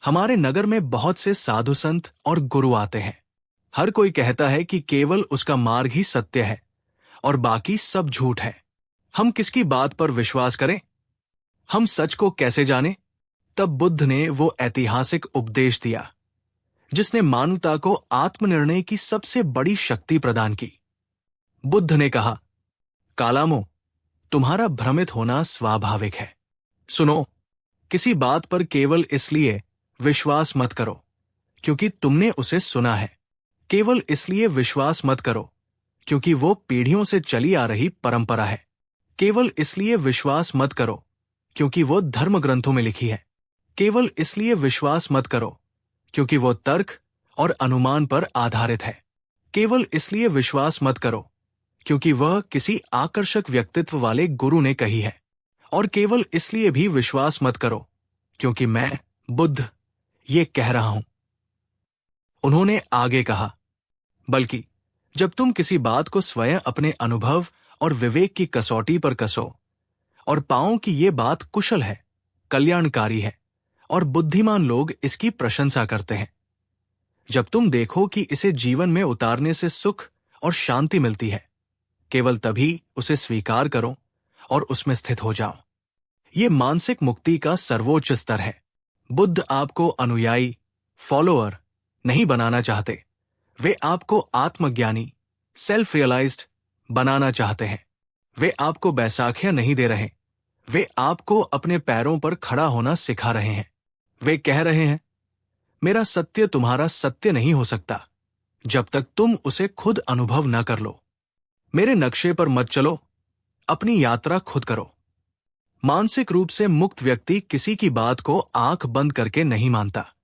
हमारे नगर में बहुत से साधु संत और गुरु आते हैं। हर कोई कहता है कि केवल उसका मार्ग ही सत्य है और बाकी सब झूठ है। हम किसकी बात पर विश्वास करें? हम सच को कैसे जानें? तब बुद्ध ने वो ऐतिहासिक उपदेश दिया, जिसने मानवता को आत्मनिर्णय की सबसे बड़ी शक्ति प्रदान की। बुद्ध ने कहा, कालामो, तुम्हारा भ्रमित होना स्वाभाविक है। सुनो, किसी बात पर केवल इसलिए विश्वास मत करो क्योंकि तुमने उसे सुना है। केवल इसलिए विश्वास मत करो क्योंकि वो पीढ़ियों से चली आ रही परंपरा है। केवल इसलिए विश्वास मत करो क्योंकि वो धर्म ग्रंथों में लिखी है। केवल इसलिए विश्वास मत करो क्योंकि वो तर्क और अनुमान पर आधारित है। केवल इसलिए विश्वास मत करो क्योंकि वह किसी आकर्षक व्यक्तित्व वाले गुरु ने कही है। और केवल इसलिए भी विश्वास मत करो क्योंकि मैं, बुद्ध, ये कह रहा हूं। उन्होंने आगे कहा, बल्कि जब तुम किसी बात को स्वयं अपने अनुभव और विवेक की कसौटी पर कसो और पाओ कि ये बात कुशल है, कल्याणकारी है और बुद्धिमान लोग इसकी प्रशंसा करते हैं, जब तुम देखो कि इसे जीवन में उतारने से सुख और शांति मिलती है, केवल तभी उसे स्वीकार करो और उसमें स्थित हो जाओ। ये मानसिक मुक्ति का सर्वोच्च स्तर है। बुद्ध आपको अनुयायी, फॉलोअर नहीं बनाना चाहते। वे आपको आत्मज्ञानी, सेल्फ रियलाइज्ड बनाना चाहते हैं। वे आपको बैसाखियां नहीं दे रहे, वे आपको अपने पैरों पर खड़ा होना सिखा रहे हैं। वे कह रहे हैं, मेरा सत्य तुम्हारा सत्य नहीं हो सकता जब तक तुम उसे खुद अनुभव न कर लो। मेरे नक्शे पर मत चलो, अपनी यात्रा खुद करो। मानसिक रूप से मुक्त व्यक्ति किसी की बात को आंख बंद करके नहीं मानता।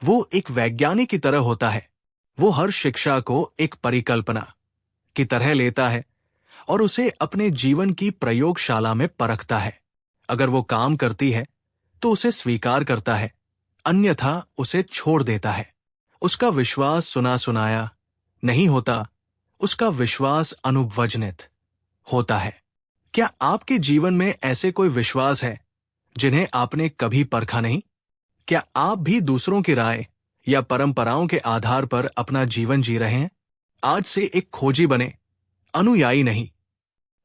वो एक वैज्ञानिक की तरह होता है। वो हर शिक्षा को एक परिकल्पना, की तरह लेता है और उसे अपने जीवन की प्रयोगशाला में परखता है। अगर वो काम करती है तो उसे स्वीकार करता है, अन्यथा उसे छोड़ देता है। उसका विश्वास सुना सुनाया नहीं होता, उसका विश्वास अनुभवजनित होता है। क्या आपके जीवन में ऐसे कोई विश्वास है जिन्हें आपने कभी परखा नहीं? क्या आप भी दूसरों की राय या परंपराओं के आधार पर अपना जीवन जी रहे हैं? आज से एक खोजी बने, अनुयायी नहीं।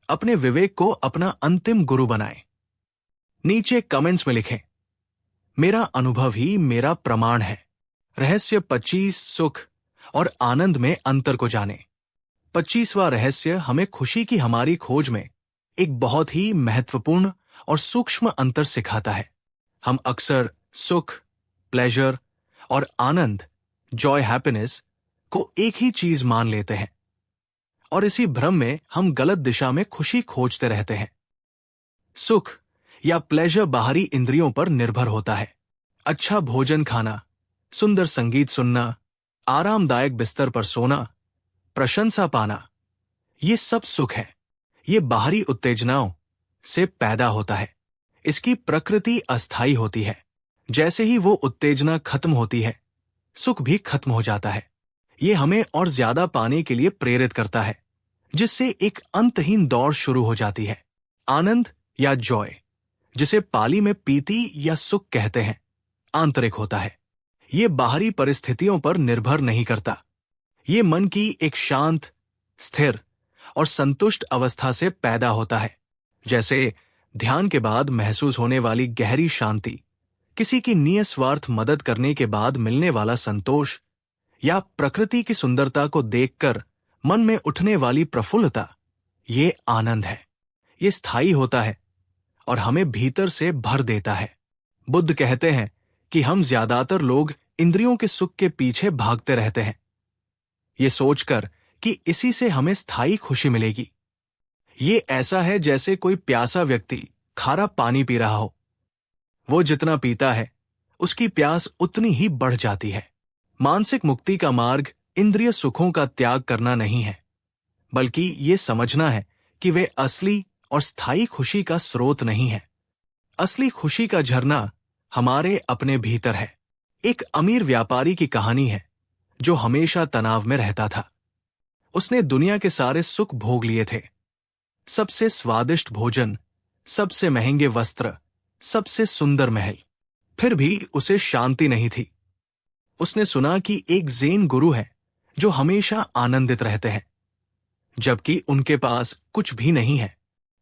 अपने विवेक को अपना अंतिम गुरु बनाएं। नीचे कमेंट्स में लिखें, मेरा अनुभव ही मेरा प्रमाण है। रहस्य 25 सुख और आनंद में अंतर को जाने। 25वां रहस्य हमें खुशी की हमारी खोज में एक बहुत ही महत्वपूर्ण और सूक्ष्म अंतर सिखाता है। हम अक्सर सुख, प्लेजर और आनंद, जॉय, हैप्पीनेस को एक ही चीज मान लेते हैं और इसी भ्रम में हम गलत दिशा में खुशी खोजते रहते हैं। सुख या प्लेजर बाहरी इंद्रियों पर निर्भर होता है। अच्छा भोजन खाना, सुंदर संगीत सुनना, आरामदायक बिस्तर पर सोना, प्रशंसा पाना, ये सब सुख है। ये बाहरी उत्तेजनाओं से पैदा होता है। इसकी प्रकृति अस्थायी होती है। जैसे ही वो उत्तेजना खत्म होती है, सुख भी खत्म हो जाता है। ये हमें और ज्यादा पाने के लिए प्रेरित करता है, जिससे एक अंतहीन दौड़ शुरू हो जाती है। आनंद या जॉय, जिसे पाली में पीति या सुख कहते हैं, आंतरिक होता है। ये बाहरी परिस्थितियों पर निर्भर नहीं करता। ये मन की एक शांत, स्थिर और संतुष्ट अवस्था से पैदा होता है। जैसे ध्यान के बाद महसूस होने वाली गहरी शांति, किसी की निस्वार्थ मदद करने के बाद मिलने वाला संतोष, या प्रकृति की सुंदरता को देखकर मन में उठने वाली प्रफुल्लता, ये आनंद है। ये स्थायी होता है और हमें भीतर से भर देता है। बुद्ध कहते हैं कि हम ज्यादातर लोग इंद्रियों के सुख के पीछे भागते रहते हैं, ये सोचकर कि इसी से हमें स्थायी खुशी मिलेगी। ये ऐसा है जैसे कोई प्यासा व्यक्ति खारा पानी पी रहा हो। वो जितना पीता है, उसकी प्यास उतनी ही बढ़ जाती है। मानसिक मुक्ति का मार्ग इंद्रिय सुखों का त्याग करना नहीं है, बल्कि ये समझना है कि वे असली और स्थायी खुशी का स्रोत नहीं है। असली खुशी का झरना हमारे अपने भीतर है। एक अमीर व्यापारी की कहानी है जो हमेशा तनाव में रहता था। उसने दुनिया के सारे सुख भोग लिए थे, सबसे स्वादिष्ट भोजन, सबसे महंगे वस्त्र, सबसे सुंदर महल। फिर भी उसे शांति नहीं थी। उसने सुना कि एक ज़ेन गुरु है जो हमेशा आनंदित रहते हैं, जबकि उनके पास कुछ भी नहीं है।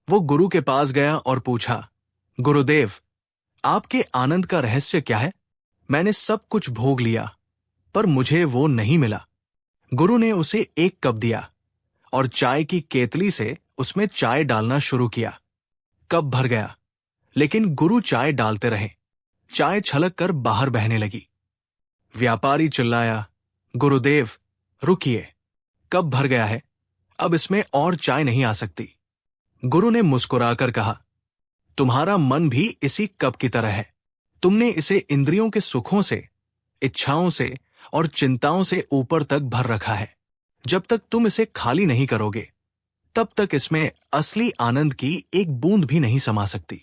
वो गुरु के पास गया और पूछा, गुरुदेव, आपके आनंद का रहस्य क्या है? मैंने सब कुछ भोग लिया, पर मुझे वो नहीं मिला। गुरु ने उसे एक कप दिया और चाय की केतली से उसमें चाय डालना शुरू किया। कप भर गया, लेकिन गुरु चाय डालते रहे। चाय छलक कर बाहर बहने लगी। व्यापारी चिल्लाया, गुरुदेव, रुकिए, कप भर गया है, अब इसमें और चाय नहीं आ सकती। गुरु ने मुस्कुराकर कहा, तुम्हारा मन भी इसी कप की तरह है। तुमने इसे इंद्रियों के सुखों से, इच्छाओं से और चिंताओं से ऊपर तक भर रखा है। जब तक तुम इसे खाली नहीं करोगे, तब तक इसमें असली आनंद की एक बूंद भी नहीं समा सकती।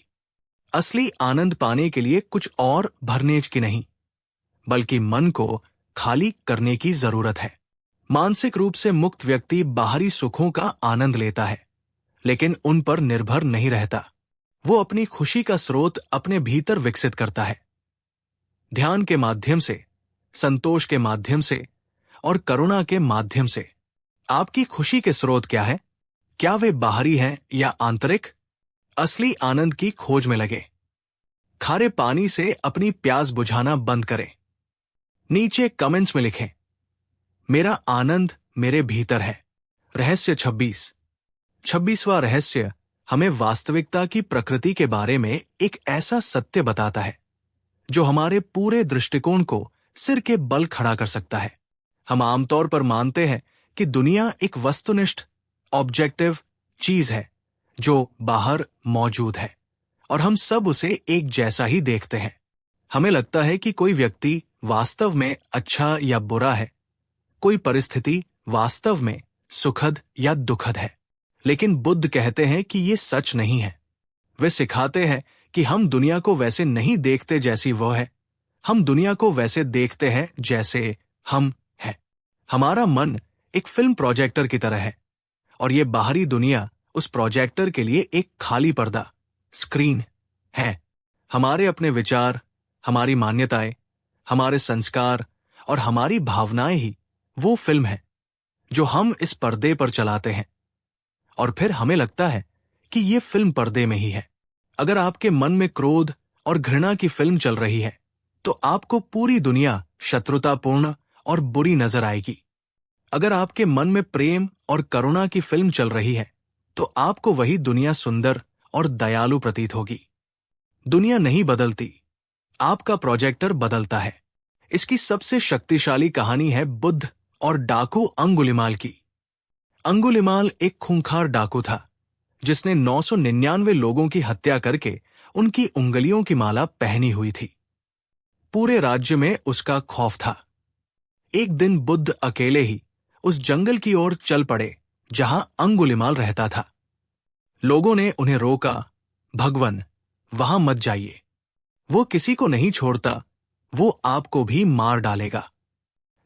असली आनंद पाने के लिए कुछ और भरने की नहीं, बल्कि मन को खाली करने की जरूरत है। मानसिक रूप से मुक्त व्यक्ति बाहरी सुखों का आनंद लेता है, लेकिन उन पर निर्भर नहीं रहता। वो अपनी खुशी का स्रोत अपने भीतर विकसित करता है। ध्यान के माध्यम से, संतोष के माध्यम से और करुणा के माध्यम से। आपकी खुशी के स्रोत क्या है? क्या वे बाहरी हैं या आंतरिक? असली आनंद की खोज में लगे। खारे पानी से अपनी प्यास बुझाना बंद करें। नीचे कमेंट्स में लिखें, मेरा आनंद मेरे भीतर है। रहस्य 26वां रहस्य हमें वास्तविकता की प्रकृति के बारे में एक ऐसा सत्य बताता है जो हमारे पूरे दृष्टिकोण को सिर के बल खड़ा कर सकता है। हम आमतौर पर मानते हैं कि दुनिया एक वस्तुनिष्ठ, ऑब्जेक्टिव चीज है जो बाहर मौजूद है और हम सब उसे एक जैसा ही देखते हैं। हमें लगता है कि कोई व्यक्ति वास्तव में अच्छा या बुरा है, कोई परिस्थिति वास्तव में सुखद या दुखद है। लेकिन बुद्ध कहते हैं कि ये सच नहीं है। वे सिखाते हैं कि हम दुनिया को वैसे नहीं देखते जैसी वो है, हम दुनिया को वैसे देखते हैं जैसे हम हैं। हमारा मन एक फिल्म प्रोजेक्टर की तरह है और ये बाहरी दुनिया उस प्रोजेक्टर के लिए एक खाली पर्दा, स्क्रीन है। हमारे अपने विचार, हमारी मान्यताएं, हमारे संस्कार और हमारी भावनाएं ही वो फिल्म है जो हम इस पर्दे पर चलाते हैं। और फिर हमें लगता है कि ये फिल्म पर्दे में ही है। अगर आपके मन में क्रोध और घृणा की फिल्म चल रही है तो आपको पूरी दुनिया शत्रुतापूर्ण और बुरी नजर आएगी। अगर आपके मन में प्रेम और करुणा की फिल्म चल रही है तो आपको वही दुनिया सुंदर और दयालु प्रतीत होगी। दुनिया नहीं बदलती, आपका प्रोजेक्टर बदलता है। इसकी सबसे शक्तिशाली कहानी है बुद्ध और डाकू अंगुलिमाल की। अंगुलिमाल एक खूंखार डाकू था जिसने 999 लोगों की हत्या करके उनकी उंगलियों की माला पहनी हुई थी। पूरे राज्य में उसका खौफ था। एक दिन बुद्ध अकेले ही उस जंगल की ओर चल पड़े जहां अंगुलिमाल रहता था। लोगों ने उन्हें रोका, भगवन, वहां मत जाइए, वो किसी को नहीं छोड़ता, वो आपको भी मार डालेगा।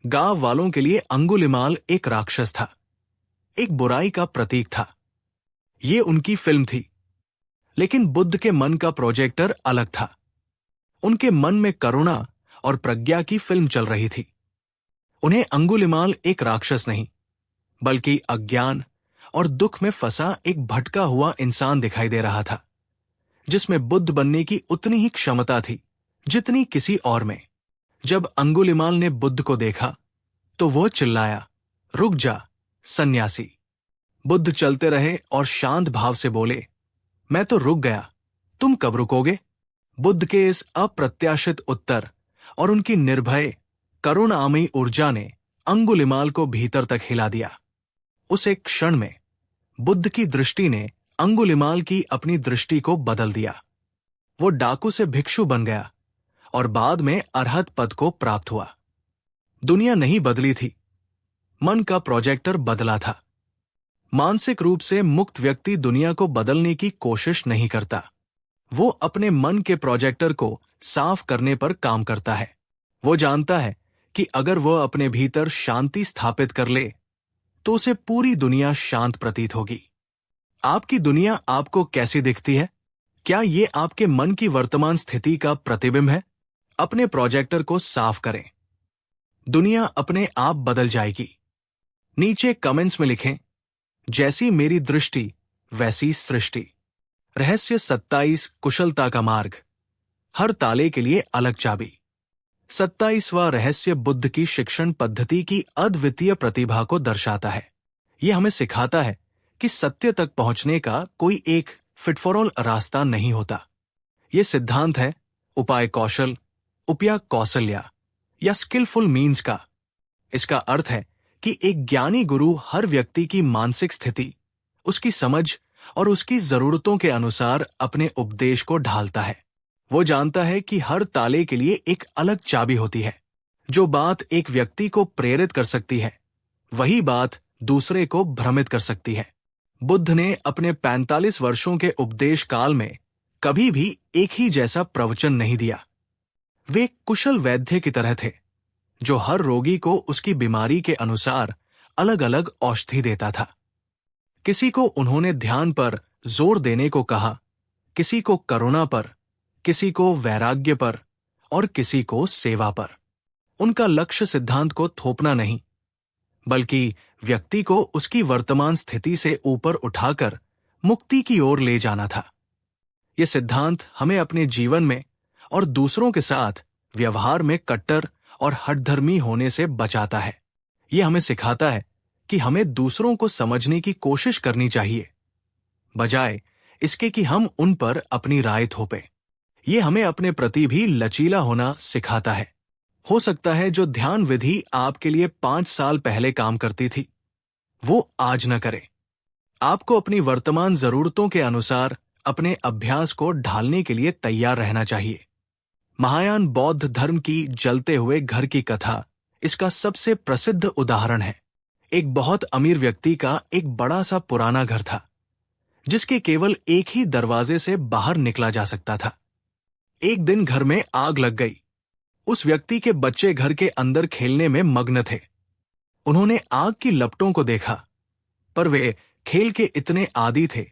गांव वालों के लिए अंगुलिमाल एक राक्षस था, एक बुराई का प्रतीक था। ये उनकी फिल्म थी। लेकिन बुद्ध के मन का प्रोजेक्टर अलग था। उनके मन में करुणा और प्रज्ञा की फिल्म चल रही थी। उन्हें अंगुलिमाल एक राक्षस नहीं, बल्कि अज्ञान और दुख में फंसा एक भटका हुआ इंसान दिखाई दे रहा था, जिसमें बुद्ध बनने की उतनी ही क्षमता थी जितनी किसी और में। जब अंगुलिमाल ने बुद्ध को देखा तो वो चिल्लाया, रुक जा सन्यासी। बुद्ध चलते रहे और शांत भाव से बोले, मैं तो रुक गया, तुम कब रुकोगे? बुद्ध के इस अप्रत्याशित उत्तर और उनकी निर्भय करुणामयी ऊर्जा ने अंगुलिमाल को भीतर तक हिला दिया। उस एक क्षण में बुद्ध की दृष्टि ने अंगुलिमाल की अपनी दृष्टि को बदल दिया। वो डाकू से भिक्षु बन गया और बाद में अरहत पद को प्राप्त हुआ। दुनिया नहीं बदली थी, मन का प्रोजेक्टर बदला था। मानसिक रूप से मुक्त व्यक्ति दुनिया को बदलने की कोशिश नहीं करता, वो अपने मन के प्रोजेक्टर को साफ करने पर काम करता है। वो जानता है कि अगर वो अपने भीतर शांति स्थापित कर ले तो उसे पूरी दुनिया शांत प्रतीत होगी। आपकी दुनिया आपको कैसी दिखती है? क्या ये आपके मन की वर्तमान स्थिति का प्रतिबिंब है? अपने प्रोजेक्टर को साफ करें, दुनिया अपने आप बदल जाएगी। नीचे कमेंट्स में लिखें, जैसी मेरी दृष्टि वैसी सृष्टि। रहस्य 27, कुशलता का मार्ग। हर ताले के लिए अलग चाबी। 27वां रहस्य बुद्ध की शिक्षण पद्धति की अद्वितीय प्रतिभा को दर्शाता है। यह हमें सिखाता है कि सत्य तक पहुंचने का कोई एक फिट फॉर ऑल रास्ता नहीं होता। यह सिद्धांत है उपाय कौशल, उपया कौशल्या या स्किलफुल मीन्स का। इसका अर्थ है कि एक ज्ञानी गुरु हर व्यक्ति की मानसिक स्थिति, उसकी समझ और उसकी जरूरतों के अनुसार अपने उपदेश को ढालता है। वो जानता है कि हर ताले के लिए एक अलग चाबी होती है। जो बात एक व्यक्ति को प्रेरित कर सकती है, वही बात दूसरे को भ्रमित कर सकती है। बुद्ध ने अपने 45 वर्षों के उपदेश काल में कभी भी एक ही जैसा प्रवचन नहीं दिया। वे एक कुशल वैद्य की तरह थे, जो हर रोगी को उसकी बीमारी के अनुसार अलग अलग औषधि देता था। किसी को उन्होंने ध्यान पर जोर देने को कहा, किसी को करुणा पर, किसी को वैराग्य पर और किसी को सेवा पर। उनका लक्ष्य सिद्धांत को थोपना नहीं, बल्कि व्यक्ति को उसकी वर्तमान स्थिति से ऊपर उठाकर मुक्ति की ओर ले जाना था। यह सिद्धांत हमें अपने जीवन में और दूसरों के साथ व्यवहार में कट्टर और हठधर्मी होने से बचाता है। यह हमें सिखाता है कि हमें दूसरों को समझने की कोशिश करनी चाहिए, बजाय इसके कि हम उन पर अपनी राय थोपें। यह हमें अपने प्रति भी लचीला होना सिखाता है। हो सकता है जो ध्यान विधि आपके लिए 5 साल पहले काम करती थी, वो आज न करे। आपको अपनी वर्तमान जरूरतों के अनुसार अपने अभ्यास को ढालने के लिए तैयार रहना चाहिए। महायान बौद्ध धर्म की जलते हुए घर की कथा इसका सबसे प्रसिद्ध उदाहरण है। एक बहुत अमीर व्यक्ति का एक बड़ा सा पुराना घर था, जिसके केवल एक ही दरवाजे से बाहर निकला जा सकता था। एक दिन घर में आग लग गई। उस व्यक्ति के बच्चे घर के अंदर खेलने में मग्न थे। उन्होंने आग की लपटों को देखा, पर वे खेल के इतने आदी थे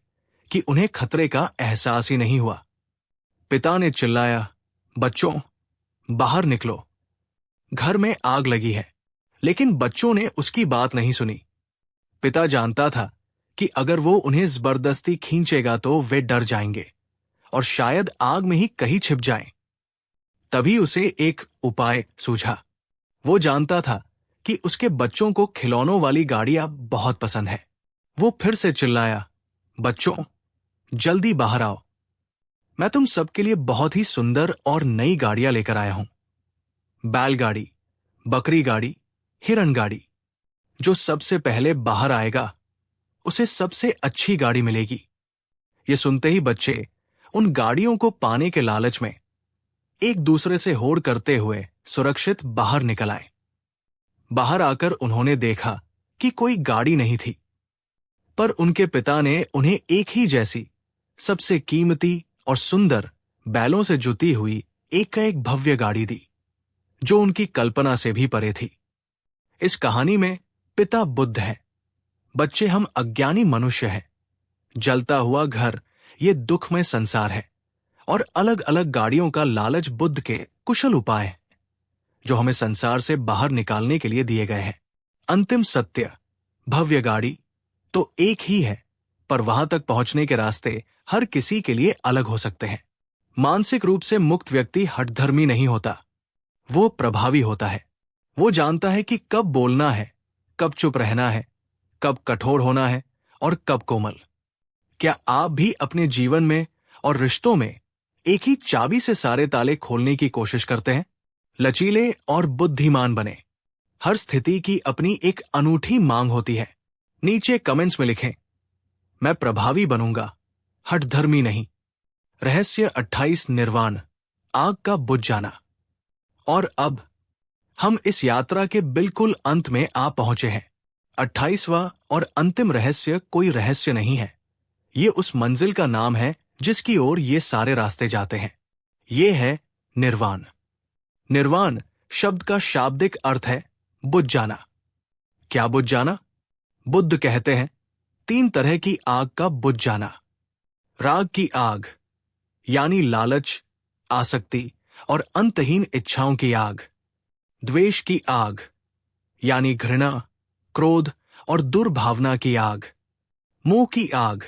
कि उन्हें खतरे का एहसास ही नहीं हुआ। पिता ने चिल्लाया, बच्चों, बाहर निकलो, घर में आग लगी है। लेकिन बच्चों ने उसकी बात नहीं सुनी। पिता जानता था कि अगर वो उन्हें जबरदस्ती खींचेगा तो वे डर जाएंगे और शायद आग में ही कहीं छिप जाएं। तभी उसे एक उपाय सूझा। वो जानता था कि उसके बच्चों को खिलौनों वाली गाड़ियां बहुत पसंद है। वो फिर से चिल्लाया, बच्चों, जल्दी बाहर आओ, मैं तुम सबके लिए बहुत ही सुंदर और नई गाड़ियां लेकर आया हूं। बैलगाड़ी, बकरी गाड़ी, हिरण गाड़ी। जो सबसे पहले बाहर आएगा उसे सबसे अच्छी गाड़ी मिलेगी। ये सुनते ही बच्चे उन गाड़ियों को पाने के लालच में एक दूसरे से होड़ करते हुए सुरक्षित बाहर निकल आए। बाहर आकर उन्होंने देखा कि कोई गाड़ी नहीं थी, पर उनके पिता ने उन्हें एक ही जैसी, सबसे कीमती और सुंदर बैलों से जुती हुई एक भव्य गाड़ी दी, जो उनकी कल्पना से भी परे थी। इस कहानी में पिता बुद्ध है, बच्चे हम अज्ञानी मनुष्य हैं। जलता हुआ घर ये दुखमय संसार है, और अलग अलग गाड़ियों का लालच बुद्ध के कुशल उपाय हैं, जो हमें संसार से बाहर निकालने के लिए दिए गए हैं। अंतिम सत्य, भव्य गाड़ी तो एक ही है, पर वहां तक पहुंचने के रास्ते हर किसी के लिए अलग हो सकते हैं। मानसिक रूप से मुक्त व्यक्ति हठधर्मी नहीं होता, वो प्रभावी होता है। वो जानता है कि कब बोलना है, कब चुप रहना है, कब कठोर होना है और कब कोमल। क्या आप भी अपने जीवन में और रिश्तों में एक ही चाबी से सारे ताले खोलने की कोशिश करते हैं? लचीले और बुद्धिमान बने। हर स्थिति की अपनी एक अनूठी मांग होती है। नीचे कमेंट्स में लिखें, मैं प्रभावी बनूंगा, हठधर्मी नहीं। रहस्य 28 निर्वाण, आग का बुझ जाना। और अब हम इस यात्रा के बिल्कुल अंत में आ पहुंचे हैं। 28वां और अंतिम रहस्य कोई रहस्य नहीं है, ये उस मंजिल का नाम है जिसकी ओर ये सारे रास्ते जाते हैं। ये है निर्वाण। निर्वाण शब्द का शाब्दिक अर्थ है बुझ जाना। क्या बुझ जाना? बुद्ध कहते हैं 3 तरह की आग का बुझ जाना। राग की आग, यानी लालच, आसक्ति और अंतहीन इच्छाओं की आग। द्वेष की आग, यानी घृणा, क्रोध और दुर्भावना की आग। मोह की आग,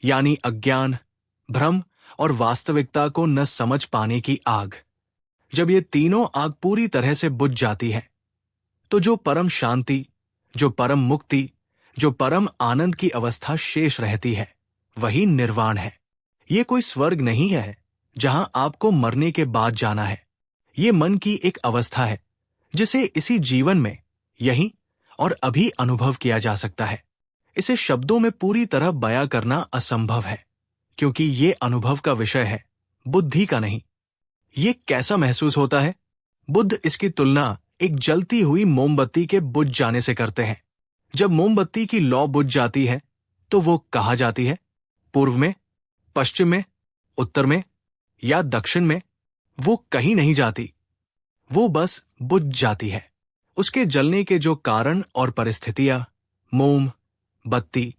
यानी अज्ञान, भ्रम और वास्तविकता को न समझ पाने की आग। जब ये तीनों आग पूरी तरह से बुझ जाती है, तो जो परम शांति, जो परम मुक्ति, जो परम आनंद की अवस्था शेष रहती है, वही निर्वाण है। ये कोई स्वर्ग नहीं है जहां आपको मरने के बाद जाना है। ये मन की एक अवस्था है जिसे इसी जीवन में, यहीं और अभी अनुभव किया जा सकता है। इसे शब्दों में पूरी तरह बयां करना असंभव है, क्योंकि ये अनुभव का विषय है, बुद्धि का नहीं। ये कैसा महसूस होता है? बुद्ध इसकी तुलना एक जलती हुई मोमबत्ती के बुझ जाने से करते हैं। जब मोमबत्ती की लौ बुझ जाती है तो वो कहाँ जाती है? पूर्व में, पश्चिम में, उत्तर में या दक्षिण में? वो कहीं नहीं जाती, वो बस बुझ जाती है। उसके जलने के जो कारण और परिस्थितियां, मोम, बत्ती,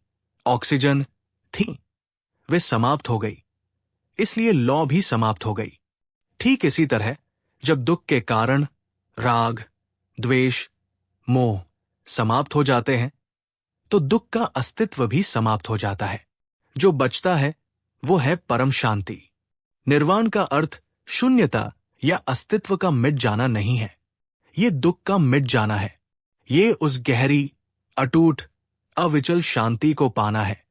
ऑक्सीजन थीं, वे समाप्त हो गई, इसलिए लौ भी समाप्त हो गई। ठीक इसी तरह जब दुख के कारण, राग, द्वेष, मोह समाप्त हो जाते हैं, तो दुख का अस्तित्व भी समाप्त हो जाता है। जो बचता है वो है परम शांति। निर्वाण का अर्थ शून्यता या अस्तित्व का मिट जाना नहीं है, ये दुख का मिट जाना है। ये उस गहरी, अटूट, अविचल शांति को पाना है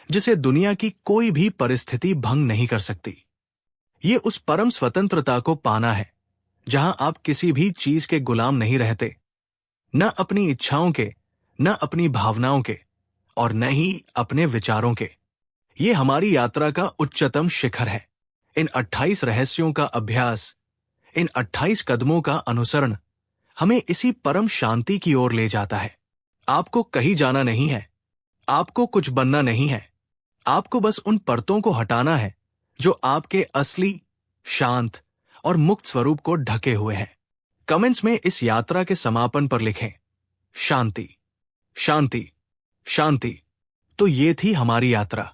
जिसे दुनिया की कोई भी परिस्थिति भंग नहीं कर सकती। ये उस परम स्वतंत्रता को पाना है जहां आप किसी भी चीज के गुलाम नहीं रहते, न अपनी इच्छाओं के, न अपनी भावनाओं के, और न ही अपने विचारों के। ये हमारी यात्रा का उच्चतम शिखर है। इन 28 रहस्यों का अभ्यास, इन 28 कदमों का अनुसरण हमें इसी परम शांति की ओर ले जाता है। आपको कहीं जाना नहीं है, आपको कुछ बनना नहीं है, आपको बस उन परतों को हटाना है जो आपके असली, शांत और मुक्त स्वरूप को ढके हुए हैं। कमेंट्स में इस यात्रा के समापन पर लिखें, शांति, शांति, शांति। तो ये थी हमारी यात्रा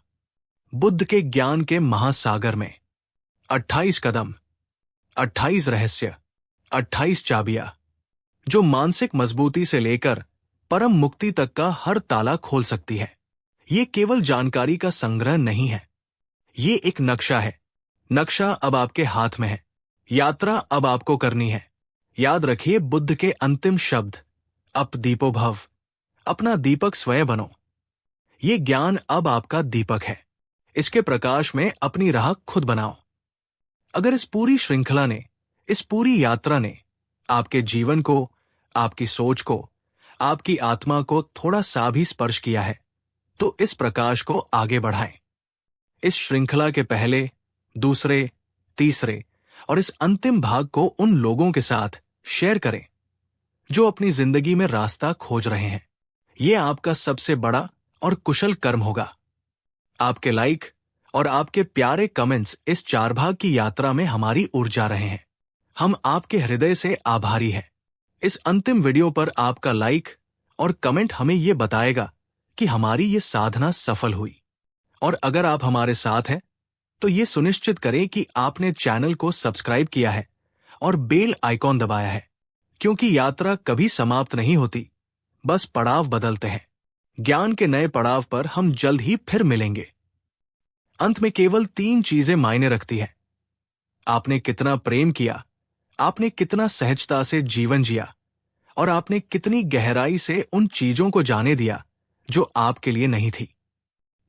बुद्ध के ज्ञान के महासागर में। 28 कदम, 28 रहस्य, 28 चाबियां, जो मानसिक मजबूती से लेकर परम मुक्ति तक का हर ताला खोल सकती है। ये केवल जानकारी का संग्रह नहीं है, ये एक नक्शा है। नक्शा अब आपके हाथ में है, यात्रा अब आपको करनी है। याद रखिए बुद्ध के अंतिम शब्द, अप दीपो भव, अपना दीपक स्वयं बनो। ये ज्ञान अब आपका दीपक है, इसके प्रकाश में अपनी राह खुद बनाओ। अगर इस पूरी श्रृंखला ने, इस पूरी यात्रा ने आपके जीवन को, आपकी सोच को, आपकी आत्मा को थोड़ा सा भी स्पर्श किया है, तो इस प्रकाश को आगे बढ़ाएं। इस श्रृंखला के पहले, दूसरे, तीसरे और इस अंतिम भाग को उन लोगों के साथ शेयर करें जो अपनी जिंदगी में रास्ता खोज रहे हैं। यह आपका सबसे बड़ा और कुशल कर्म होगा। आपके लाइक और आपके प्यारे कमेंट्स इस 4 भाग की यात्रा में हमारी ऊर्जा रहे हैं। हम आपके हृदय से आभारी हैं। इस अंतिम वीडियो पर आपका लाइक और कमेंट हमें यह बताएगा कि हमारी ये साधना सफल हुई। और अगर आप हमारे साथ हैं, तो ये सुनिश्चित करें कि आपने चैनल को सब्सक्राइब किया है और बेल आइकॉन दबाया है, क्योंकि यात्रा कभी समाप्त नहीं होती, बस पड़ाव बदलते हैं। ज्ञान के नए पड़ाव पर हम जल्द ही फिर मिलेंगे। अंत में केवल 3 चीजें मायने रखती हैं। आपने कितना प्रेम किया, आपने कितना सहजता से जीवन जिया, और आपने कितनी गहराई से उन चीजों को जाने दिया जो आपके लिए नहीं थी।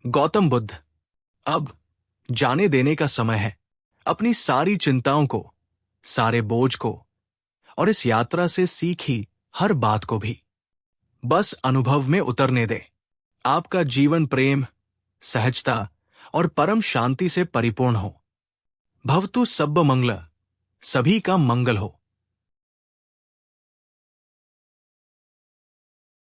गौतम बुद्ध, अब जाने देने का समय है। अपनी सारी चिंताओं को, सारे बोझ को और इस यात्रा से सीखी हर बात को भी बस अनुभव में उतरने दे। आपका जीवन प्रेम, सहजता और परम शांति से परिपूर्ण हो। भवतु सब्ब मंगल, सभी का मंगल हो।